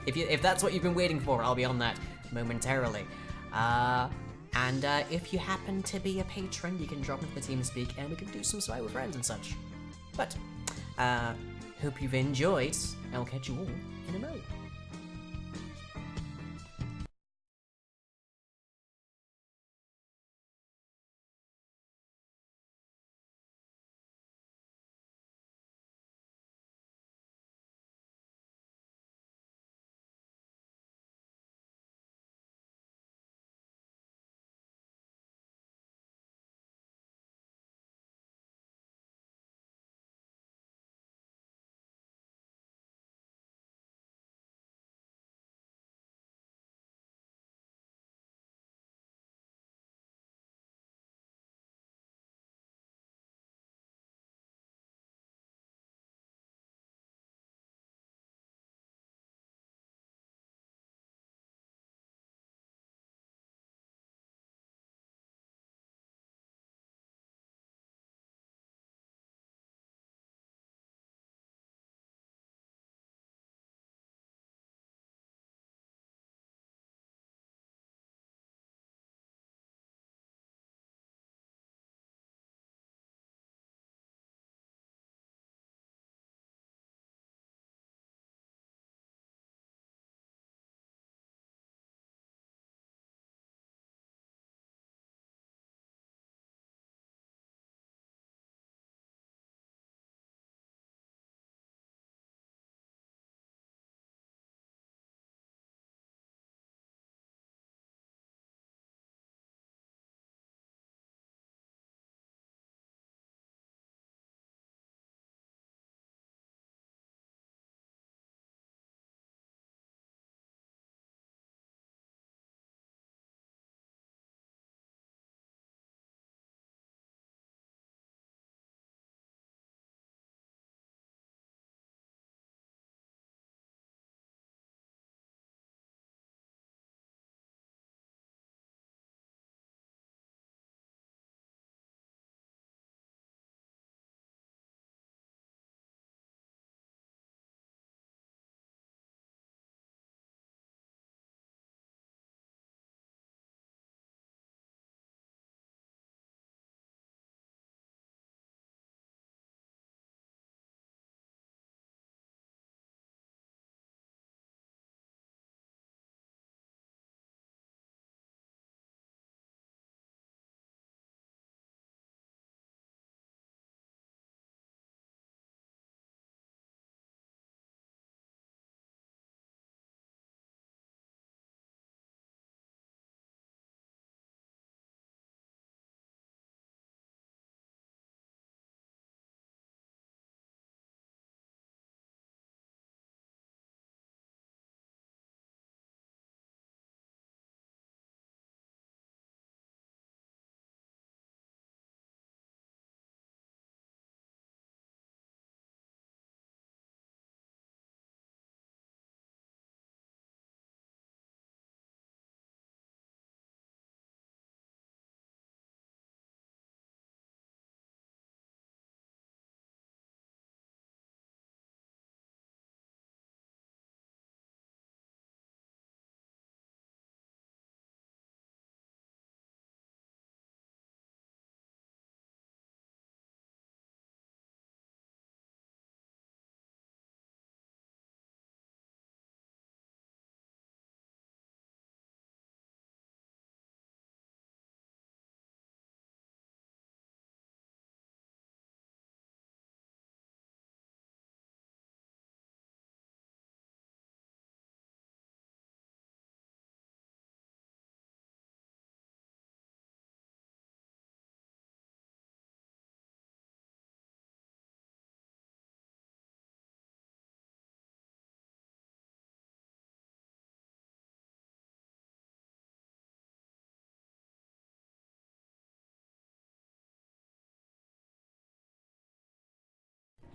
if that's what you've been waiting for, I'll be on that momentarily. And if you happen to be a patron, you can drop into the TeamSpeak and we can do some Survival with friends and such. But hope you've enjoyed. I'll catch you all in a moment.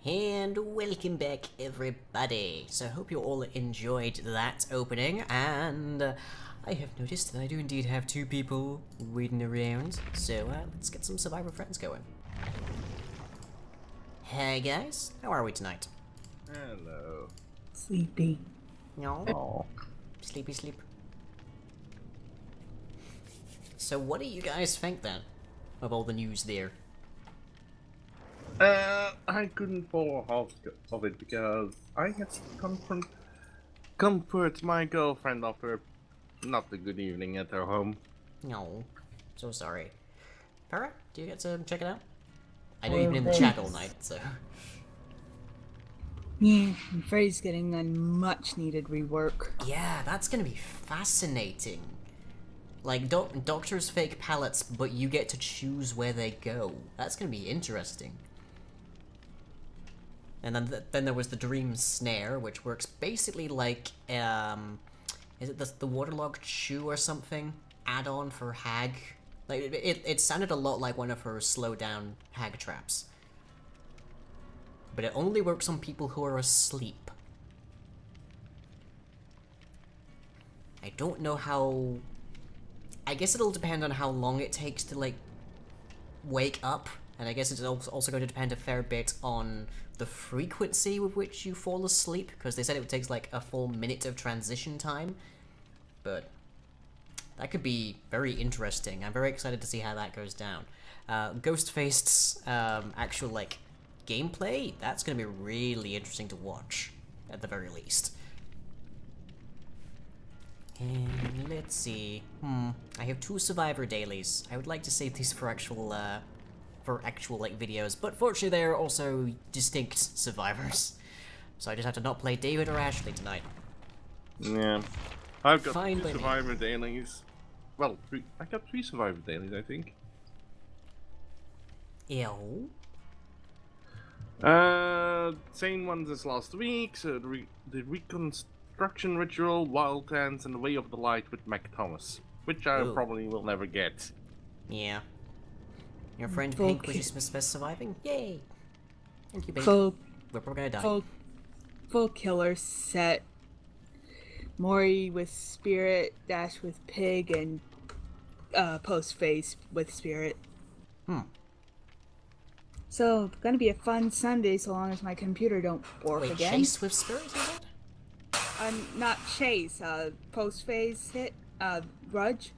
And welcome back, everybody. So I hope you all enjoyed that opening, and I have noticed that I do indeed have 2 people waiting around, so let's get some Survivor friends going. Hey guys, how are we tonight? Hello. Sleepy. No. Oh. Sleepy sleep. So what do you guys think then of all the news there? I couldn't follow half of it because I had to comfort my girlfriend after not a good evening at her home. No, so sorry. Para, do you get to check it out? I know you've been in the chat all night, so... Yeah, and Freddy's getting a much-needed rework. Yeah, that's gonna be fascinating. Like, doctors fake pallets, but you get to choose where they go. That's gonna be interesting. And then there was the Dream Snare, which works basically like, is it the Waterlogged Shoe or something? Add-on for Hag? Like, it sounded a lot like one of her slow-down Hag traps. But it only works on people who are asleep. I don't know how... I guess it'll depend on how long it takes to, like, wake up. And I guess it's also going to depend a fair bit on the frequency with which you fall asleep, because they said it would take like a full minute of transition time. But that could be very interesting. I'm very excited to see how that goes down. Ghostface's actual like gameplay, that's going to be really interesting to watch, at the very least. And let's see. I have 2 Survivor dailies. I would like to save these for actual like videos, but fortunately they are also distinct survivors. So I just have to not play David or Ashley tonight. Yeah. I've got Fine 2 Survivor dailies. Well, I got 3 Survivor dailies, I think. Ew. Same ones as last week, so the Reconstruction Ritual, Wildlands, and the Way of the Light with Mac Thomas, which I probably will never get. Yeah. Your friend Pink was just best surviving? Yay! Thank you, Pink. We're gonna die. Full killer set. Mori with Spirit, Dash with Pig, and Postface with Spirit. So, it's gonna be a fun Sunday so long as my computer don't work again. Chase with Spirit, is that? Not Chase, Postface hit, Grudge.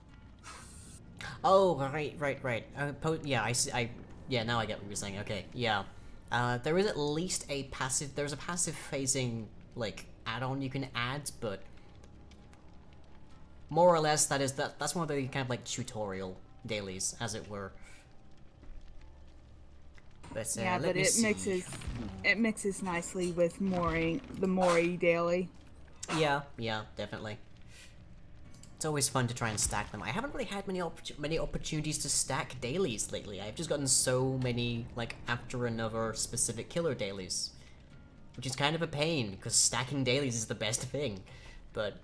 Oh, right. Yeah, I see. Yeah, now I get what you're saying. Okay, yeah. There is at least a passive. There's a passive phasing like add-on you can add, but more or less that's one of the kind of like tutorial dailies, as it were. But yeah, but it mixes nicely with the Mori daily. Yeah, definitely. It's always fun to try and stack them. I haven't really had many opportunities to stack dailies lately. I've just gotten so many, like, after another specific killer dailies. Which is kind of a pain, because stacking dailies is the best thing. But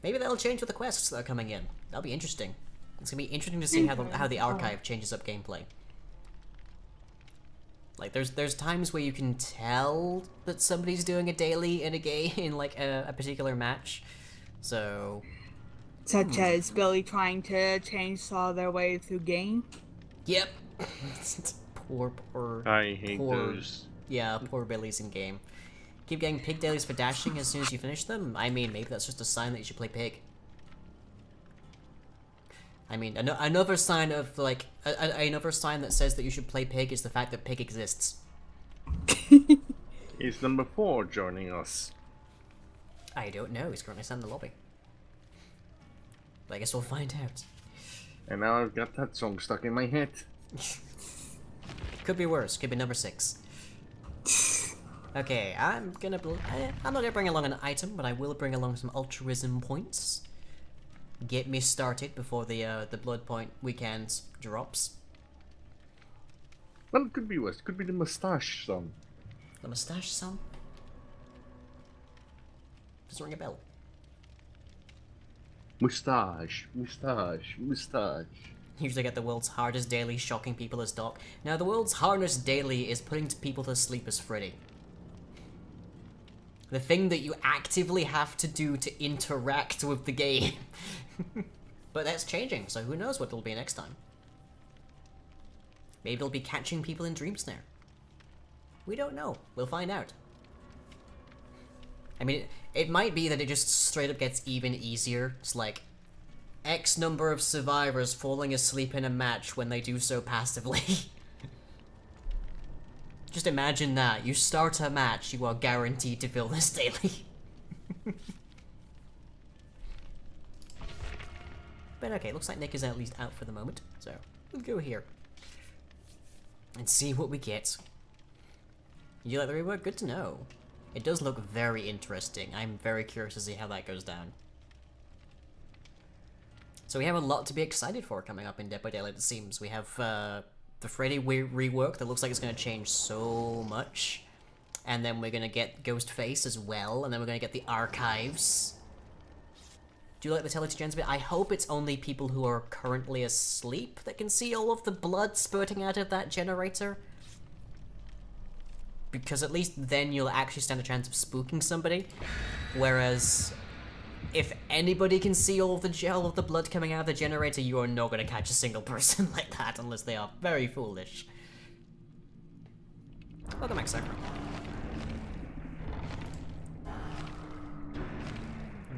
maybe that'll change with the quests that are coming in. That'll be interesting. It's gonna be interesting to see how the archive changes up gameplay. Like, there's times where you can tell that somebody's doing a daily in a game, in, like, a particular match. So... Such as Billy trying to chainsaw their way through game. Yep. poor. I hate those. Yeah, poor Billy's in game. Keep getting pig dailies for dashing as soon as you finish them? I mean, maybe that's just a sign that you should play pig. I mean, another sign of, like, another sign that says that you should play pig is the fact that pig exists. Is number 4 joining us? I don't know, he's currently sat in the lobby. But I guess we'll find out. And now I've got that song stuck in my head. Could be worse. Could be number 6. Okay, I'm not gonna bring along an item, but I will bring along some altruism points. Get me started before the blood point weekend drops. Well, it could be worse. It could be the mustache song. The mustache song? Does it ring a bell? Mustache, mustache, mustache. Usually get the world's hardest daily shocking people as Doc. Now the world's hardest daily is putting people to sleep as Freddy. The thing that you actively have to do to interact with the game. But that's changing, so who knows what it'll be next time. Maybe it'll be catching people in Dream Snare. We don't know. We'll find out. I mean, it might be that it just straight up gets even easier. It's like, X number of survivors falling asleep in a match when they do so passively. Just imagine that. You start a match, you are guaranteed to fill this daily. But okay, looks like Nick is at least out for the moment, so we'll go here. And see what we get. You like the rework? Good to know. It does look very interesting. I'm very curious to see how that goes down. So we have a lot to be excited for coming up in Dead by Daylight, it seems. We have the Freddy rework that looks like it's going to change so much. And then we're going to get Ghostface as well, and then we're going to get the archives. Do you like the telegens bit? I hope it's only people who are currently asleep that can see all of the blood spurting out of that generator. Because at least then you'll actually stand a chance of spooking somebody. Whereas, if anybody can see all of the blood coming out of the generator, you are not going to catch a single person like that unless they are very foolish. Welcome back, sir.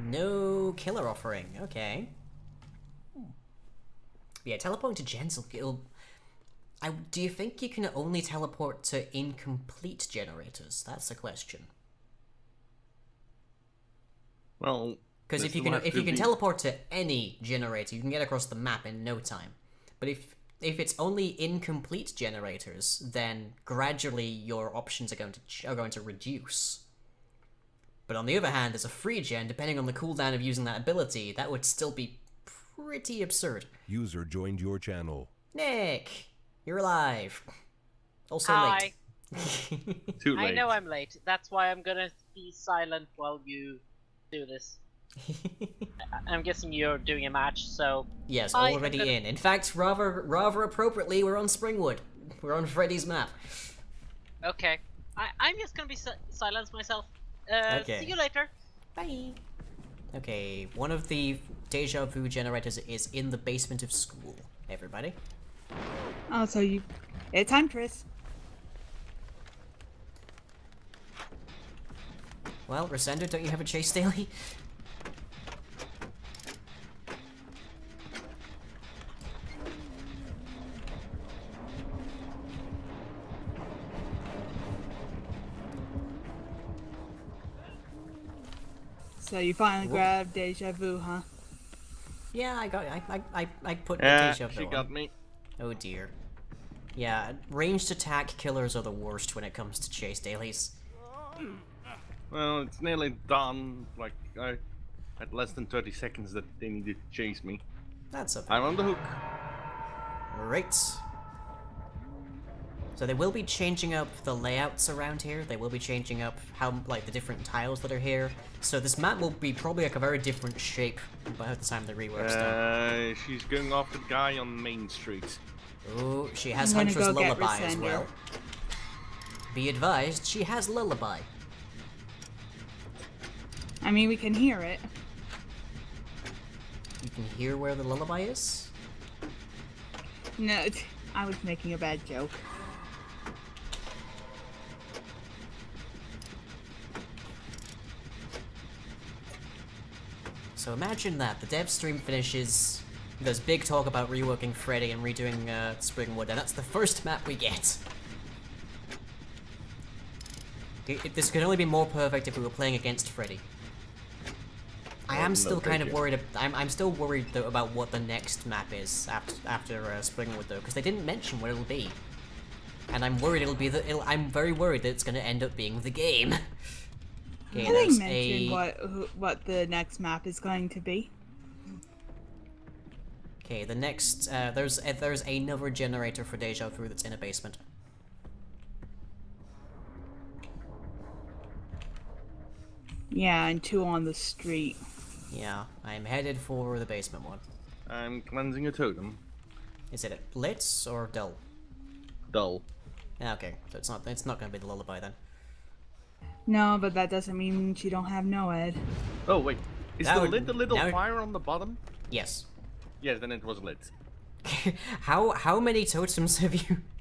No killer offering. Okay. Yeah, teleporting to gens will... do you think you can only teleport to incomplete generators? That's the question. Well, because if you can teleport to any generator, you can get across the map in no time. But if it's only incomplete generators, then gradually your options are going to reduce. But on the other hand, as a free gen, depending on the cooldown of using that ability, that would still be pretty absurd. User joined your channel. Nick, you're alive. Also Hi. late. Too late. I know I'm late. That's why I'm gonna be silent while you do this. I'm guessing you're doing a match, so... Yes, already in. In fact, rather appropriately, we're on Springwood. We're on Freddy's map. Okay. I'm just gonna be silence myself. Okay. See you later. Bye. Okay, one of the deja vu generators is in the basement of school. Everybody. Oh, so you... It's Huntress. Well, Resender, don't you have a chase daily? So you finally grabbed deja vu, huh? Yeah, I put the deja vu she on. got me. Oh dear. Yeah, ranged attack killers are the worst when it comes to chase dailies. Well, it's nearly done. Like, I had less than 30 seconds that they needed to chase me. That's okay. I'm on the hook. Right. So they will be changing up the layouts around here. They will be changing up how, like, the different tiles that are here. So this map will be probably like a very different shape by the time the rework's done. She's going off the guy on Main Street. Oh, she has Huntress Lullaby as well. Be advised, she has Lullaby. I mean, we can hear it. You can hear where the lullaby is? No, I was making a bad joke. So imagine that, the dev stream finishes, there's big talk about reworking Freddy and redoing Springwood, and that's the first map we get. This could only be more perfect if we were playing against Freddy. I am still kind of worried. I'm still worried though about what the next map is after Springwood though, because they didn't mention what it'll be, and I'm worried it'll be I'm very worried that it's going to end up being the game. Okay, I think mention what the next map is going to be. Okay, the next there's another generator for Deja Vu that's in a basement. Yeah, and 2 on the street. Yeah, I'm headed for the basement one. I'm cleansing a totem. Is it lit or dull? Dull. Yeah, okay, so it's not gonna be the lullaby then. No, but that doesn't mean she don't have no ed. Oh wait, is That the would- lid a little now- fire on the bottom? Yes. Yes, then it was lit. How many totems have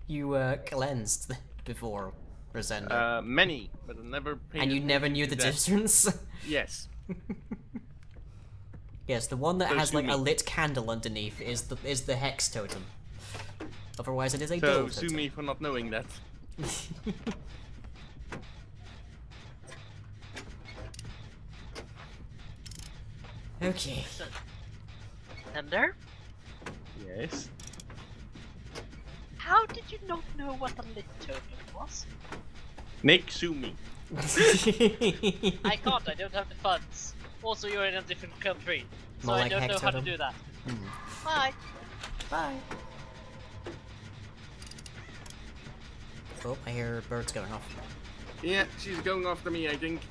you cleansed before, Rosenda? Many, but I never paid And you never attention knew to the that. difference? Yes. Yes, the one that So has like sue a me. lit candle underneath is the hex totem. Otherwise, it is a So dull sue totem. me for not knowing that. Okay. Thunder? Yes. How did you not know what a lit totem was? Nick, sue me. I can't, I don't have the funds. Also, you're in a different country, so More I like don't hex know how to totem. do that. Hmm. Bye. Bye. Oh, I hear birds going off. Yeah, she's going after me, I think.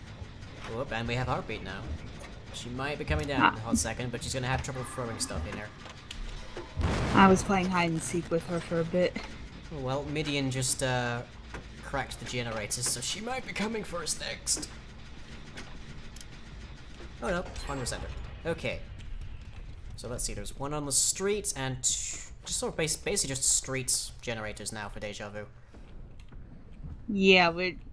Whoop, and we have heartbeat now. She might be coming down in a hot second, but she's gonna have trouble throwing stuff in her. I was playing hide and seek with her for a bit. Well, Midian just cracked the generators, so she might be coming for us next. Oh no, one was under. Okay. So let's see, there's one on the street and just sort of basically just street generators now for Deja Vu. Yeah,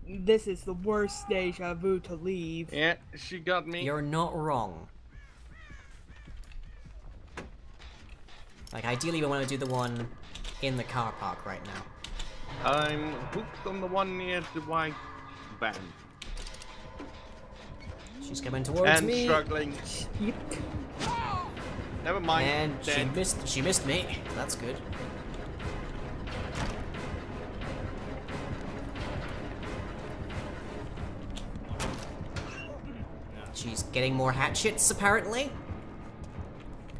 this is the worst deja vu to leave. Yeah, she got me. You're not wrong. Like, ideally we want to do the one in the car park right now. I'm hooked on the one near the white van. She's coming towards and me. struggling. Yep. Never mind. And Dead. she missed me. That's good. She's getting more hatchets, apparently.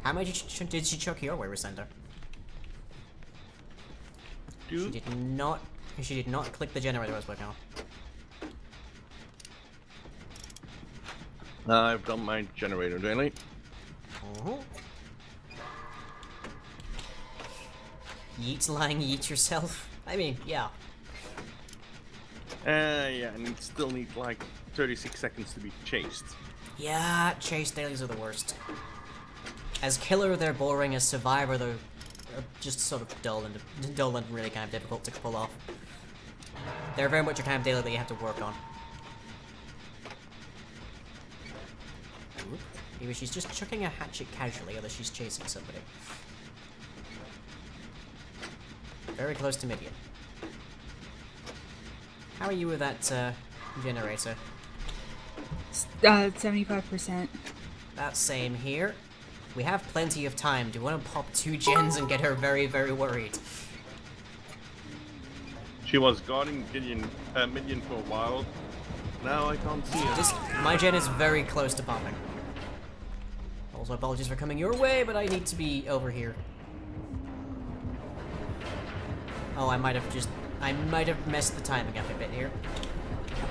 How much did she chuck your way, Resender? She did not. She did not click the generator I was working on. I've done my generator daily. Yeet lying, yeet yourself. I mean, yeah. Yeah, and it still needs like 36 seconds to be chased. Yeah, chase dailies are the worst. As killer, they're boring. As survivor, they're just sort of dull and really kind of difficult to pull off. They're very much a kind of daily that you have to work on. Oop. Either she's just chucking a hatchet casually, or she's chasing somebody. Very close to Midian. How are you with that generator? 75%. That same here. We have plenty of time. Do you want to pop 2 gens and get her very, very worried? She was guarding Midian for a while. Now I can't see her. My gen is very close to popping. Also, apologies for coming your way, but I need to be over here. Oh, I might have messed the timing up a bit here.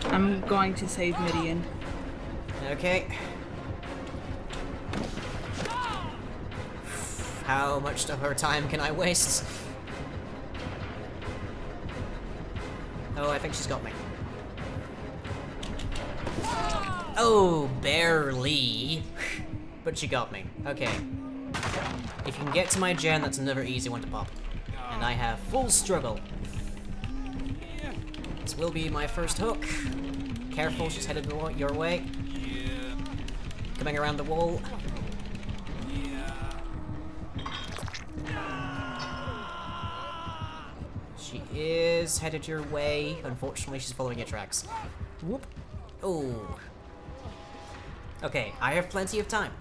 I'm going to save Midian. Okay. How much of her time can I waste? Oh, I think she's got me. Oh, barely. But she got me. Okay. If you can get to my gen, that's another easy one to pop. And I have full struggle. This will be my first hook. Careful, she's headed your way. Coming around the wall. She is headed your way. Unfortunately, she's following your tracks. Whoop. Oh. Okay, I have plenty of time.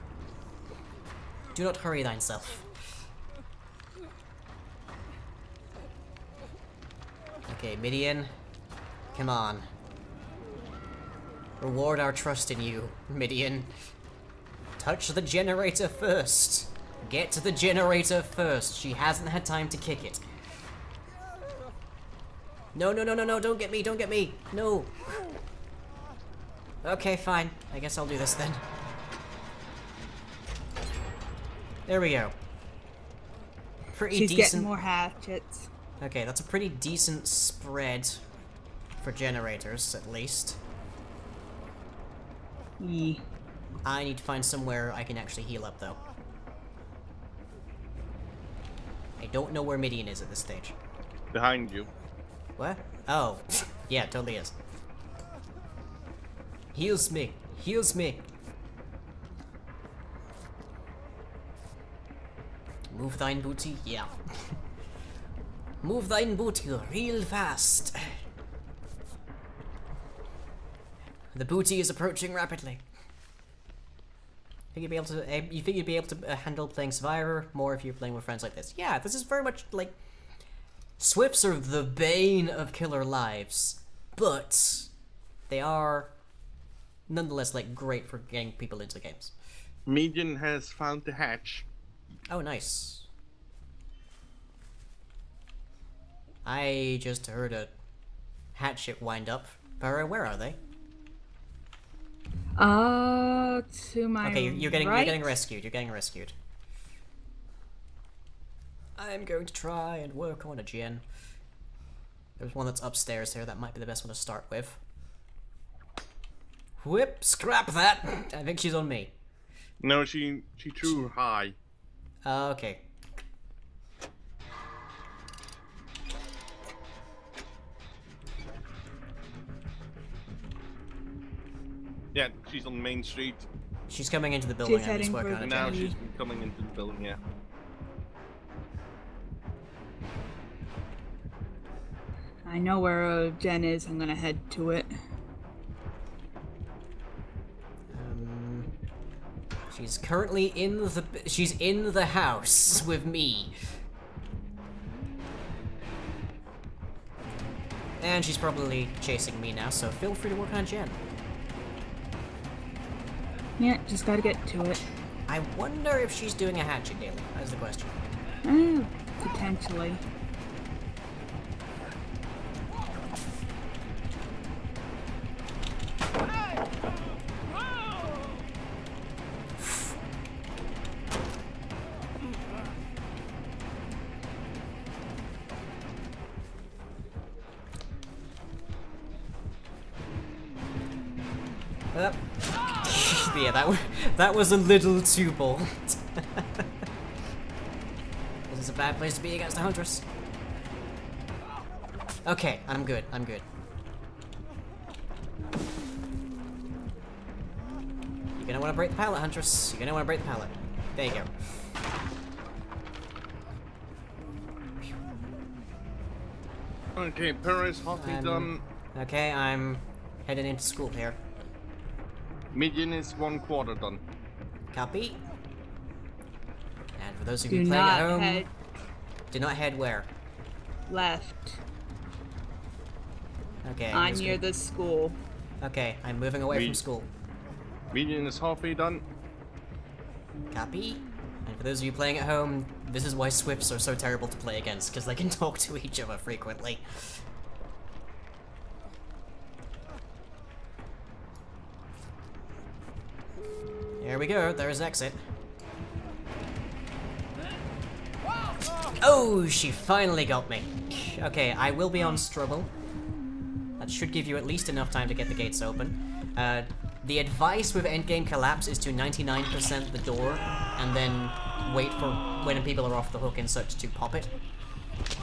Do not hurry thyself. Okay, Midian. Come on. Reward our trust in you, Midian. Touch the generator first. Get to the generator first. She hasn't had time to kick it. No, no, no, no, no, don't get me, don't get me. No. Okay, fine. I guess I'll do this then. There we go. pretty She's decent. She's getting more hatchets. Okay, that's a pretty decent spread for generators, at least. Yeah. I need to find somewhere I can actually heal up, though. I don't know where Midian is at this stage. Behind you. What? Oh, yeah, totally is. Heals me. Heals me. Move thine booty? Yeah. Move thine booty real fast. The booty is approaching rapidly. You think you'd be able to handle playing Survivor more if you're playing with friends like this? Yeah, this is very much like... Swifts are the bane of killer lives, but they are nonetheless like great for getting people into games. Median has found the hatch. Oh, nice. I just heard a hatchet wind up. But where are they? To my okay, you're getting rescued. You're getting rescued. I'm going to try and work on a gen. There's one that's upstairs here. That might be the best one to start with. Whip! Scrap that! I think she's on me. No, she threw high. Okay. Yeah, she's on Main Street. She's coming into the building. She's heading for the now she's coming into the building, yeah. I know where Jen is. I'm gonna head to it. She's currently she's in the house with me. And she's probably chasing me now, so feel free to work on Jen. Yeah, just gotta get to it. I wonder if she's doing a hatchet daily. That's the question. Potentially. Yeah, that was a little too bold. This is a bad place to be against a Huntress. Okay, I'm good. I'm good. You're gonna want to break the pallet, Huntress. You're gonna want to break the pallet. There you go. Okay, Paris, hotly done. Okay, I'm heading into school here. Median is 1/4 done. Copy. And for those of you playing at home, do not head where? Left. Okay. I'm near the school. Okay, I'm moving away from school. Median is halfway done. Copy. And for those of you playing at home, this is why Swifts are so terrible to play against, because they can talk to each other frequently. There we go, there's exit. Oh, she finally got me. Okay, I will be on struggle. That should give you at least enough time to get the gates open. The advice with endgame collapse is to 99% the door, and then wait for when people are off the hook and such to pop it.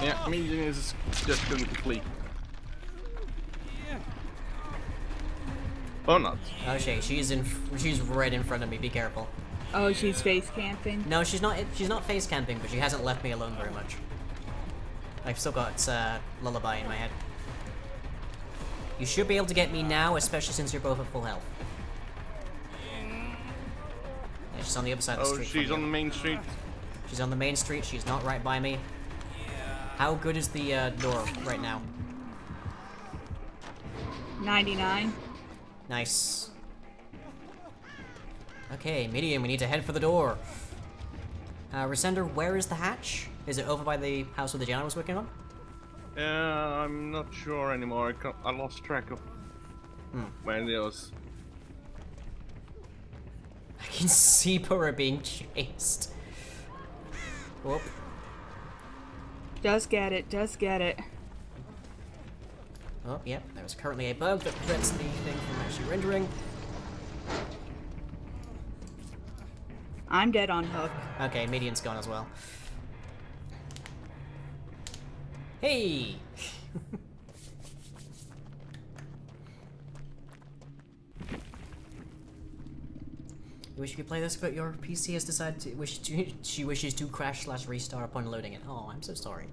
Yeah, Median is just going to flee. Or not. Oh, she's right in front of me, be careful. Oh, she's face camping? No, she's not face camping, but she hasn't left me alone very much. I've still got Lullaby in my head. You should be able to get me now, especially since you're both at full health. Yeah, she's on the other side of the street. Oh, she's on the main street. She's on the main street, she's not right by me. How good is the door right now? 99. Nice. Okay, Medium, we need to head for the door. Resender, where is the hatch? Is it over by the house where the Jana was working on? I'm not sure anymore. I lost track of where it was. I can see Pura being chased. Whoop. Just get it, just get it. Oh, yep, there is currently a bug that prevents the thing from actually rendering. I'm dead on hook. Okay, Median's gone as well. Hey! You wish you could play this, but your PC has decided she wishes to crash/restart upon loading it. Oh, I'm so sorry.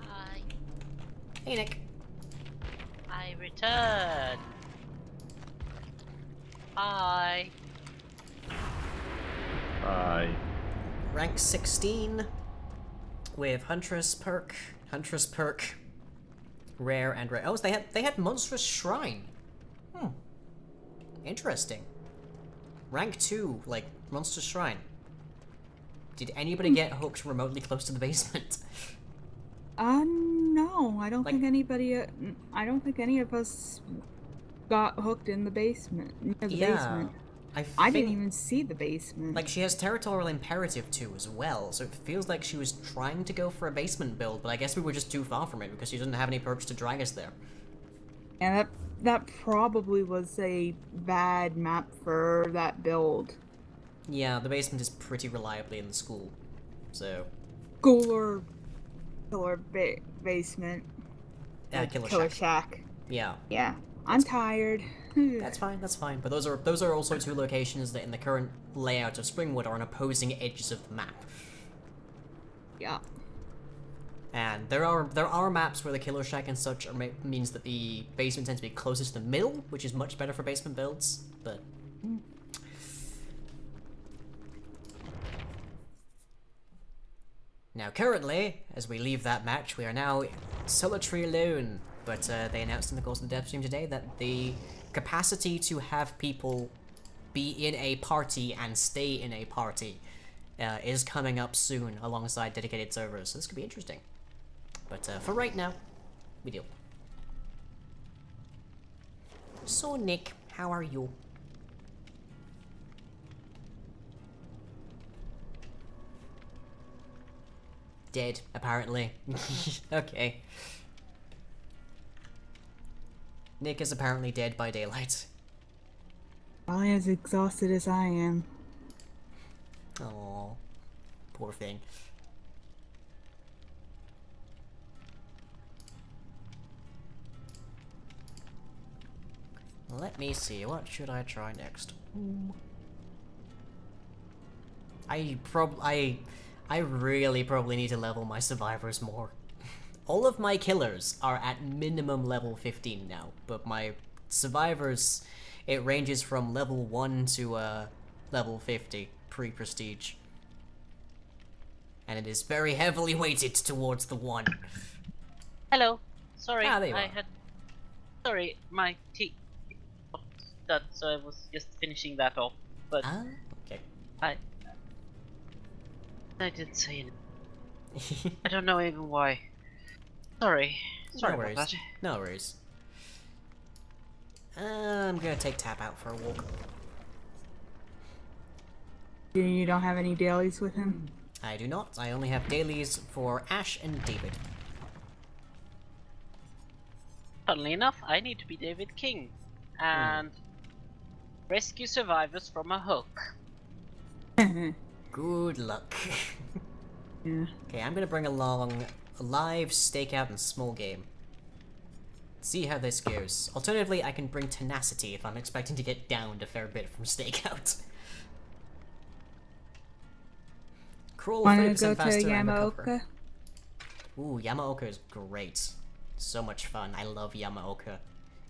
Hi. Hey, Nick. I return. Hi. Hi. Rank 16 with Huntress perk, rare and rare. Oh, so they had Monstrous Shrine. Interesting. Rank 2, like Monstrous Shrine. Did anybody get hooked remotely close to the basement? No, I don't think anybody. I don't think any of us got hooked in the basement. Near the basement. I didn't even see the basement. Like, she has Territorial Imperative too as well, so it feels like she was trying to go for a basement build, but I guess we were just too far from it because she didn't have any perks to drag us there. And that probably was a bad map for that build. Yeah, the basement is pretty reliably in the school, so... Killer basement. Killer Shack. Yeah. Yeah. I'm tired. That's fine. But those are also two locations that in the current layout of Springwood are on opposing edges of the map. Yeah. And there are maps where the Killer Shack and such means that the basement tends to be closer to the middle, which is much better for basement builds, but... Now currently, as we leave that match, we are now solitary alone, but they announced in the course of the dev stream today that the capacity to have people be in a party and stay in a party is coming up soon alongside dedicated servers, so this could be interesting. But for right now, we deal. So Nick, how are you? Dead, apparently. Okay. Nick is apparently dead by daylight. Probably as exhausted as I am. Oh, poor thing. Let me see, what should I try next? I really probably need to level my survivors more. All of my killers are at minimum level 15 now, but my survivors, it ranges from level 1 to level 50 pre-prestige. And it is very heavily weighted towards the 1. Hello. Sorry, there you I are. had... Sorry, my tea... done, so I was just finishing that off. But okay. I didn't say anything. I don't know even why. Sorry. Sorry No about worries. that. No worries. I'm gonna take Tap out for a walk. You don't have any dailies with him? I do not. I only have dailies for Ash and David. Funnily enough, I need to be David King. And rescue survivors from a hook. Good luck. Yeah. Okay, I'm gonna bring along a live stakeout and small game. See how this goes. Alternatively, I can bring tenacity if I'm expecting to get downed a fair bit from stakeout. Crawl Wanna 30% go to faster and Yamaoka? recover. Ooh, Yamaoka is great. So much fun. I love Yamaoka.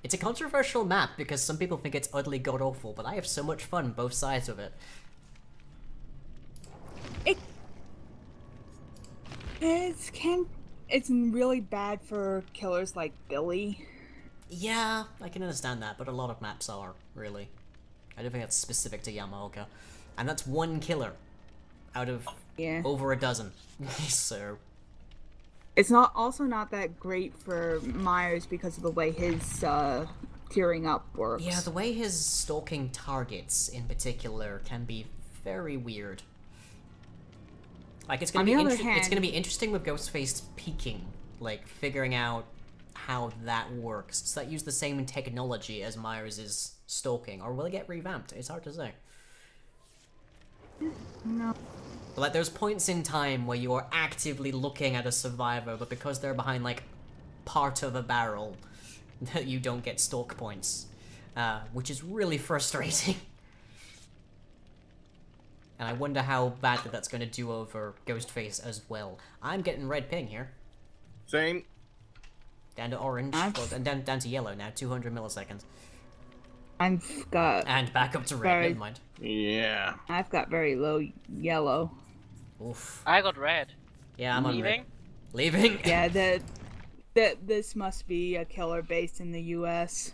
It's a controversial map because some people think it's utterly god-awful, but I have so much fun both sides of it. It's really bad for killers like Billy. Yeah, I can understand that, but a lot of maps are, really. I don't think that's specific to Yamaoka. And that's one killer out of over a dozen. So... It's also not that great for Myers because of the way his tearing up works. Yeah, the way his stalking targets in particular can be very weird. Like, it's gonna be interesting with Ghostface peeking, like, figuring out how that works. Does that use the same technology as Myers' stalking, or will it get revamped? It's hard to say. No. But, like, there's points in time where you are actively looking at a survivor, but because they're behind, like, part of a barrel, that you don't get stalk points, which is really frustrating. And I wonder how bad that's going to do over Ghostface as well. I'm getting red ping here. Same. Down to orange, well, and down to yellow now, 200 milliseconds. I've got... And back up to red, never mind. Yeah. I've got very low yellow. Oof. I got red. Yeah, I'm on Leaving? red. Leaving? Yeah, this must be a killer based in the U.S.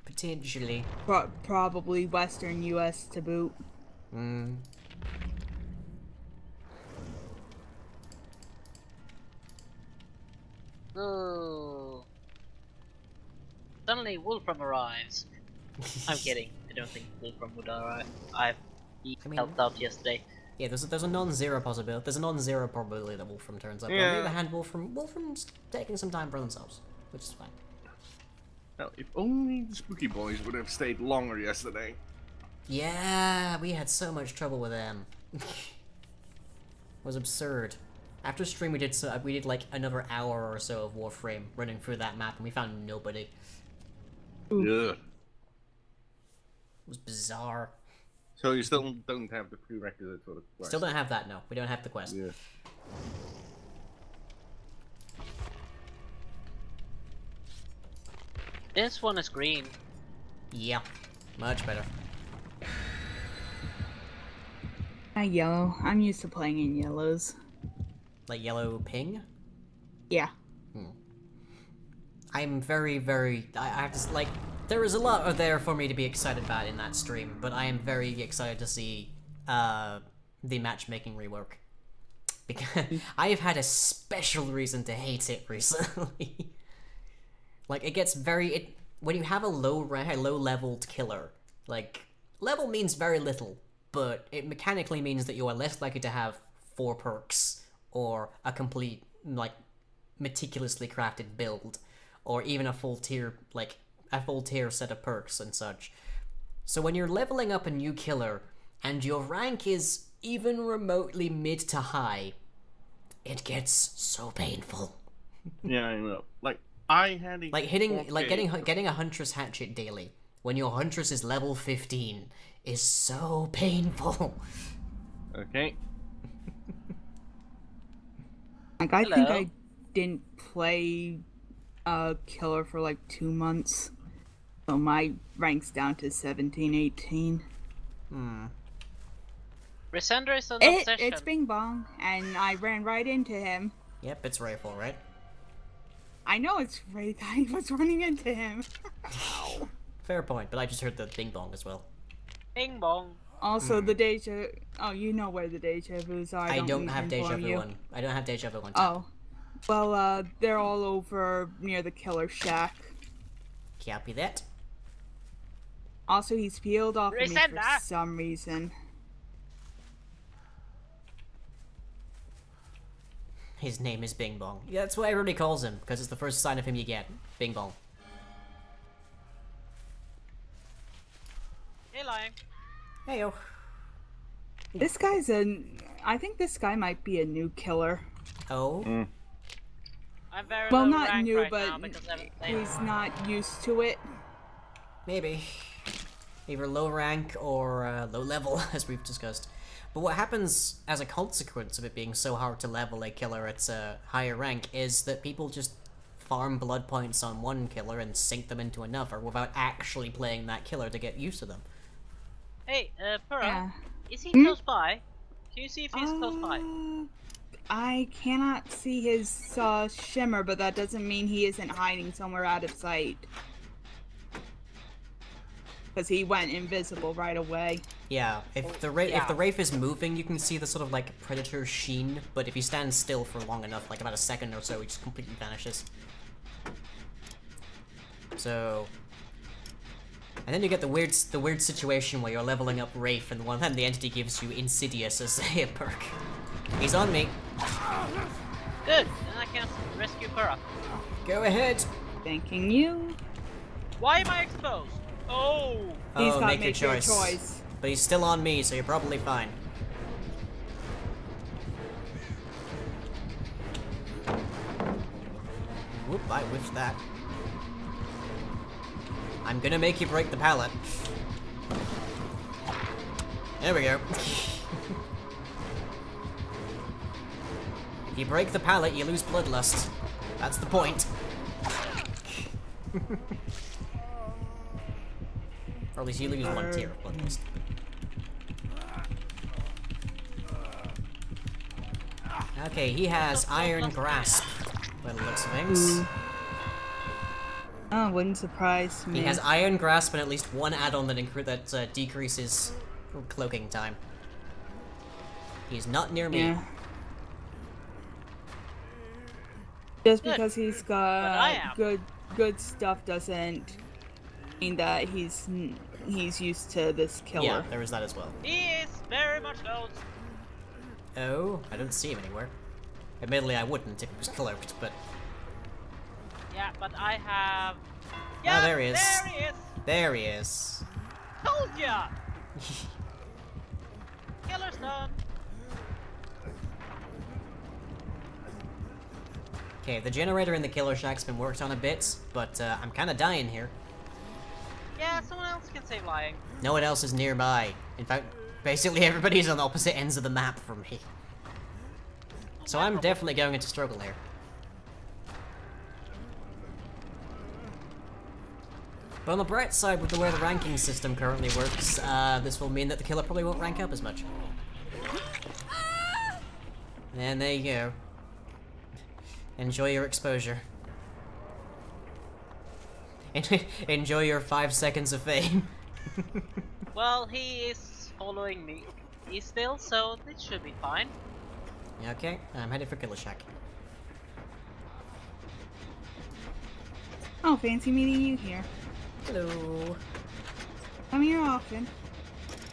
Potentially. Probably Western U.S. to boot. Hmm. Oh. Suddenly Wolfram arrives. I'm kidding. I don't think Wolfram would arrive. He helped out yesterday. Yeah, there's a non-zero possibility. There's a non-zero probability that Wolfram turns up. Yeah. But on the other hand, Wolfram's taking some time for themselves, which is fine. Well, if only the Spooky Boys would have stayed longer yesterday. Yeah, we had so much trouble with them. It was absurd. After stream, we did like another hour or so of Warframe running through that map, and we found nobody. Yeah. It was bizarre. So you still don't have the prerequisite for the quest? Still don't have that, no. We don't have the quest. Yeah. This one is green. Yeah, much better. Yellow. I'm used to playing in yellows. Like yellow ping? Yeah. I'm very, I have to, like, there is a lot there for me to be excited about in that stream, but I am very excited to see the matchmaking rework. Because I have had a special reason to hate it recently. Like, it gets when you have a low-leveled killer, like, level means very little, but it mechanically means that you are less likely to have 4 perks, or a complete, like, meticulously crafted build, or even a full tier set of perks and such. So when you're leveling up a new killer, and your rank is even remotely mid to high, it gets so painful. Yeah, I know. Like, I had a getting a Huntress Hatchet daily when your Huntress is level 15 is so painful. Okay. Like, I think I didn't play killer for like 2 months, so my rank's down to 17, 18. Resender is an obsession. It's Bing Bong, and I ran right into him. Yep, it's Rayful, right? I know it's Ray that I was running into him. Fair point, but I just heard the Bing Bong as well. Bing Bong. Also, the deja... Oh, you know where the deja vus are. I don't have deja vu on. I don't have deja vu on tap. Oh. Well, they're all over near the killer shack. Copy that. Also, he's peeled off of me for some reason. His name is Bing Bong. Yeah, that's what everybody calls him, because it's the first sign of him you get. Bing Bong. Hey, Lion. Heyo. This guy's I think this guy might be a new killer. Oh? I'm very well, low not rank new, right but now because he's not used to it. Maybe. Either low rank or low level, as we've discussed. But what happens as a consequence of it being so hard to level a killer at a higher rank is that people just farm blood points on one killer and sink them into another without actually playing that killer to get used to them. Hey, Pura, is he close by? Can you see if he's close by? I cannot see his shimmer, but that doesn't mean he isn't hiding somewhere out of sight. Because he went invisible right away. Yeah, if the Wraith is moving, you can see the sort of like predator sheen, but if he stands still for long enough, like about a second or so, he just completely vanishes. So, and then you get the weird situation where you're leveling up Wraith, and on one hand the entity gives you Insidious as a perk. He's on me. Good, then I can rescue Kura. Go ahead. Thanking you. Why am I exposed? Oh! He's got to make make your choice. But he's still on me, so you're probably fine. Whoop, I whiffed that. I'm gonna make you break the pallet. There we go. If you break the pallet, you lose bloodlust. That's the point. Or at least you lose one tier of bloodlust. Okay, he has Iron Grasp, by the looks of things. Oh, wouldn't surprise me. He has Iron Grasp and at least one add-on that decreases cloaking time. He's not near me. Yeah. Just because he's got good stuff doesn't mean that he's used to this killer. Yeah, there is that as well. He is very much known. Oh, I don't see him anywhere. Admittedly, I wouldn't if it was cloaked, but... Yeah, but I have... Yeah, oh, there he is. There he is! There he is. Told ya! Killer's done. Okay, the generator in the killer shack's been worked on a bit, but I'm kind of dying here. Yeah, someone else can save lying. No one else is nearby. In fact, basically everybody's on the opposite ends of the map from me. So I'm definitely going into struggle here. But on the bright side, with the way the ranking system currently works, this will mean that the killer probably won't rank up as much. And there you go. Enjoy your exposure. Enjoy your 5 seconds of fame. Well, he is following me. He's still, so it should be fine. Okay, I'm headed for Killer Shack. Oh, fancy meeting you here. Hello. I'm here often.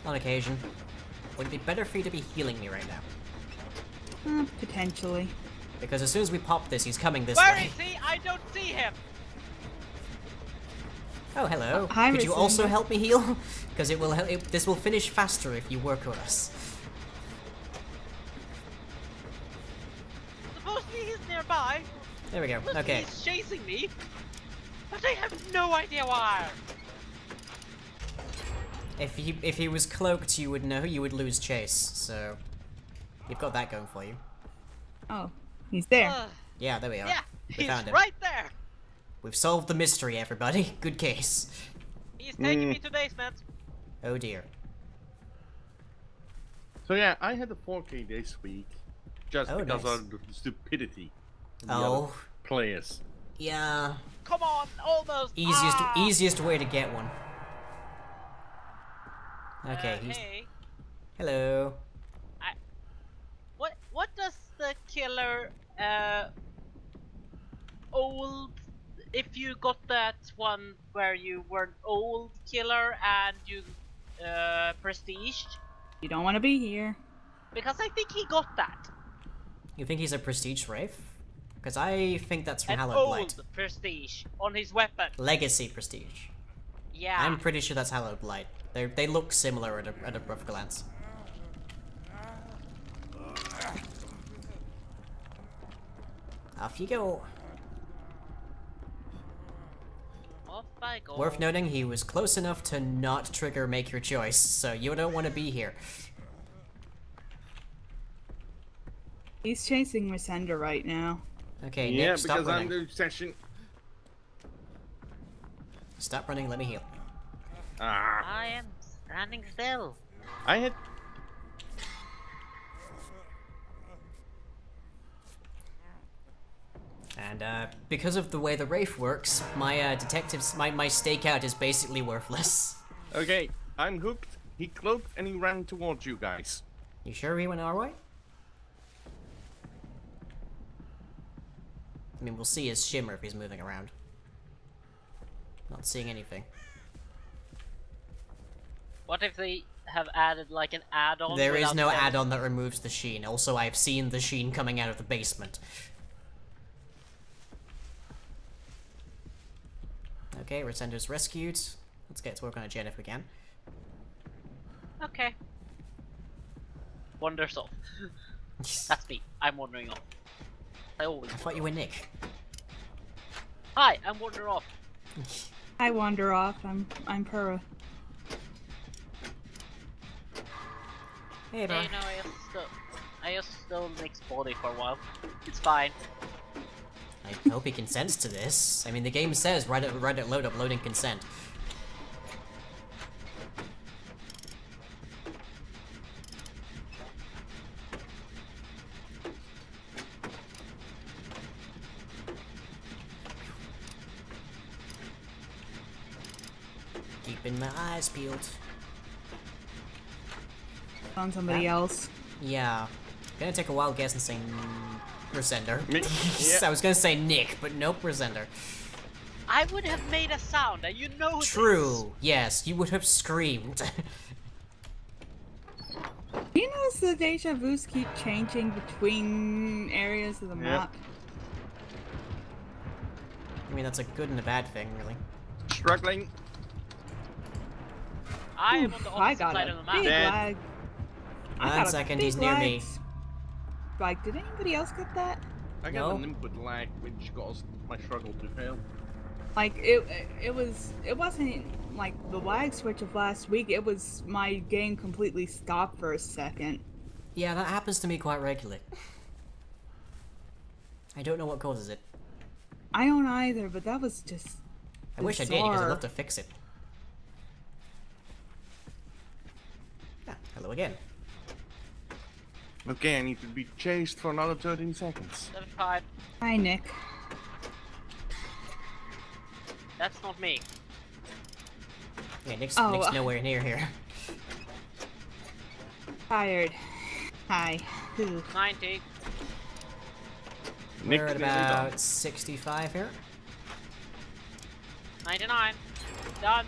On occasion. Would it be better for you to be healing me right now? Potentially. Because as soon as we pop this, he's coming this Where way. is he? I don't see him. Oh, hello. Hi, Could you Miss also Linda. help me heal? Because it will help. This will finish faster if you work with us. Supposedly he's nearby. There we go. Supposedly Okay. He's chasing me. But I have no idea why. If he was cloaked, you would know. You would lose chase. So you've got that going for you. Oh, he's there. Yeah, there we are. Yeah, We he's found him. right there. We've solved the mystery, everybody. Good case. He's taking me to basement. Oh dear. So yeah, I had a 4K this week, just Oh, because nice. of the stupidity of the Oh. other players. Yeah. Come on, almost. Easiest way to get one. Okay. He's... Hey, Hello. what does the killer old? If you got that one where you were an old killer and you prestiged, You don't want to be here. because I think he got that. You think he's a prestige wraith? Because I think that's from An Hallowed old Blight. prestige on his weapon. Legacy prestige. Yeah. I'm pretty sure that's Hallowed Blight. They look similar at a rough glance. Off you go. Off I go. Worth noting, he was close enough to not trigger make your choice, so you don't want to be here. He's chasing Resenda right now. Okay, Yeah, Nick, stop because running. I'm the obsession. Stop running, let me heal. I am standing still. I had. And because of the way the Wraith works, my my stakeout is basically worthless. Okay, I'm hooked. He cloaked and he ran towards you guys. You sure he went our way? I mean, we'll see his shimmer if he's moving around. Not seeing anything. What if they have added like an add-on? There is no add-on that removes the sheen. Also, I've seen the sheen coming out of the basement. Okay, Resender's rescued. Let's get to work on a gen if we can. Okay. Wanders off. That's me. I'm wandering off. I thought you were Nick. Hi, I'm wander off. I wander off. I'm Pura. Hey, bro. Hey, no, I just stole Nick's body for a while. It's fine. I hope he consents to this. I mean, the game says right at load up, loading consent. Keeping my eyes peeled. On somebody else. Yeah. Gonna take a wild guess and say Resender. Yeah. I was gonna say Nick, but nope, Resender. I would have made a sound, and you know True. Yes, you would have screamed. Do you notice the deja vus keep changing between areas of the map? I mean, that's a good and a bad thing, really. Struggling. I am on the opposite side of the map. Big lag. I got 1 a second, big he's near me. lag. Like, did anybody else get that? I got an input lag, which caused my struggle to fail. Like it wasn't like the lag switch of last week. It was my game completely stopped for a second. Yeah, that happens to me quite regularly. I don't know what causes it. I don't either, but that was just. I wish I did, because I'd love to fix it. Ah, hello again. Okay, I need to be chased for another 13 seconds. 75. Hi, Nick. That's not me. Yeah, Nick's Oh, Nick's nowhere near here. Tired. Hi. Ooh. 90. We're at about 65 here. 99. Done.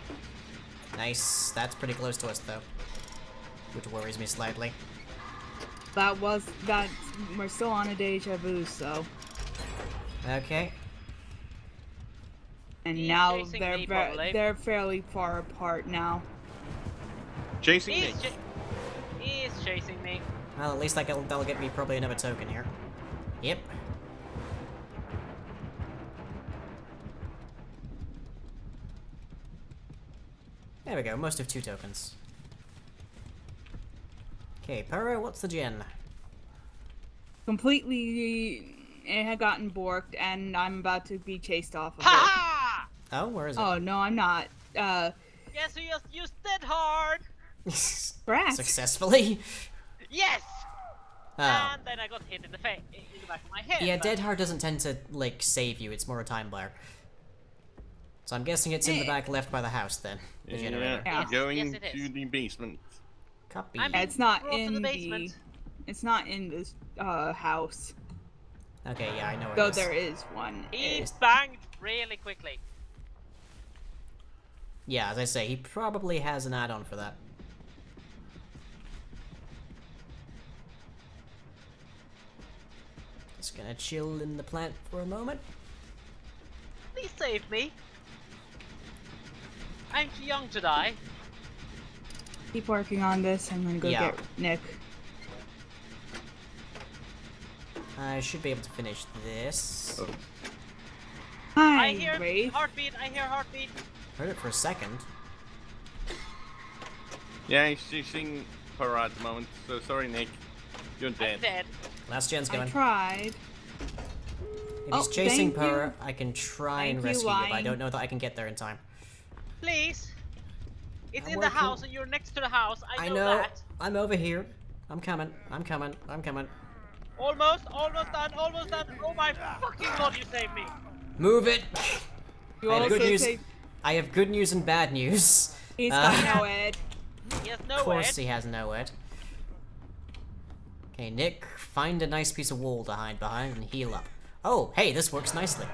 Nice. That's pretty close to us, though. Which worries me slightly. That. We're still on a deja vu, so. Okay. And He's now chasing me, probably. they're fairly far apart now. Chasing me. He is chasing me. Well, at least that'll get me probably another token here. Yep. There we go, most of 2 tokens. Okay, Paro, what's the gen? Completely, it had gotten borked, and I'm about to be chased off of Ha! it. Oh, where is it? Oh no, I'm not. Guess who just used dead hard? Brass. Successfully? Yes! Oh. And then I got hit in the face, in the back of my head. Yeah, but... Dead Hard doesn't tend to, like, save you, it's more a time bar. So I'm guessing it's in the back left by the house, then. The generator. Yeah. Going to the basement. Copy. It's not brought to in the basement. It's not in this house. Okay, yeah, I know where Though it is. there is one. He banged really quickly. Yeah, as I say, he probably has an add-on for that. Just gonna chill in the plant for a moment. Please save me. I'm too young to die. Keep working on this. I'm gonna go get Nick. I should be able to finish this. Hi, I hear Wraith. heartbeat. I hear heartbeat. Heard it for a second. Yeah, he's chasing Para at the moment, so sorry, Nick. You're dead. I'm dead. Last gen's going. I tried. If he's chasing thank you. Para, I can try and Thank you, rescue him, but I Lion. don't know that I can get there in time. Please. It's I'm in the working. house and you're next to the house. I know that. I'm over here. I'm coming. I'm coming. I'm coming. Almost done, almost done. Oh my fucking god, you saved me. Move it! You I have also good news. say I have good news and bad news. he's got no ed. He has Of no course ed. he has no ed. Okay, Nick, find a nice piece of wall to hide behind and heal up. Oh, hey, this works nicely.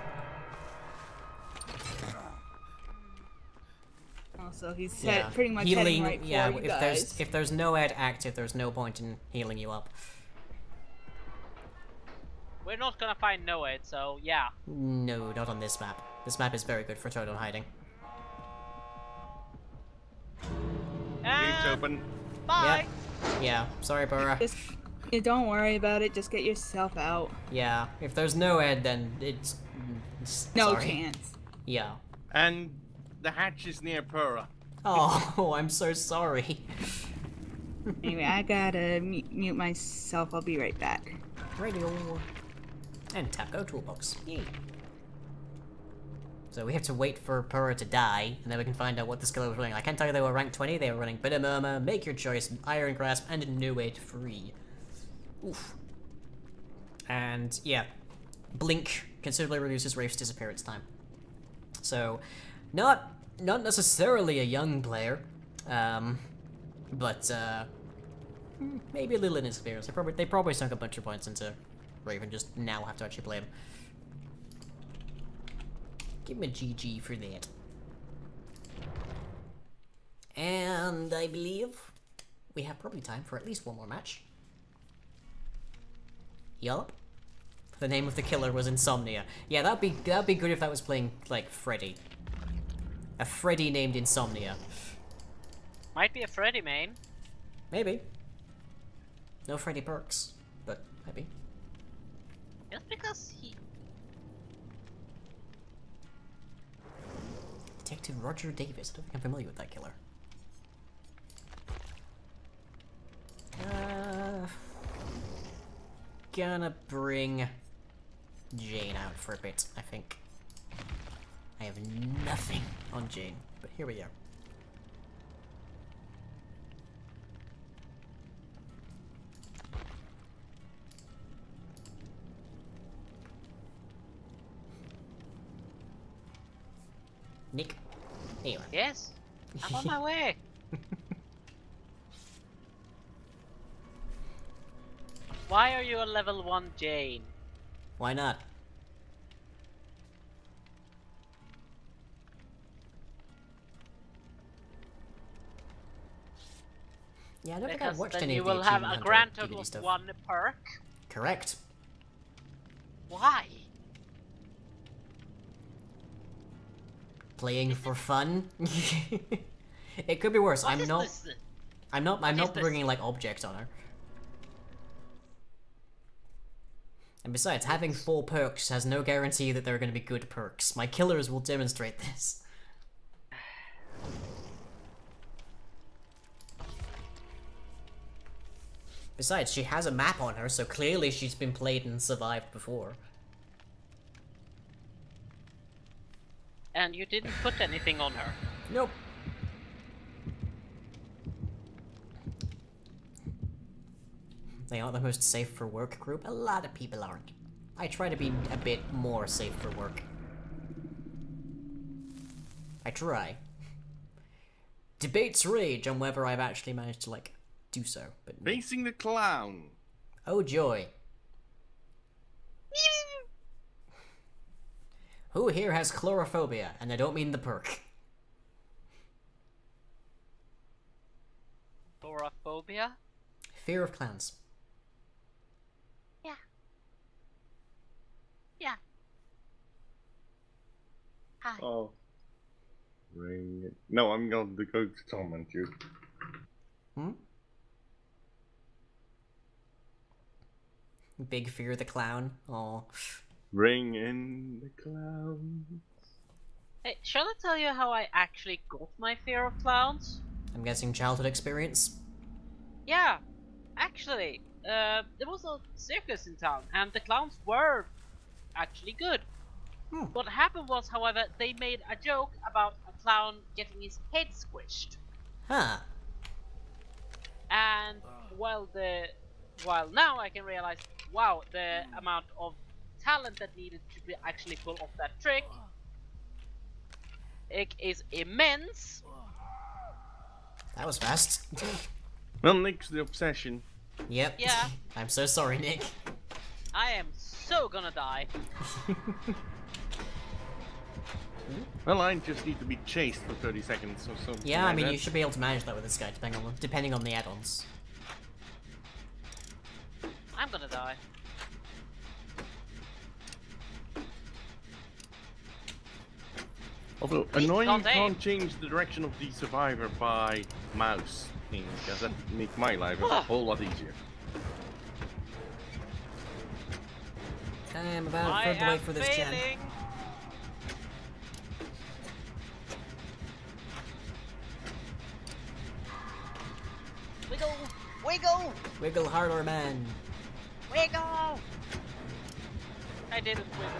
Also, he said pretty much heading right for you guys. If there's no ed active, there's no point in healing you up. We're not gonna find Noed, so yeah. No, not on this map. This map is very good for total hiding. Gate's open. Bye! Yeah, sorry, Burra. Don't worry about it, just get yourself out. Yeah, if there's no ed, then it's no chance. Yeah. And the hatch is near Pura. Oh, I'm so sorry. Anyway, I gotta mute myself. I'll be right back. Radio. And tap go toolbox. Yay. So we have to wait for Pura to die, and then we can find out what the skill was running. I can't tell you they were rank 20, they were running Bitter Murmur, Make Your Choice, Iron Grasp, and a New Age Free. Oof. And, yeah. Blink considerably reduces Wraith's disappearance time. So, not necessarily a young player, but, maybe a little inexperienced. They probably sunk a bunch of points into Raven, just now have to actually play him. Give him a GG for that. And I believe we have probably time for at least one more match. Yup. The name of the killer was Insomnia. Yeah, that'd be good if that was playing like Freddy. A Freddy named Insomnia. Might be a Freddy main. Maybe. No Freddy perks, but maybe. Just because he... Detective Roger Davis. I don't think I'm familiar with that killer. Gonna bring Jane out for a bit, I think. I have nothing on Jane, but here we are. Nick, here you are. Yes, I'm on my way. Why are you a level 1 Jane? Why not? Yeah, I don't think I've watched any of the Because then you will have a grand total of 1 perk. Correct. Why? Playing for fun? It could be worse. I'm not bringing like objects on her. And besides, having 4 perks has no guarantee that they're going to be good perks. My killers will demonstrate this. Besides, she has a map on her, so clearly she's been played and survived before. And you didn't put anything on her? Nope. They aren't the most safe for work group. A lot of people aren't. I try to be a bit more safe for work. I try. Debates rage on whether I've actually managed to, like, do so. But Facing the clown. Oh joy. Who here has chlorophobia? And I don't mean the perk. Chlorophobia? Fear of clowns. Yeah. Yeah. Hi. Oh. Ring it. No, I'm going to go to torment you. Hmm? Big fear of the clown. Oh. Ring in the clowns. Hey, shall I tell you how I actually got my fear of clowns? I'm guessing childhood experience? Yeah, actually, there was a circus in town, and the clowns were actually good. What happened was, however, they made a joke about a clown getting his head squished. Huh. And while now I can realize, wow, the amount of talent that needed to actually pull off that trick, it is immense. That was fast. Well, Nick's the obsession. Yep. Yeah. I'm so sorry, Nick. I am so gonna die. Well, I just need to be chased for 30 seconds or so. Yeah, I mean, you should be able to manage that with this guy, depending on the add-ons. I'm gonna die. Although, annoying you can't change the direction of the survivor by mouse thing, because that makes my life a whole lot easier. I am about a third way for this gen. Wiggle! Wiggle! Wiggle harder, man. Wiggle! I didn't wiggle.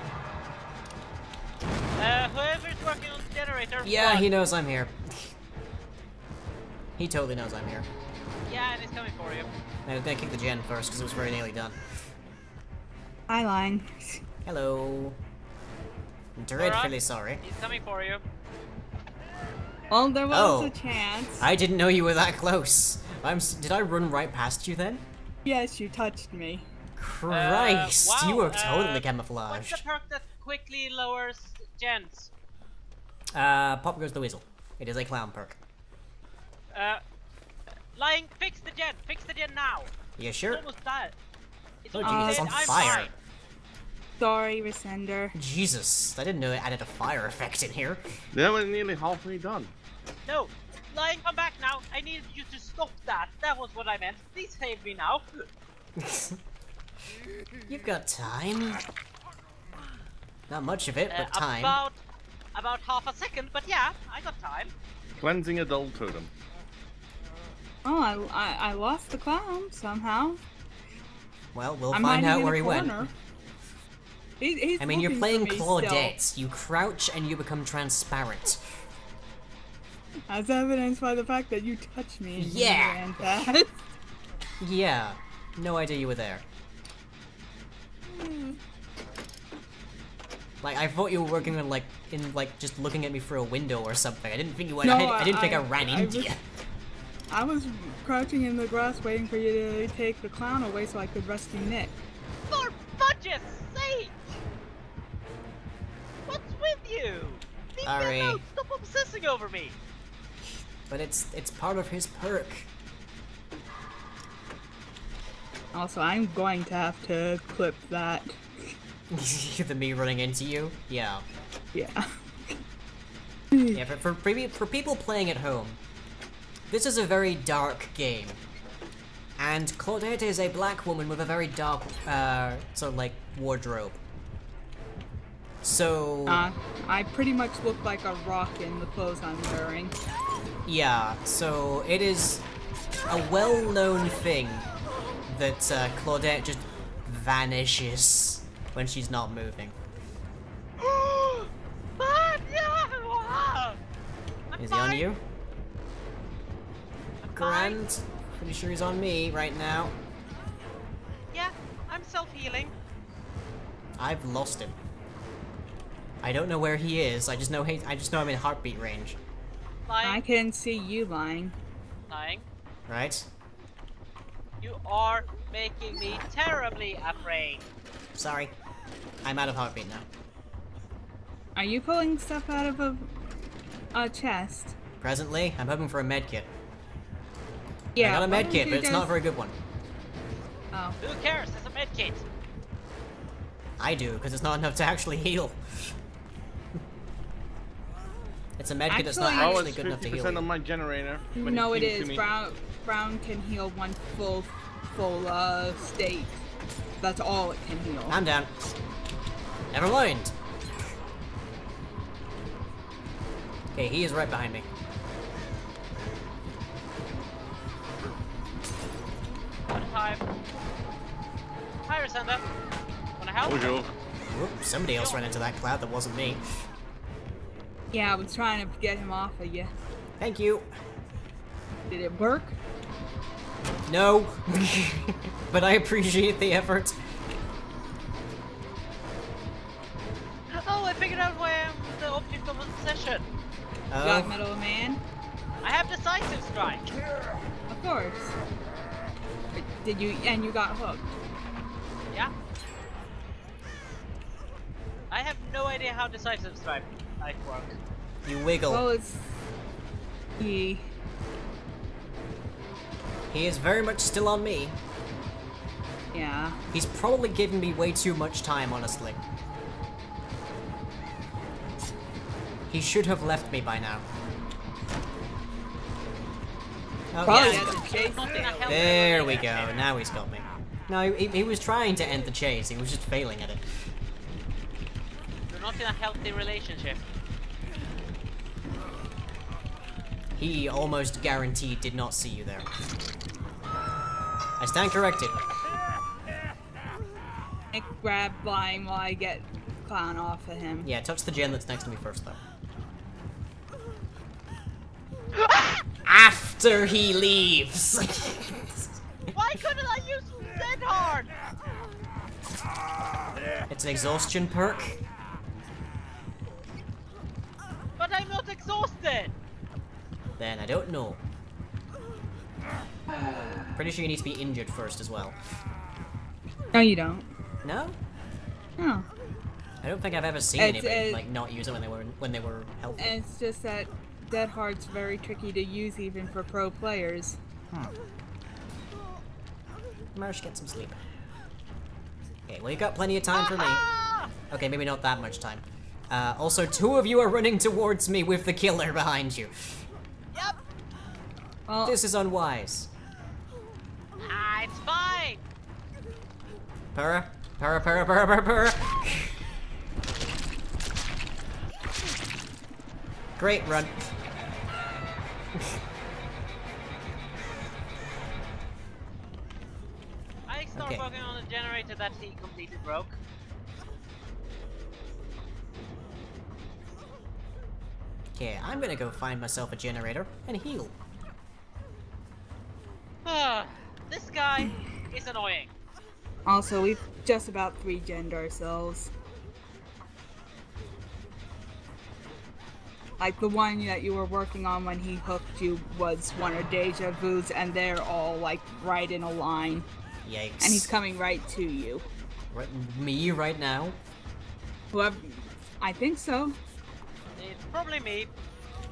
Whoever's working on the generator. Yeah, he knows I'm here. He totally knows I'm here. Yeah, and he's coming for you. I'm gonna kick the gen first because it was very nearly done. Hi, Line. Hello. I'm dreadfully sorry. He's coming for you. Well, there was a chance. I didn't know you were that close. Did I run right past you then? Yes, you touched me. Christ, wow, you were totally camouflaged. What's the perk that quickly lowers gens? Pop goes the weasel. It is a clown perk. Lying, fix the gen! Fix the gen now! You sure? It's almost dead. It's Oh, almost geez, dead. it's on I'm fire. fine. Sorry, Resender. Jesus, I didn't know it added a fire effect in here. Yeah, we're nearly halfway done. No! Lying, come back now! I needed you to stop that! That was what I meant. Please save me now! You've got time. Not much of it, but time. About half a second, but yeah, I got time. Cleansing a dull totem. Oh, I lost the clown somehow. Well, we'll find out where he went. He's I mean, you're looking playing for me Claudette. still. You crouch and you become transparent. As evidenced by the fact that you touched me. And Yeah. you ran past. Yeah. No idea you were there. Like, I thought you were working on, just looking at me through a window or something. I didn't think you went. No, I didn't think I ran into you. I was crouching in the grass waiting for you to take the clown away so I could rescue Nick. For fudge's sake! What's with you? Leave Sorry. me alone. Stop obsessing over me! But it's part of his perk. Also, I'm going to have to clip that. The me running into you? Yeah. Yeah. Yeah, for people playing at home, this is a very dark game. And Claudette is a black woman with a very dark, sort of like, wardrobe. So... I pretty much look like a rock in the clothes I'm wearing. Yeah, so it is a well-known thing that Claudette just vanishes when she's not moving. Is he on you? Grand. Pretty sure he's on me right now. Yeah, I'm self-healing. I've lost him. I don't know where he is. I just know I'm in heartbeat range. Lying. I can see you lying. Lying. Right? You are making me terribly afraid. Sorry. I'm out of heartbeat now. Are you pulling stuff out of a chest? Presently, I'm hoping for a med kit. Yeah. I got a why med don't kit, you but it's not a just- very good one. Oh. Who cares? It's a medkit. I do, because it's not enough to actually heal. It's a med kit that's not actually good enough to heal. 50% on my generator. when No, it came to is. me. Brown can heal one full state. That's all it can heal. I'm down. Never mind. Okay, he is right behind me. Out of time. Hi, Resenda. Wanna help? Whoop, somebody else ran into that cloud that wasn't me. Yeah, I was trying to get him off of you. Thank you. Did it work? No. But I appreciate the effort. Oh, I figured out why I'm the object of obsession. Oh. Got Metal Man? I have decisive strike. Of course. Did you? And you got hooked. Yeah. I have no idea how decisive strike Nice work. You wiggle. Well, it's... He is very much still on me. Yeah. He's probably giving me way too much time, honestly. He should have left me by now. Oh, yeah. There we go. Now he's got me. No, he was trying to end the chase. He was just failing at it. You're not in a healthy relationship. He almost guaranteed did not see you there. I stand corrected. I grab Blind while I get Clown off of him. Yeah, touch the gen that's next to me first, though. After he leaves! Why couldn't I use Dead Hard? It's an exhaustion perk. But I'm not exhausted! Then I don't know. Pretty sure you need to be injured first as well. No, you don't. No? No. I don't think I've ever seen anybody like not use it when they were healthy. It's just that Dead Hard's very tricky to use even for pro players. Managed to get some sleep. Okay, well you got plenty of time for me. Okay, maybe not that much time. Also, 2 of you are running towards me with the killer behind you. Yep. Well, this is unwise. It's fine. Purr, purr, purr, purr, purr, purr. Great run. I start working on a generator that he completely broke. Okay, I'm gonna go find myself a generator and heal. This guy is annoying. Also, we've just about 3-gened ourselves. Like the one that you were working on when he hooked you was one of Deja Vu's, and they're all like right in a line. Yikes. And he's coming right to you. Right, me right now? Whoever, I think so. It's probably me.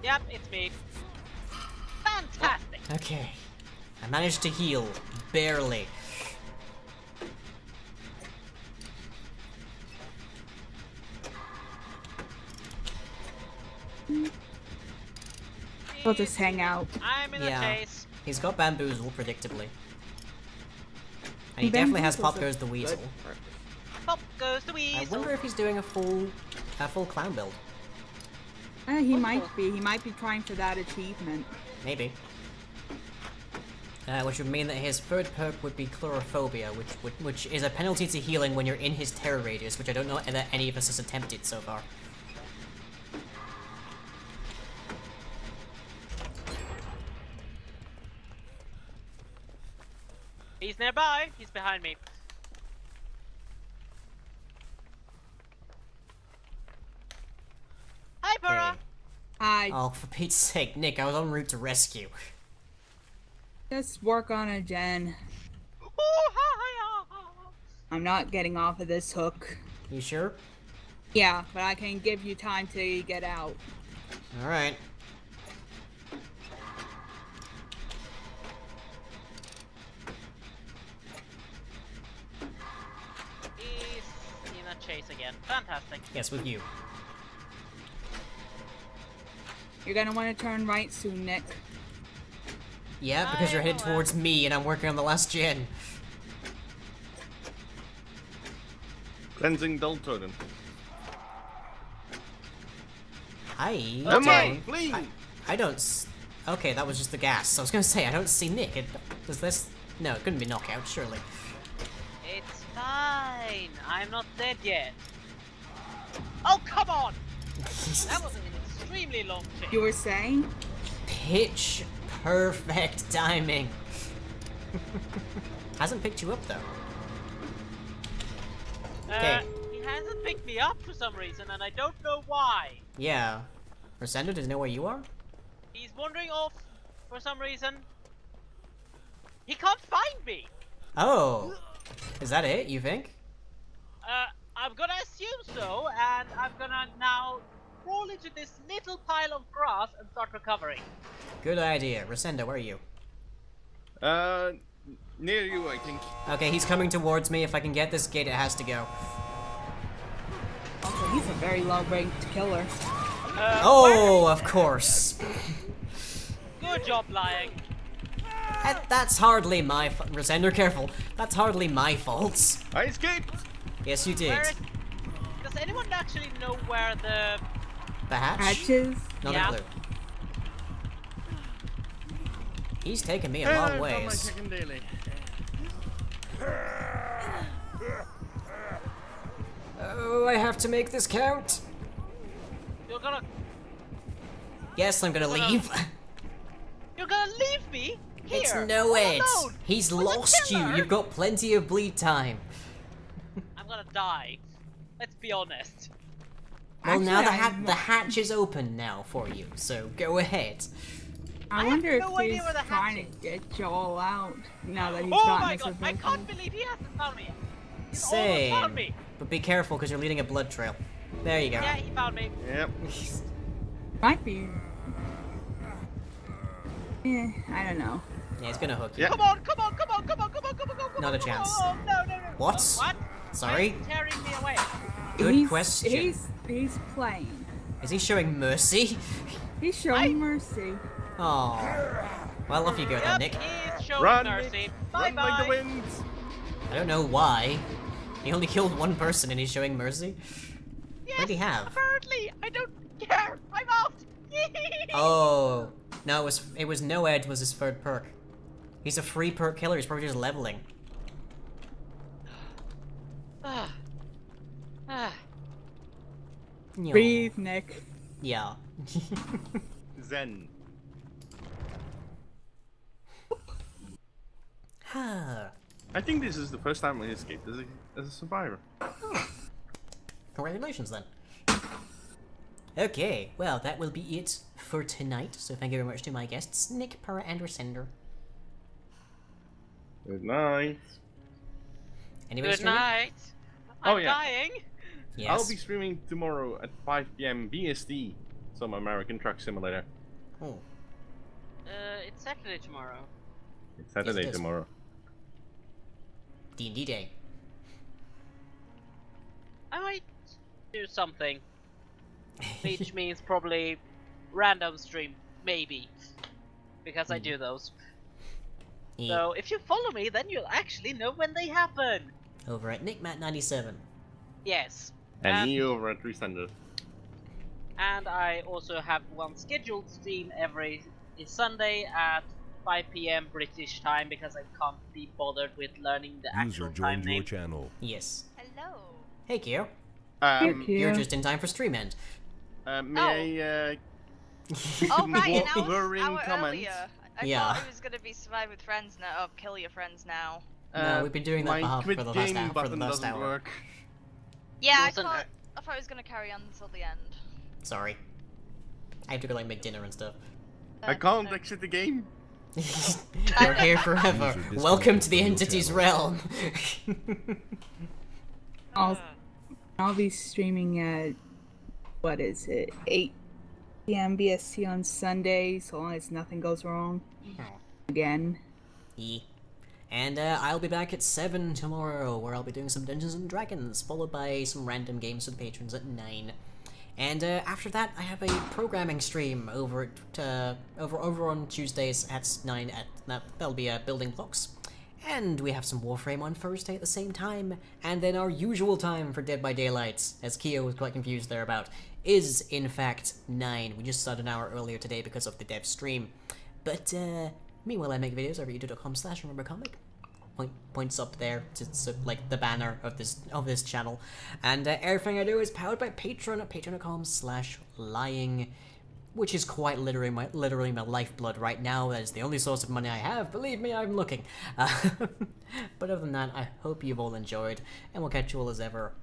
Yep, it's me. Fantastic. Okay. I managed to heal. Barely. We'll just hang out. I'm in a chase. He's got bamboozle, predictably. And he definitely has Pop Goes the Weasel. Pop goes the weasel. I wonder if he's doing a full clown build. He might be. He might be trying for that achievement. Maybe. Which would mean that his third perk would be Chlorophobia, which is a penalty to healing when you're in his terror radius, which I don't know that any of us has attempted so far. He's nearby. He's behind me. Hi, Pura. Okay. Hi. Oh, for Pete's sake, Nick, I was en route to rescue. Just work on a gen. I'm not getting off of this hook. You sure? Yeah, but I can give you time to get out. Alright. He's in a chase again. Fantastic. Yes, with you. You're gonna want to turn right soon, Nick. Yeah, because you're headed towards me and I'm working on the last gen. Cleansing Dull Totem. I don't okay, that was just the gas. I was gonna say, I don't see Nick. Does this... No, it couldn't be knockout, surely. It's fine. I'm not dead yet. Oh, come on! That was an extremely long chase. You were saying? Pitch perfect timing. Hasn't picked you up, though. He hasn't picked me up for some reason, and I don't know why. Yeah. Rosendo, does he know where you are? He's wandering off for some reason. He can't find me! Oh. Is that it, you think? I'm gonna assume so, and I'm gonna now crawl into this little pile of grass and start recovering. Good idea. Resenda, where are you? Near you, I think. Okay, he's coming towards me. If I can get this gate, it has to go. Also, he's a very low-ranked killer. Oh, of course. Good job, lying. That's hardly my fault. Resender, careful. That's hardly my fault. I escaped! Yes, you did. Does anyone actually know where the hatch? Hatches? Not yeah. a clue. He's taken me a long ways. My second daily. Oh, I have to make this count. You're gonna... Yes, I'm gonna leave. You're gonna leave me? Here, It's no Ed. alone, He's with a lost you. killer? You've got plenty of bleed time. I'm gonna die. Let's be honest. Well, Actually, now the hatch is open now for you, so go ahead. I wonder no if idea he's where the hatch trying to get you all out now that he's Oh gotten my us god, a I victim. can't believe he hasn't found me yet. He's almost Same. found me. But be careful, because you're leading a blood trail. There you go. Yeah, he found me. Yep. Might be. I don't know. Yeah, it's gonna hook you. Yeah. Come on, come on, come on, come on, come on, come on, come on. Not a chance. Oh, no, no, no. What? What? Sorry? He's tearing me away. Good question. He's playing. Is he showing mercy? He's showing mercy. Oh. Well, off you go then, Nick. He's showing Run, mercy. Run Bye-bye. like the wind! I don't know why. He only killed one person and he's showing mercy. Yes, What did he have? apparently. I don't care. I'm out. Oh. No, it was no Ed was his third perk. He's a free perk killer, he's probably just leveling. Breathe, Nick. Yeah. Zen. I think this is the first time we escaped as a survivor. Congratulations then. Okay, well that will be it for tonight. So thank you very much to my guests, Nick, Pura, and Resender. Good night. Anybody Good night. I'm dying. Yes. I'll be streaming tomorrow at 5 PM BST, some American Truck Simulator. Oh. It's Saturday tomorrow. It's Saturday Yes, it is. tomorrow. D&D day. I might do something. Which means probably random stream, maybe. Because I do those. Yeah. So if you follow me, then you'll actually know when they happen. Over at NickMat97. Yes. And me over at Resender. And I also have one scheduled stream every Sunday at 5 PM British time because I can't be bothered with learning the actual User time joined name. your channel. Yes. Hello. Hey, Kyo. You're just in time for stream end. May I, Oh right, and I was Wolverine hour comment? earlier. I Yeah. thought it was gonna be survive with friends now. Oh, kill your friends now. No, we've been doing that my for quit the last game hour. For the button last doesn't hour. work. Yeah, I Wasn't thought it was gonna carry on until the end. Sorry. I have to go like make dinner and stuff. I can't exit the game. You're here forever. Welcome to the entity's realm. I'll be streaming at, what is it, 8 PM BST on Sunday, so long as nothing goes wrong. Again. Yeah. And I'll be back at 7 tomorrow, where I'll be doing some Dungeons and Dragons, followed by some random games for the patrons at 9. And after that, I have a programming stream over at over on Tuesdays at 9. That'll be building blocks. And we have some Warframe on Thursday at the same time. And then our usual time for Dead by Daylight, as Kyo was quite confused there about, is in fact 9. We just started an hour earlier today because of the dev stream. But meanwhile, I make videos over at youtube.com/remembercomic. Points up there to like the banner of this channel, and everything I do is powered by Patreon at patreon.com/lying, which is quite literally my lifeblood right now. That is the only source of money I have. Believe me, I'm looking. But other than that, I hope you've all enjoyed, and we'll catch you all as ever